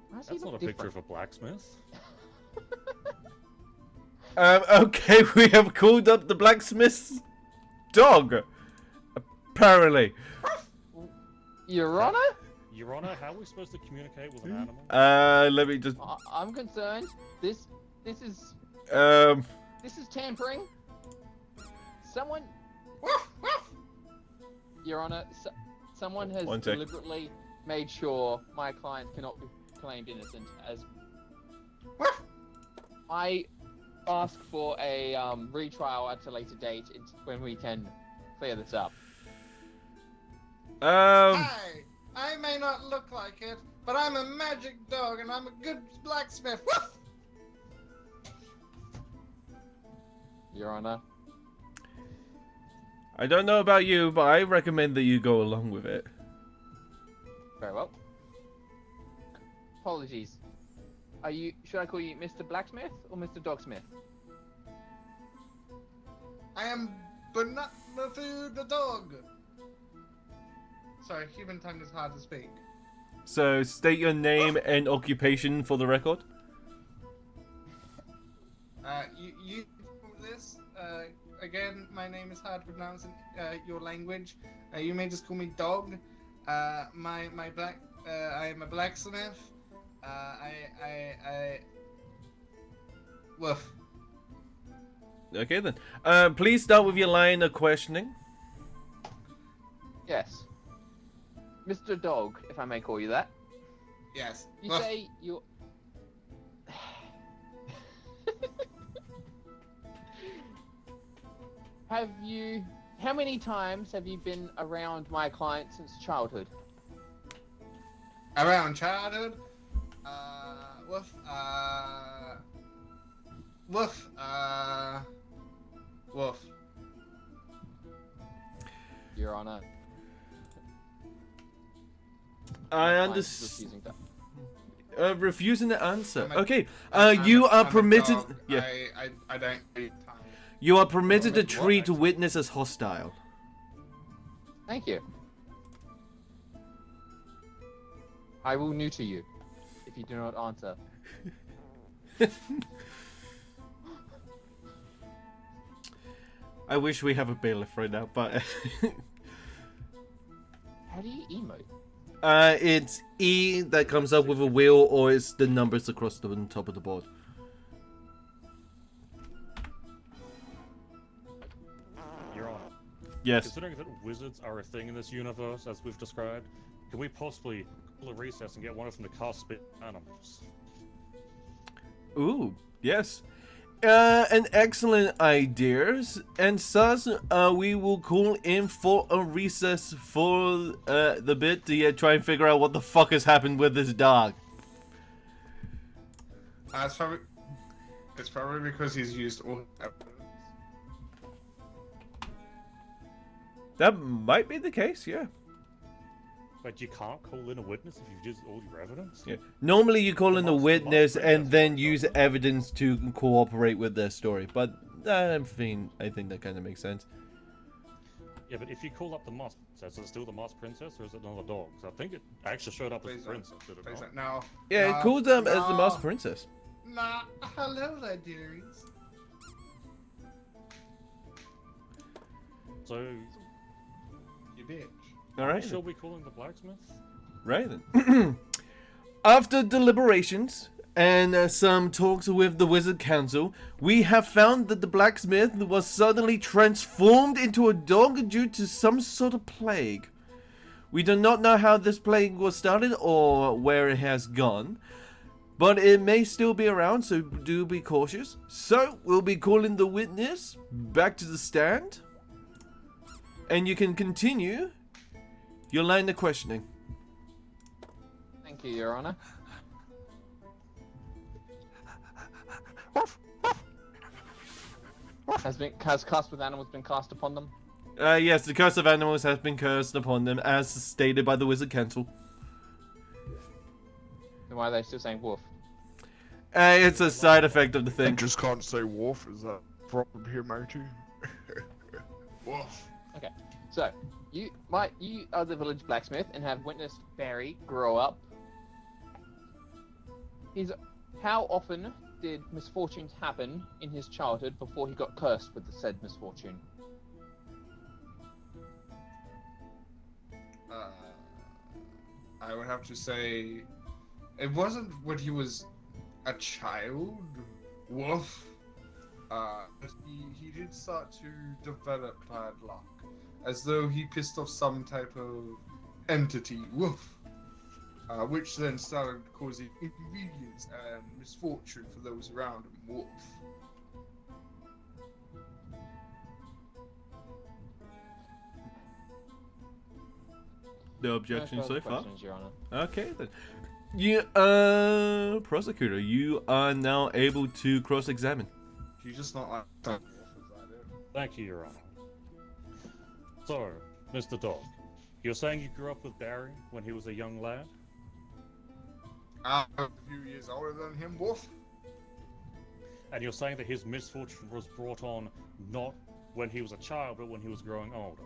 Why does he That's look not a picture different? of a blacksmith. Okay, we have called up the blacksmith's dog. Apparently. Your Honor? Your Honor, how are we supposed to communicate with an animal? Let me just. I'm concerned. This is tampering. Someone, Your Honor, someone has One sec. deliberately made sure my client cannot be claimed innocent. As I ask for a retrial at a later date when we can clear this up. Hi! I may not look like it, but I'm a magic dog and I'm a good blacksmith. Woof! Your Honor. I don't know about you, but I recommend that you go along with it. Very well. Apologies. Should I call you Mr. Blacksmith or Mr. Dogsmith? I am Banatmathu the dog. Sorry, human tongue is hard to speak. So, state your name and occupation for the record. You this again. My name is hard to pronounce in your language. You may just call me Dog. My black. I am a blacksmith. Woof. Okay then. Please start with your line of questioning. Yes. Mr. Dog, if I may call you that. Yes. You Woof. say you're... How many times have you been around my client since childhood? Around childhood. Woof. Woof. Woof. Your Honor. I Client's understand. refusing to- Refusing to answer. I'm a- Okay. I'm You a- are I'm a permitted. dog. Yeah. I don't read time. You are permitted to What? treat witness as hostile. Thank you. I will neuter you if you do not answer. I wish we have a bailiff right now, but How do you emote? it's E that comes up with a wheel, or it's the numbers across the top of the board. Your Honor, Yes. considering that wizards are a thing in this universe, as we've described, can we possibly pull a recess and get one of them to cast spit animals? Ooh, yes. An excellent ideas, and thus we will call in for a recess for the bit to try and figure out what the fuck has happened with this dog. It's probably because he's used all evidence. That might be the case, yeah. But you can't call in a witness if you've used all your evidence? Yeah. Normally you call in a witness and princess then works use out. evidence to cooperate with their story, but I think that kind of makes sense. Yeah, but if you call up the masked princess, is it still the masked princess or is it another dog? 'Cause I think it actually showed up as Please the don't. princess, did it Please not? don't. No. Yeah, no, it called them as the no, masked princess. Nah. Hello there, dearies. So, You bitch. Alright. shall we call in the blacksmith? Right then. After deliberations and some talks with the Wizard Council, we have found that the blacksmith was suddenly transformed into a dog due to some sort of plague. We do not know how this plague was started or where it has gone, but it may still be around, so do be cautious. So, we'll be calling the witness back to the stand, and you can continue your line of questioning. Thank you, Your Honor. Has cast with animals been cast upon them? Yes, the curse of animals has been cursed upon them, as stated by the Wizard Council. Then why are they still saying wolf? It's a side effect of the I thing. just can't say wolf. Is that a problem here, matey? Woof. Okay, so you are the village blacksmith and have witnessed Barry grow up. How often did misfortunes happen in his childhood before he got cursed with the said misfortune? I would have to say, it wasn't when he was a child. Woof. But he did start to develop bad luck, as though he pissed off some type of entity. Woof. Which then started causing inconvenience and misfortune for those around him. Woof. No objection No so further far. questions, Your Honor. Okay then. You, prosecutor, you are now able to cross-examine. You just not like that. Woof, is that it? Thank you, Your Honor. So, Mr. Dog, you're saying you grew up with Barry when he was a young lad? I'm a few years older than him. Woof. And you're saying that his misfortune was brought on not when he was a child, but when he was growing older?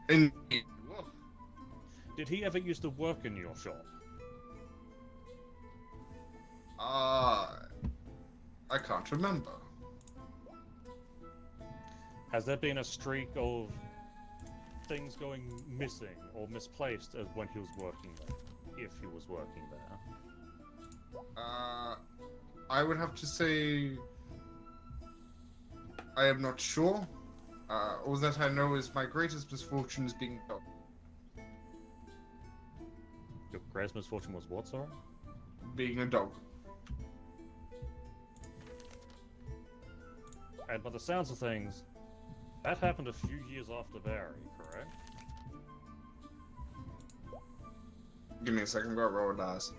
Indeed. Woof. Did he ever used to work in your shop? I can't remember. Has there been a streak of things going missing or misplaced as when he was working there? If he was working there? I would have to say I am not sure. All that I know is my greatest misfortune is being dog. Your greatest misfortune was what, sorry? Being a dog. And by the sounds of things, that happened a few years after Barry, correct? Give me a second, go roll dice.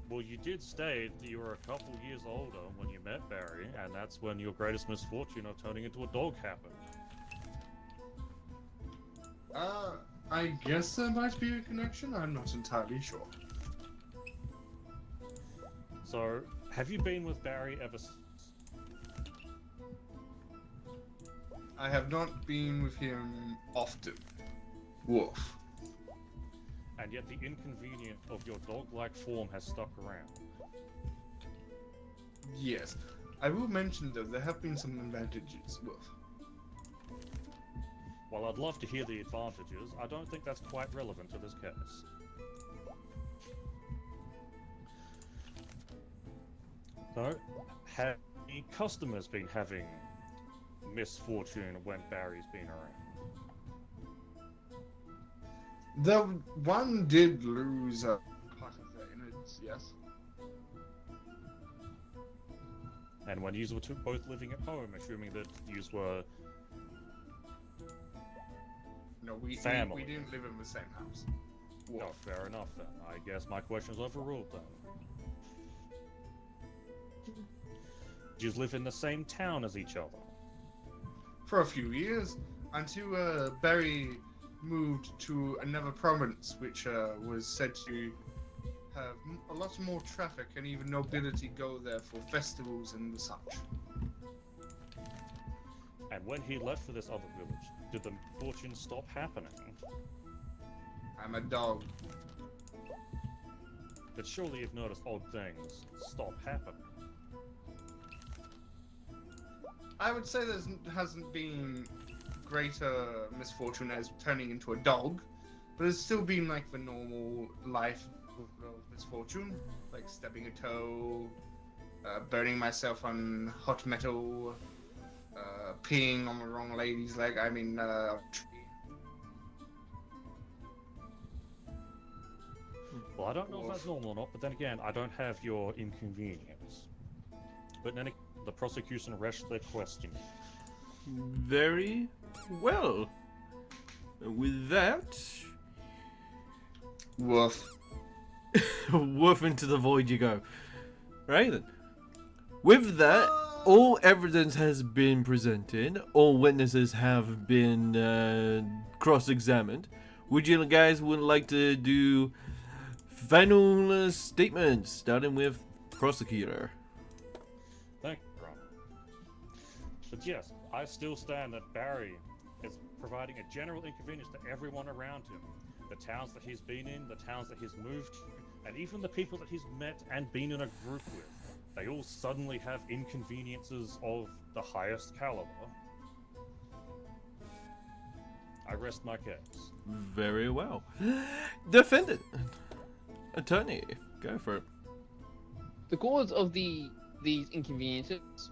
Well, you did state that you were a couple years older when you met Barry, and that's when your greatest misfortune of turning into a dog happened. I guess there might be a connection. I'm not entirely sure. So, have you been with Barry ever since? I have not been with him often. Woof. and yet the inconvenience of your dog-like form has stuck around. Yes. I will mention though, there have been some advantages. Wolf. While I'd love to hear the advantages, I don't think that's quite relevant to this case. So, have any customers been having misfortune when Barry's been around? The one did lose part of their innards, yes. And when you were both living at home, assuming that you were... No, we Family. didn't live in the same house. No, Wolf. fair enough then. I guess my question's overruled then. Did you live in the same town as each other? For a few years, until Barry moved to another province, which was said to have a lot more traffic and even nobility go there for festivals and the such. And when he left for this other village, did the misfortune stop happening? I'm a dog. But surely you've noticed odd things stop happening. I would say there hasn't been greater misfortune as turning into a dog, but it's still been like the normal life of misfortune, like stubbing a toe, burning myself on hot metal, peeing on the wrong lady's leg. I mean, Well, I don't know if that's normal or not, but then again, I don't have your inconvenience. But then the prosecution rests their question. Very well. With that, woof. woof into the void you go. Right then. With that, all evidence has been presented. All witnesses have been cross-examined. Would you guys like to do final statements, starting with prosecutor? Thank you, Ron. But yes, I still stand that Barry is providing a general inconvenience to everyone around him. The towns that he's been in, the towns that he's moved to, and even the people that he's met and been in a group with. They all suddenly have inconveniences of the highest caliber. I rest my case. Very well. Defendant. Attorney, go for it. The cause of these inconveniences,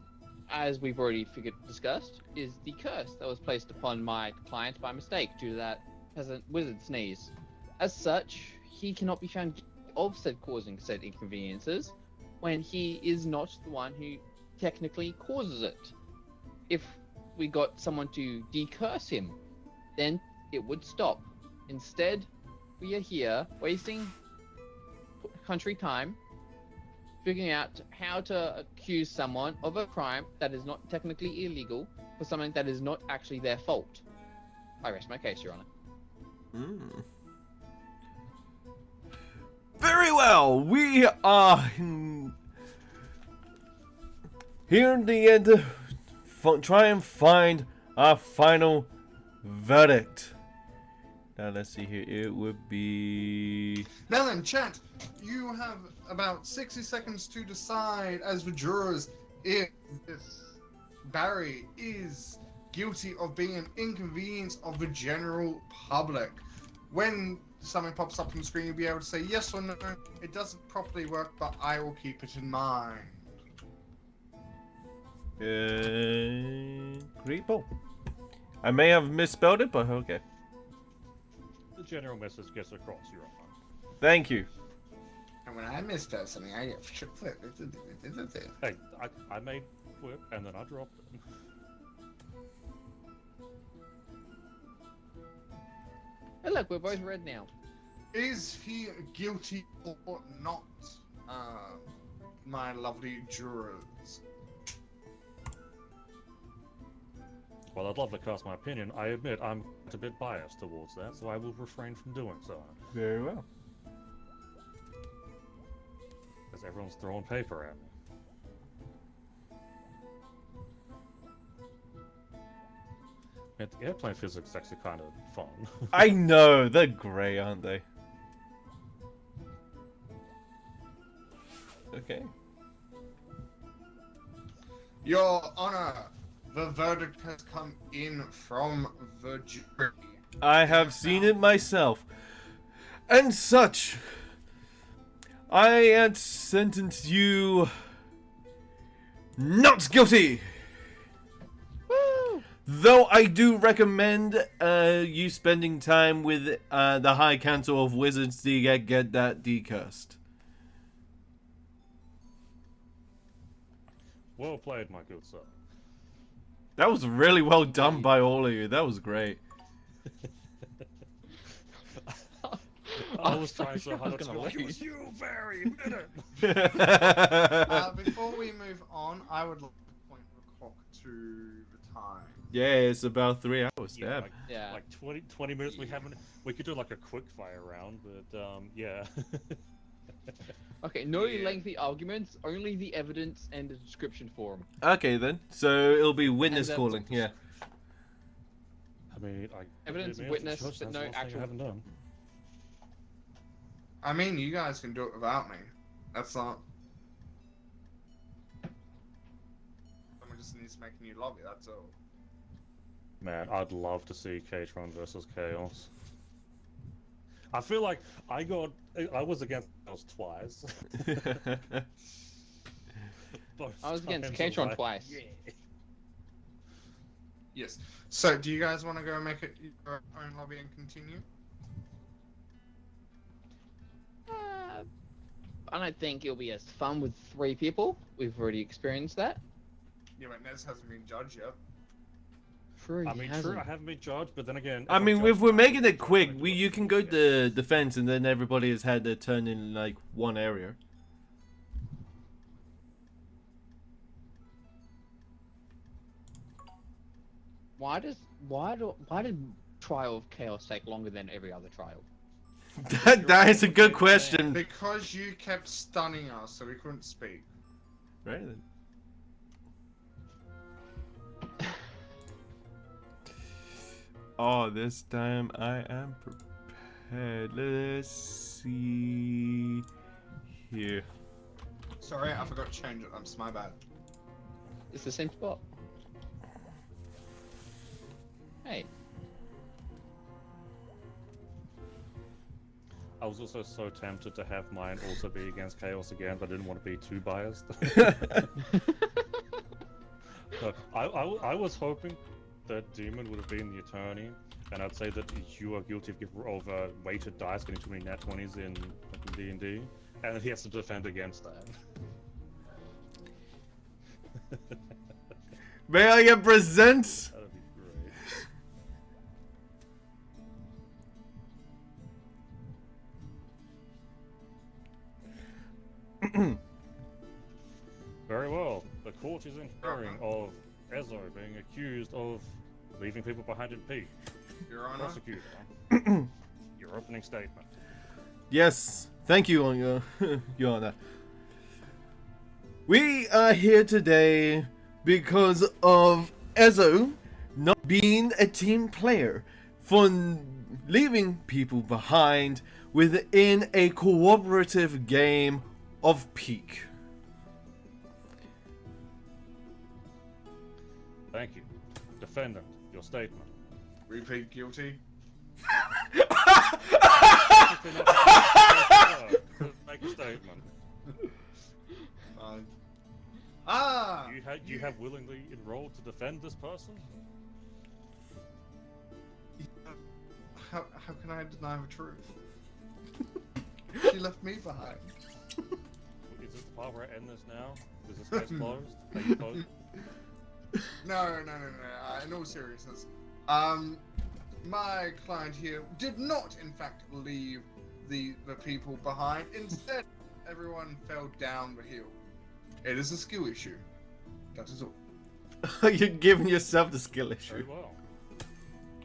as we've already discussed, is the curse that was placed upon my client by mistake due to that peasant wizard sneeze. As such, he cannot be found guilty of said causing said inconveniences when he is not the one who technically causes it. If we got someone to decurse him, then it would stop. Instead, we are here wasting country time figuring out how to accuse someone of a crime that is not technically illegal for something that is not actually their fault. I rest my case, Your Honor. Very well. We are here in the end to try and find our final verdict. Now let's see here. It would be... Now then, chat, you have about 60 seconds to decide as the jurors if this Barry is guilty of being an inconvenience of the general public. When something pops up on the screen, you'll be able to say yes or no. It doesn't properly work, but I will keep it in mind. Great ball. I may have misspelled it, but okay. The general message gets across, Your Honor. Thank you. And when I misspell something, I get Hey, I made flip and then I dropped it. Hey, look, we're both red now. Is he guilty or not, my lovely jurors? Well, I'd love to cast my opinion. I admit I'm a bit biased towards that, so I will refrain from doing so. Very well. Because everyone's throwing paper at me. The airplane physics is actually kind of fun. I know, they're grey, aren't they? Okay. Your Honor, the verdict has come in from the jury. I have seen it myself. And such, I sentence you not guilty. Woo! Though I do recommend you spending time with the High Council of Wizards to get that decursed. Well played, my good sir. That was really well done by all of you. That was great. I was trying so hard not to gonna go, it leave. was you, Barry, admit it! Before we move on, I would like to point the clock to the time. Yeah, it's about 3 hours. Yeah, Damn. like, Yeah. like 20 minutes. We could do like a quick fire round, but yeah. Okay, no Yeah. lengthy arguments, only the evidence and the description form. Okay then. So it'll be witness And, calling. Yeah. I mean, Evidence, it's witness, judge, but that's no the last thing I actual- haven't done. I mean, you guys can do it without me. That's not. Someone just needs to make a new lobby. That's all. Man, I'd love to see Catron versus Chaos. I feel like I was against Chaos twice. Both I was against times Catron like, twice. Yeah. Yes. So, do you guys want to go make it your own lobby and continue? I don't think it'll be as fun with 3 people. We've already experienced that. Yeah, but Nez hasn't been judged yet. True, I he mean, hasn't. true, I haven't been judged, but then again... I if I'm mean, judged, if we're I'm making it judged, quick, I'm you judged. can go to defense, and then everybody has had their turn in like one area. Why did Trial of Chaos take longer than every other trial? That is a good question. Because you kept stunning us, so we couldn't speak. Right then. Oh, this time I am prepared. Let's see here. Sorry, I forgot to change it. That's my bad. It's the same spot. Hey, I was also so tempted to have mine also be against Chaos again, but I didn't want to be too biased. But I was hoping that Demon would have been the attorney, and I'd say that you are guilty of weighted dice, getting too many nat 20s in D&D, and he has to defend against that. May I get present? That'd be great. Very well. The court is in hearing of Ezo being accused of leaving people behind in P. Your Honor. Prosecutor, your opening statement. Yes, thank you, Your Honor. We are here today because of Ezo not being a team player, for leaving people behind within a cooperative game of Peak. Thank you. Defendant, your statement. Repeat guilty. Make a statement. Fine. You have willingly enrolled to defend this person? How can I deny the truth? She left me behind. Is this the part where I end this now? Is this case closed? Are you closed? No. In all seriousness, my client here did not, in fact, leave the people behind. Instead, everyone fell down the hill. It is a skill issue. That is all. You're giving yourself the skill Very issue. well.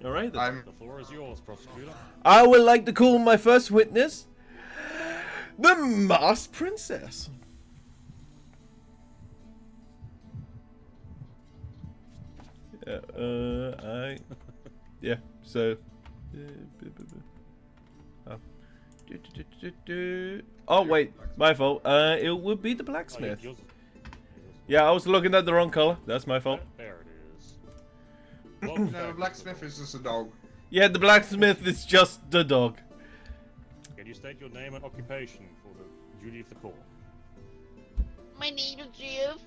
Alright then. The floor is yours, prosecutor. I would like to call my first witness, the Masked Princess. Yeah, so... Oh wait, my fault. It would be the Oh, yeah, blacksmith. yours- Yeah, I was looking at the wrong color. That's my fault. There it is. Welcome No, back, blacksmith Mr. is just a dog. Yeah, the blacksmith is just the dog. Can you state your name and occupation for the duty of the call? My name is Jeff.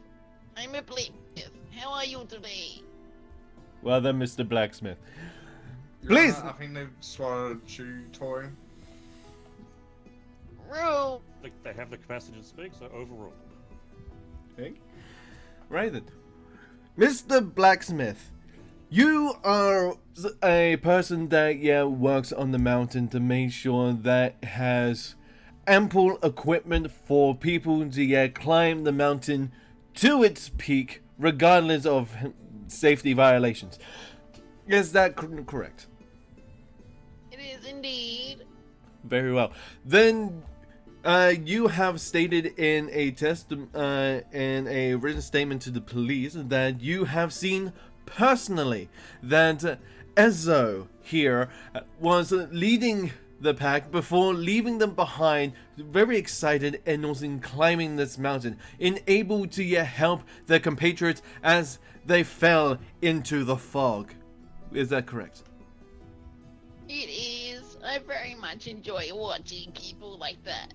I'm a blacksmith. How are you today? Well then, Mr. Blacksmith. Your Please! Honor, I think they've swallowed a chew toy. Rude. They have the capacity to speak, so overruled. Okay. Right then. Mr. Blacksmith, you are a person that, yeah, works on the mountain to make sure that has ample equipment for people to, yeah, climb the mountain to its peak, regardless of safety violations. Is that correct? It is indeed. Very well. Then, you have stated in a written statement to the police that you have seen personally that Ezzo here was leading the pack before leaving them behind, very excited and also climbing this mountain, able to help their compatriots as they fell into the fog. Is that correct? It is. I very much enjoy watching people like that.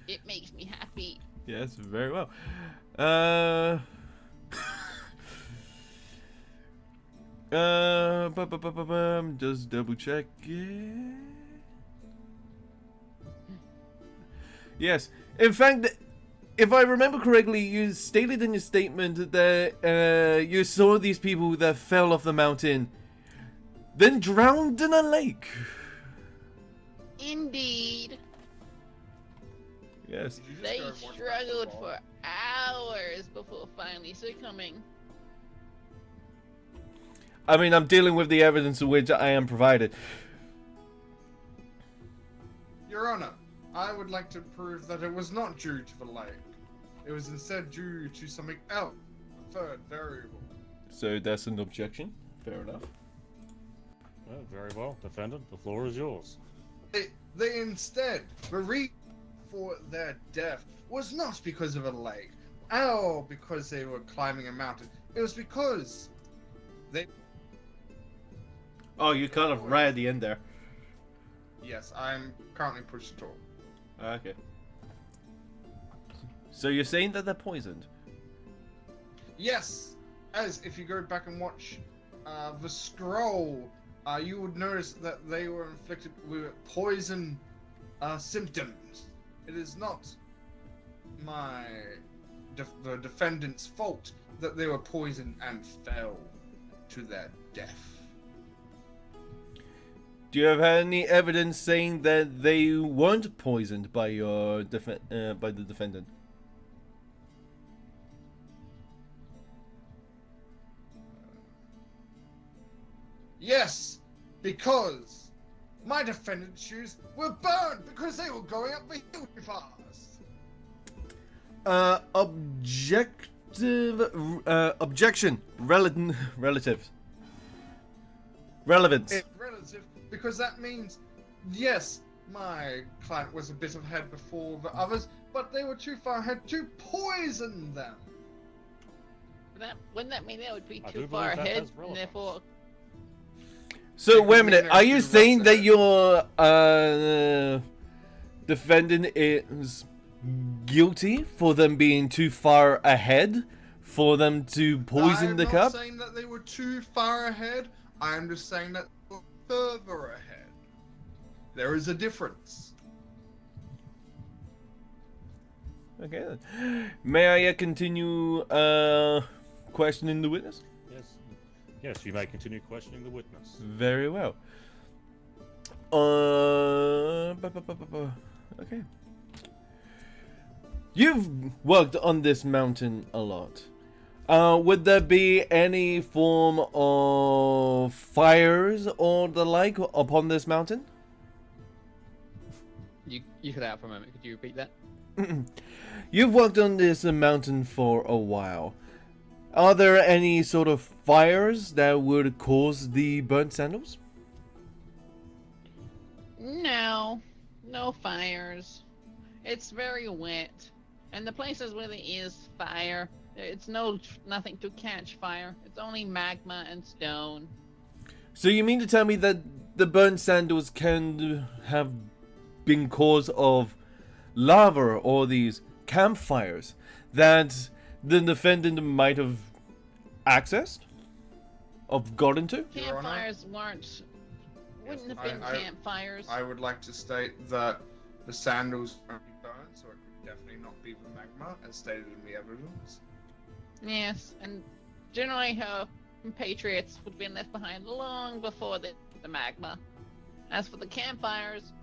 It makes me happy. Yes, very well. Just double check. Yes, in fact, if I remember correctly, you stated in your statement that you saw these people that fell off the mountain, then drowned in a lake. Indeed. Yes. Did you just They go and watch struggled basketball? for hours before finally succumbing. I mean, I'm dealing with the evidence of which I am provided. Your Honor, I would like to prove that it was not due to the lake. It was instead due to something else, a third variable. So that's an objection. Fair enough. Well, very well, defendant. The floor is yours. They instead, the reason for their death was not because of a lake, or because they were climbing a mountain. It was because they... Oh, you kind of right at the end there. Yes, I'm currently pushed to talk. Okay. So you're saying that they're poisoned? Yes, as if you go back and watch the scroll, you would notice that they were inflicted with poison symptoms. It is not the defendant's fault that they were poisoned and fell to their death. Do you have any evidence saying that they weren't poisoned by your by the defendant? Yes, because my defendant's shoes were burned because they were going up the hill too fast. Objection. Relative. Relevance. It's relative because that means, yes, my client was a bit ahead before the others, but they were too far ahead to poison them. Wouldn't that mean they would be I too do far believe that ahead has and relevance. therefore So It wait a could minute. mean Are they're you too saying that rushed your defendant is guilty for them being too far ahead for them to poison the cup? I'm not saying that they were too far ahead. I'm just saying that they were further ahead. There is a difference. Okay then. May I continue questioning the witness? Yes. Yes, you may continue questioning the witness. Very well. Okay. You've worked on this mountain a lot. Would there be any form of fires or the like upon this mountain? You cut out for a moment. Could you repeat that? You've worked on this mountain for a while. Are there any sort of fires that would cause the burnt sandals? No, no fires. It's very wet, and the places where there is fire, it's nothing to catch fire. It's only magma and stone. So you mean to tell me that the burnt sandals can have been cause of lava or these campfires that the defendant might have accessed? Of gotten to? Your Honor? Campfires wouldn't have been campfires. I would like to state that the sandals won't be burned, so it could definitely not be the magma, as stated in the evidence. Yes, and generally her compatriots would have been left behind long before the magma. As for the campfires,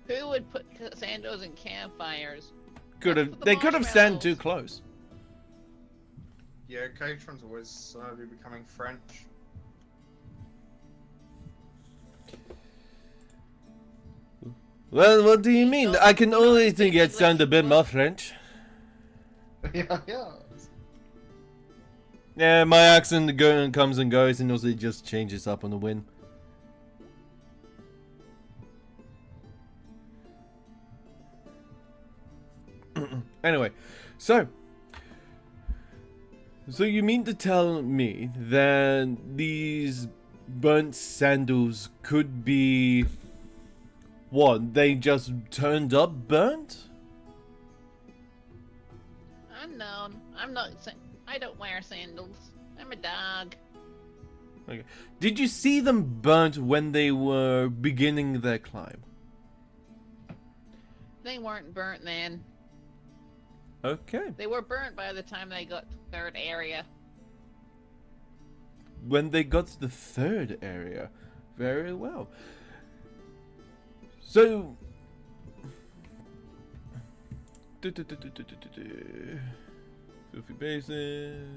who would put sandals in campfires? They could have stand too close. Yeah, Catron's always slowly becoming French. Well, what do you mean? I can only think it sound a bit more French. Yeah. Yeah, my accent comes and goes, and also it just changes up on the wind. Anyway, so you mean to tell me that these burnt sandals could be what? They just turned up burnt? Unknown. I don't wear sandals. I'm a dog. Okay. Did you see them burnt when they were beginning their climb? They weren't burnt then. Okay. They were burnt by the time they got to the third area. When they got to the third area. Very well. So... Filthy bases...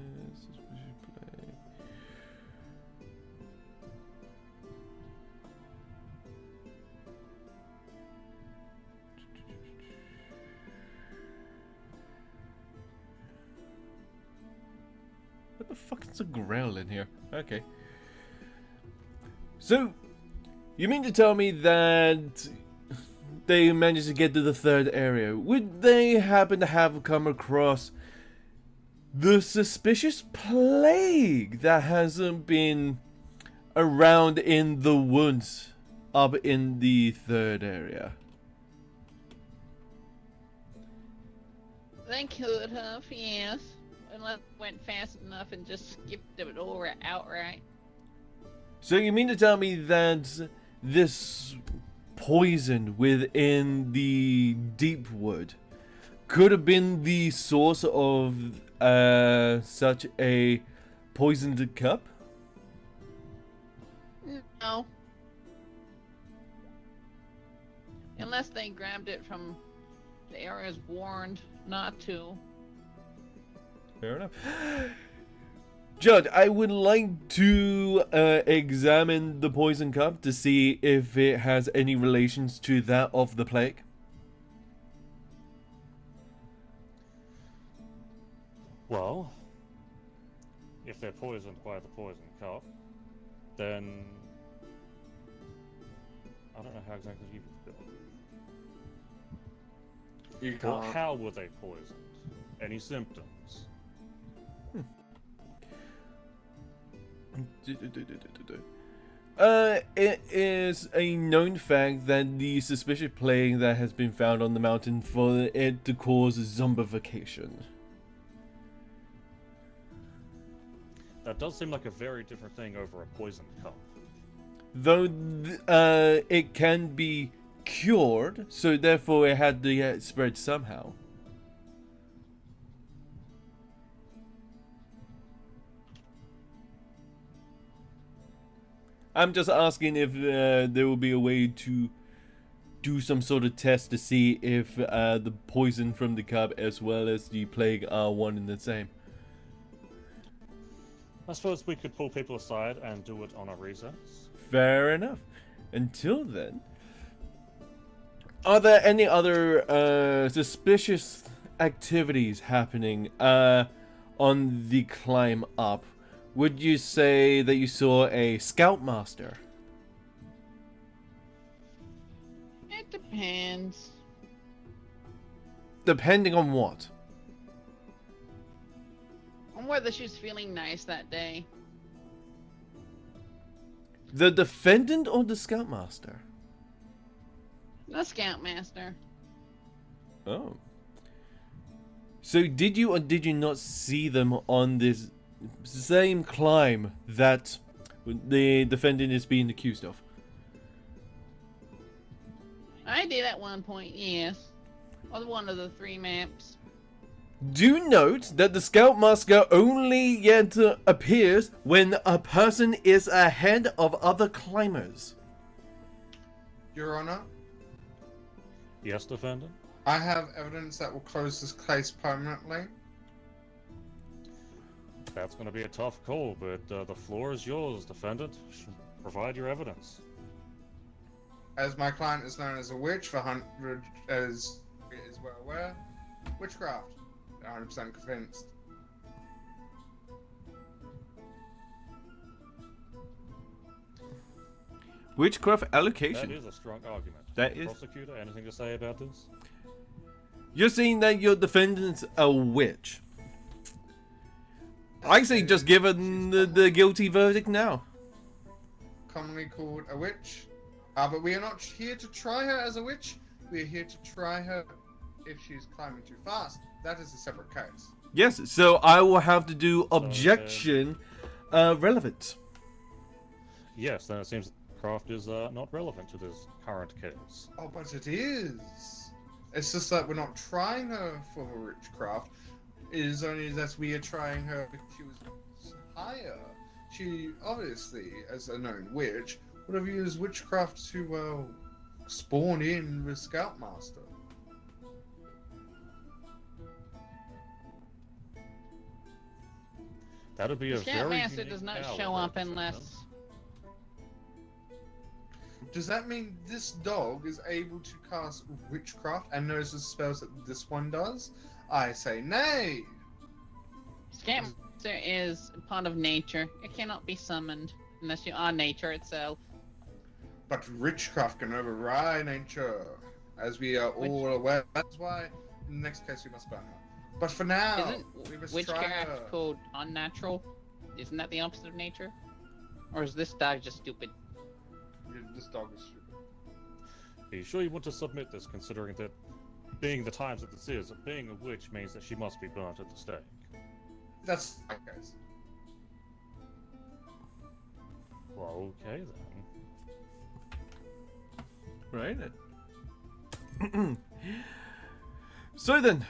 What the fuck is a growl in here? Okay. So, you mean to tell me that they managed to get to the third area? Would they happen to have come across the suspicious plague that hasn't been around in the woods up in the third area? They could have, yes. Unless it went fast enough and just skipped it over outright. So you mean to tell me that this poison within the deep wood could have been the source of such a poisoned cup? No. Unless they grabbed it from the areas warned not to. Fair enough. Judd, I would like to examine the poison cup to see if it has any relations to that of the plague. Well, if they're poisoned by the poison cup, then I don't know how exactly you would feel. You Well, can't. how were they poisoned? Any symptoms? It is a known fact that the suspicious plague that has been found on the mountain for it to cause zombification. That does seem like a very different thing over a poisoned cup. Though it can be cured, so therefore it had to get spread somehow. I'm just asking if there will be a way to do some sort of test to see if the poison from the cup as well as the plague are one and the same. I suppose we could pull people aside and do it on a recess. Fair enough. Until then, are there any other suspicious activities happening on the climb up? Would you say that you saw a scoutmaster? Depends. Depending on what? On whether she's feeling nice that day. The defendant or the scoutmaster? The Scoutmaster. Oh. So did you or did you not see them on this same climb that the defendant is being accused of? I did at one point, yes. On one of the 3 maps. Do note that the scoutmaster only yet appears when a person is ahead of other climbers. Your Honor, Yes, defendant. I have evidence that will close this case permanently. That's going to be a tough call, but the floor is yours, defendant. Provide your evidence. As my client is known as a witch for hundred, as is well aware, witchcraft. 100% convinced. Witchcraft That allocation. is a strong argument. That is. Prosecutor, anything to say about this? You're saying that your defendant's a witch. I say just give her the guilty verdict now. Commonly called a witch. But we are not here to try her as a witch. We are here to try her if she's climbing too fast. That is a separate case. Yes, so I will have to do objection relevant. Yes, then it seems craft is not relevant to this current case. Oh, but it is. It's just that we're not trying her for witchcraft. It is only that we are trying her because she was higher. She obviously, as a known witch, would have used witchcraft to spawn in the Scoutmaster. That would be a The very Scoutmaster unique does not power show there, up unless... defendant. Does that mean this dog is able to cast witchcraft and knows the spells that this one does? I say nay. Scoutmaster is part of nature. It cannot be summoned unless you are nature itself. But witchcraft can override nature, as we are all aware. That's why in the next case we must burn her. But for now, we must Isn't try her. witchcraft called unnatural? Isn't that the opposite of nature? Or is this dog just stupid? This dog is stupid. Are you sure you want to submit this, considering that, being the times that this is, being a witch means that she must be burnt at the stake? That's my case. Well, okay then. Right. So then,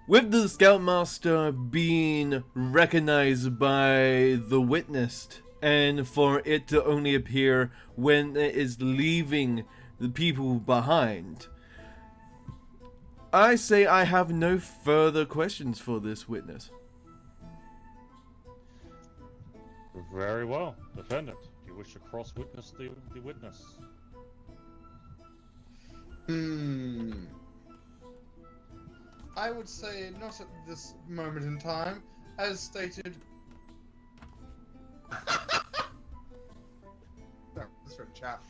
with the Scoutmaster being recognized by the witnessed, and for it to only appear when it is leaving the people behind, I say I have no further questions for this witness. Very well, defendant. Do you wish to cross-witness the witness? I would say not at this moment in time. As stated... No, this for chat.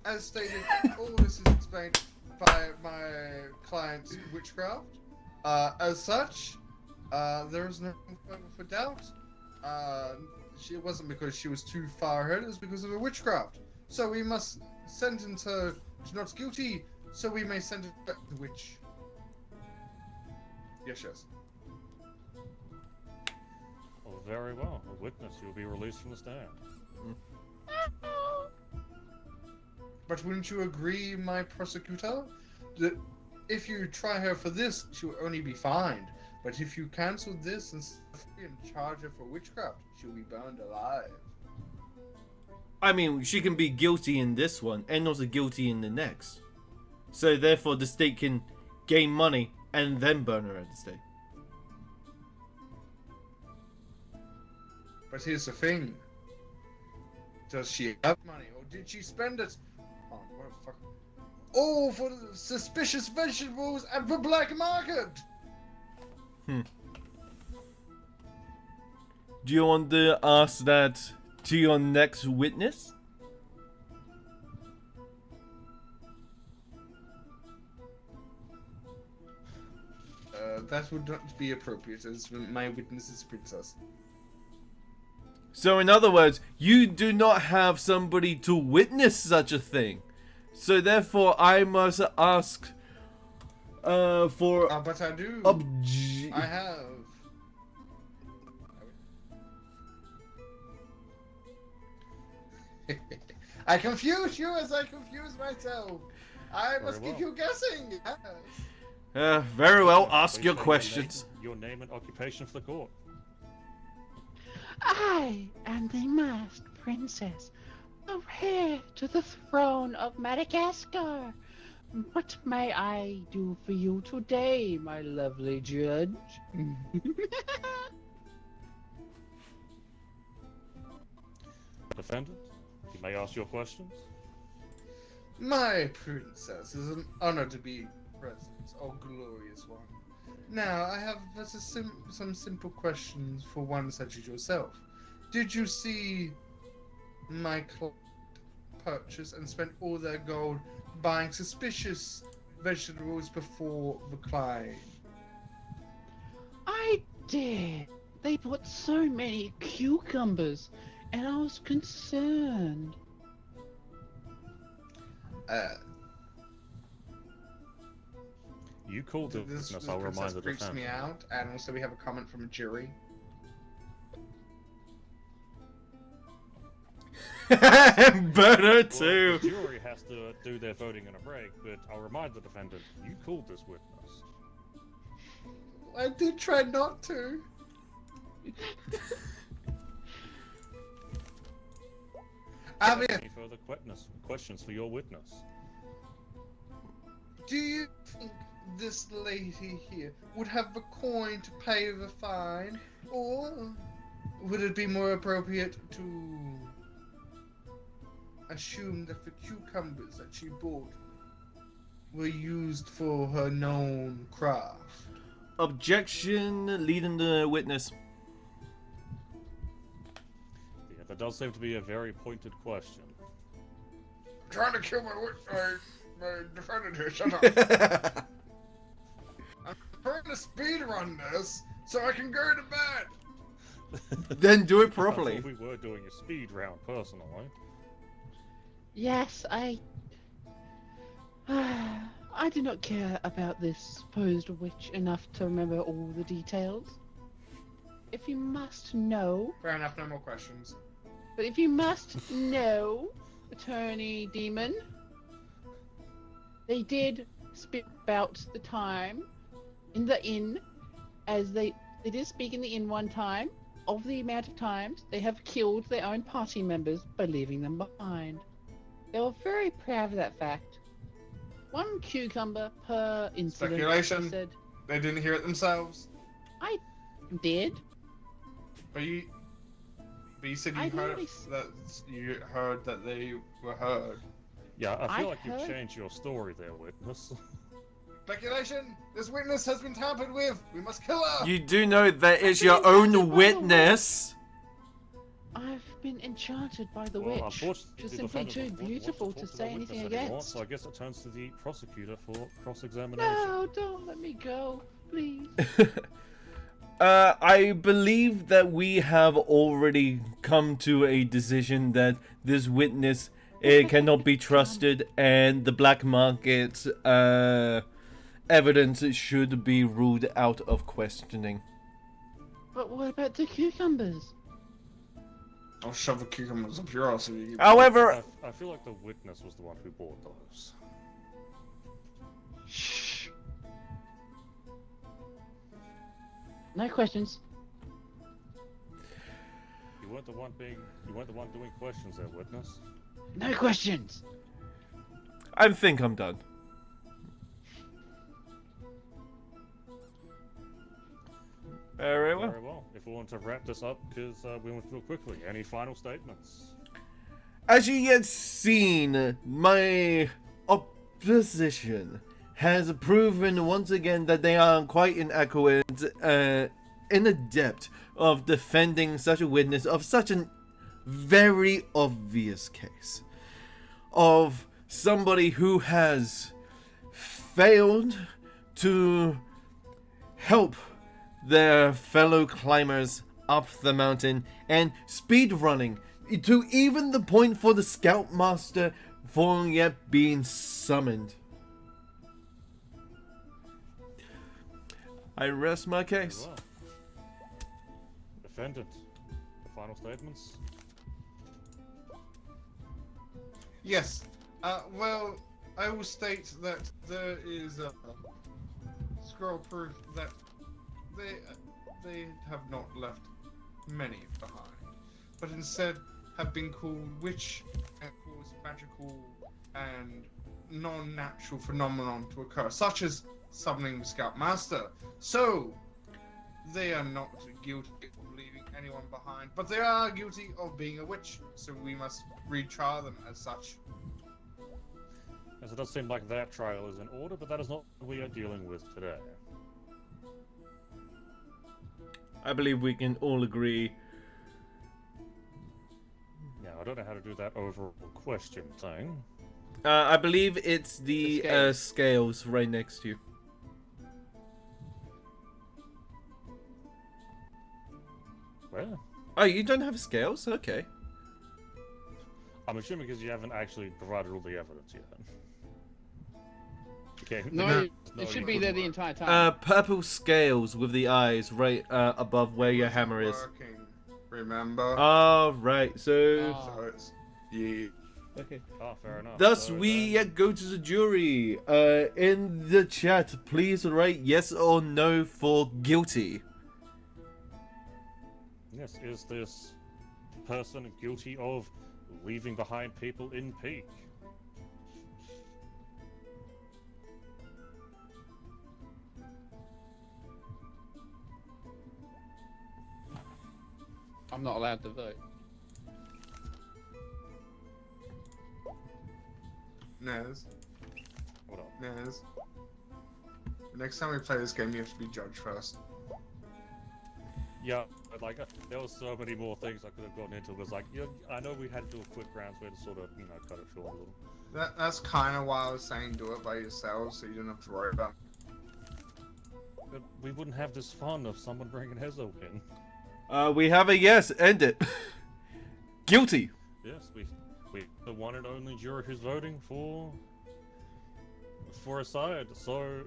As stated, all this is explained by my client's witchcraft. As such, there is no further for doubt. It wasn't because she was too far ahead, it was because of her witchcraft. So we must sentence her to not guilty, so we may send it back to the witch. Yes, yes. Well, very well. A witness, you will be released from the stand. But wouldn't you agree, my prosecutor, that if you try her for this, she will only be fined. But if you cancel this and charge her for witchcraft, she'll be burned alive. I mean, she can be guilty in this one and also guilty in the next. So therefore the state can gain money and then burn her at the stake. But here's the thing. Does she have money, or did she spend it on what the fuck? All for the suspicious vegetables and the black market! Do you want to ask that to your next witness? that would not be appropriate, as my witness is princess. So in other words, you do not have somebody to witness such a thing. So therefore, I must ask for But I do. I have. I confuse you as I confuse myself. I must Very keep you guessing. very well, ask Please your state questions. Your name and occupation for the court. I am the masked princess, the heir to the throne of Madagascar. What may I do for you today, my lovely judge? Defendant, you may ask your questions. My princess, it is an honor to be present, oh glorious one. Now, I have some simple questions for one such as yourself. Did you see my client purchase and spend all their gold buying suspicious vegetables before the Clyde? I did. They bought so many cucumbers, and I was concerned. You called the This witness, I'll remind the freaks me defendant. out, and also we have a comment from a jury. Better Well, too. the jury has to do their voting in a break, but I'll remind the defendant, you called this witness. I did try not to. I mean, Any further questions for your witness? do you think this lady here would have the coin to pay the fine, or would it be more appropriate to assume that the cucumbers that she bought were used for her known craft? Objection, leading the witness. Yeah, that does seem to be a very pointed question. I'm trying to kill my defendant here, shut up. I'm trying to speed run this so I can go to bed. Then do it I properly. thought we were doing a speed round, personally. Yes, I do not care about this supposed witch enough to remember all the details. If you must know, Fair enough, no more questions. but if you must know, Attorney Demon, they did speak about the time in the inn, as they did speak in the inn one time, of the amount of times they have killed their own party members by leaving them behind. They were very proud of that fact. One cucumber per incident. Speculation. They said, They didn't hear it themselves. I did. But you said I you heard that they were heard. Yeah, I feel I like you've heard- changed your story there, witness. Speculation! This witness has been tampered with! We must kill her! You do know that is been your own enchanted by the witness. I've been enchanted by the Well, witch. unfortunately, She's the simply defendant too won't want beautiful talk to the say witness anything anymore, against. So I guess it turns to the prosecutor for cross-examination. No, don't let me go, please. I believe that we have already come to a decision that this witness cannot be trusted, and the black market evidence should be ruled out of questioning. But what about the cucumbers? I'll shove the cucumbers up your ass so you However, I feel like the witness was the one who bought those. Shh. No questions. You weren't the one doing questions there, witness. No questions. I think I'm done. Very well. Very well. If we want to wrap this up, because we went through quickly. Any final statements? As you yet seen, my opposition has proven once again that they are quite inadequate, inadept of defending such a witness of such a very obvious case of somebody who has failed to help their fellow climbers up the mountain and speed running to even the point for the Scoutmaster for yet being summoned. I rest my case. Well. Defendant, the final statements? Yes. Well, I will state that there is a scroll proof that they have not left many behind, but instead have been called witch and caused magical and non-natural phenomenon to occur, such as summoning the Scoutmaster. So they are not guilty of leaving anyone behind, but they are guilty of being a witch, so we must retrial them as such. As it does seem like that trial is in order, but that is not what we are dealing with today. I believe we can all agree. Yeah, I don't know how to do that overall question thing. I believe it's the scales right next to you. Well, Oh, you don't have scales? Okay. I'm assuming because you haven't actually provided all the evidence yet. Okay. No, it should be there the entire time. Purple scales with the eyes right above where your hammer is. Working, remember? Oh, right. So. So it's yeah. Okay. Oh, fair enough. Thus, So we then- go to the jury. In the chat, please write yes or no for guilty. Yes, is this person guilty of leaving behind people in Peak? I'm not allowed to vote. Nez. Hold on. Nez. Next time we play this game, you have to be judged first. Yeah, but like, there was so many more things I could have gone into. It was like, yeah, I know we had to do a quick round, so we had to sort of, cut it short a little. That's kind of why I was saying do it by yourselves, so you don't have to worry about it. But we wouldn't have this fun of someone bringing Hezo in. We have a yes. End it. Guilty. Yes, we the one and only jury who's voting for a side. So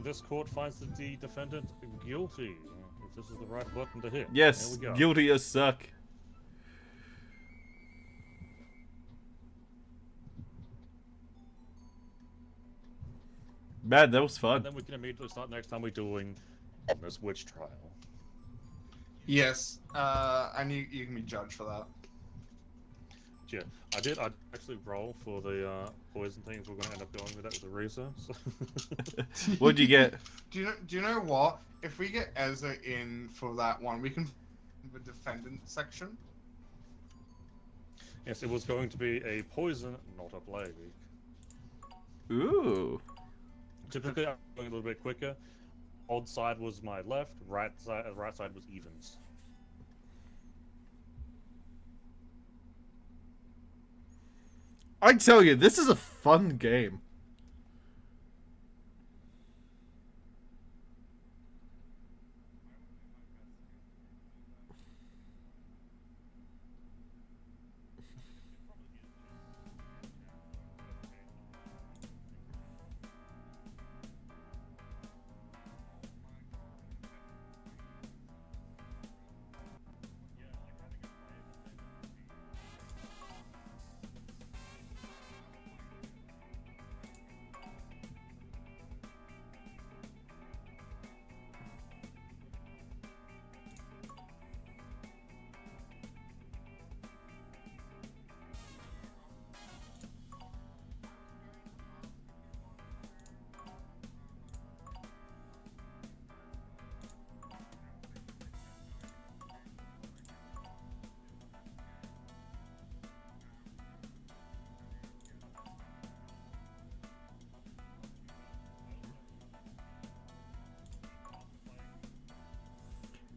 this court finds the defendant guilty. If this is the right button to hit. Yes. There we go. Guilty as suck. Man, that was And fun. then we can immediately start next time we're doing this witch trial. Yes, and you can be judged for that. Yeah, I actually roll for the poison things. We're gonna end up going with that with the Risa. So. What'd you get? Do you know what? If we get Ezra in for that one, we can the defendant section. Yes, it was going to be a poison, not a plague. Ooh. Typically, I'm going a little bit quicker. Odd side was my left, right side was evens. I tell you, this is a fun game.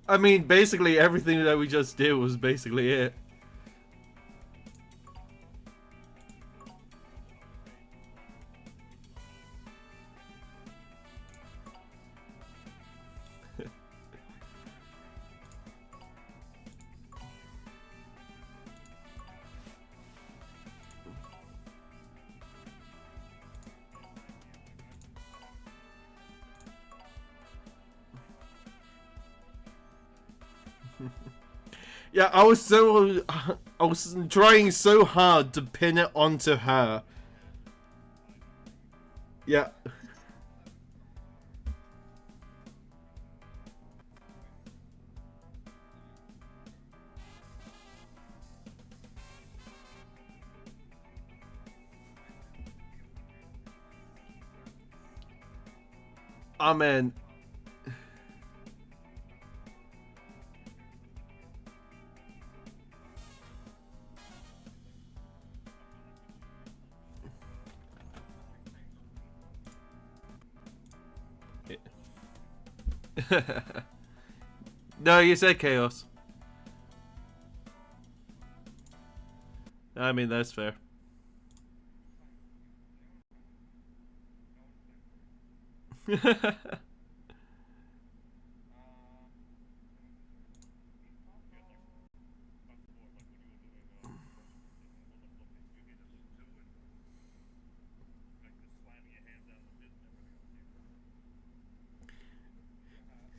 I mean, basically everything that we just did was basically it. Yeah, I was trying so hard to pin it onto her. Yeah. Amen. No, you said chaos. I mean, that's fair.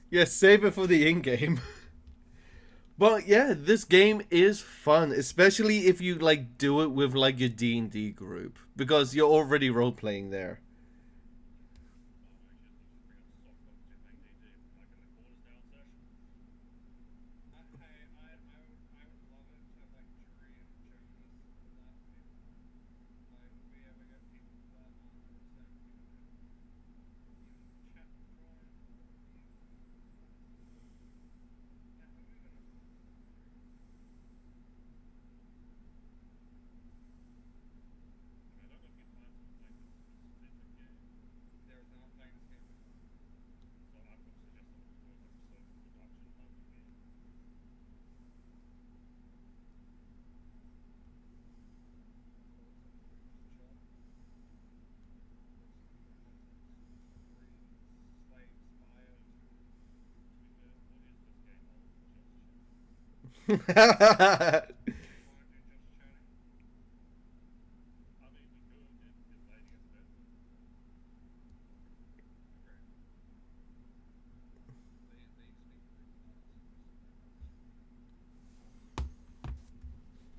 Yeah, save it for the in-game. But yeah, this game is fun, especially if you like do it with like your D&D group, because you're already role playing there.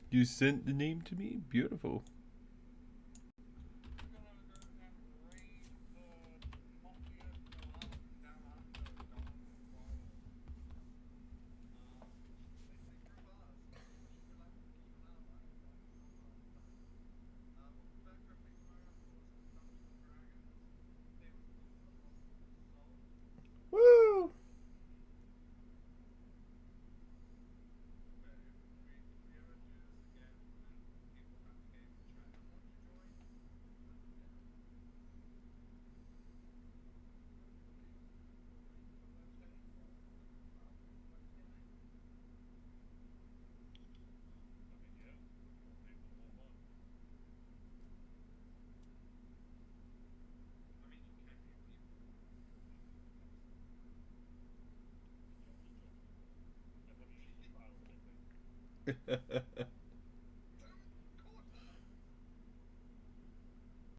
You sent the name to me? Beautiful. Woo!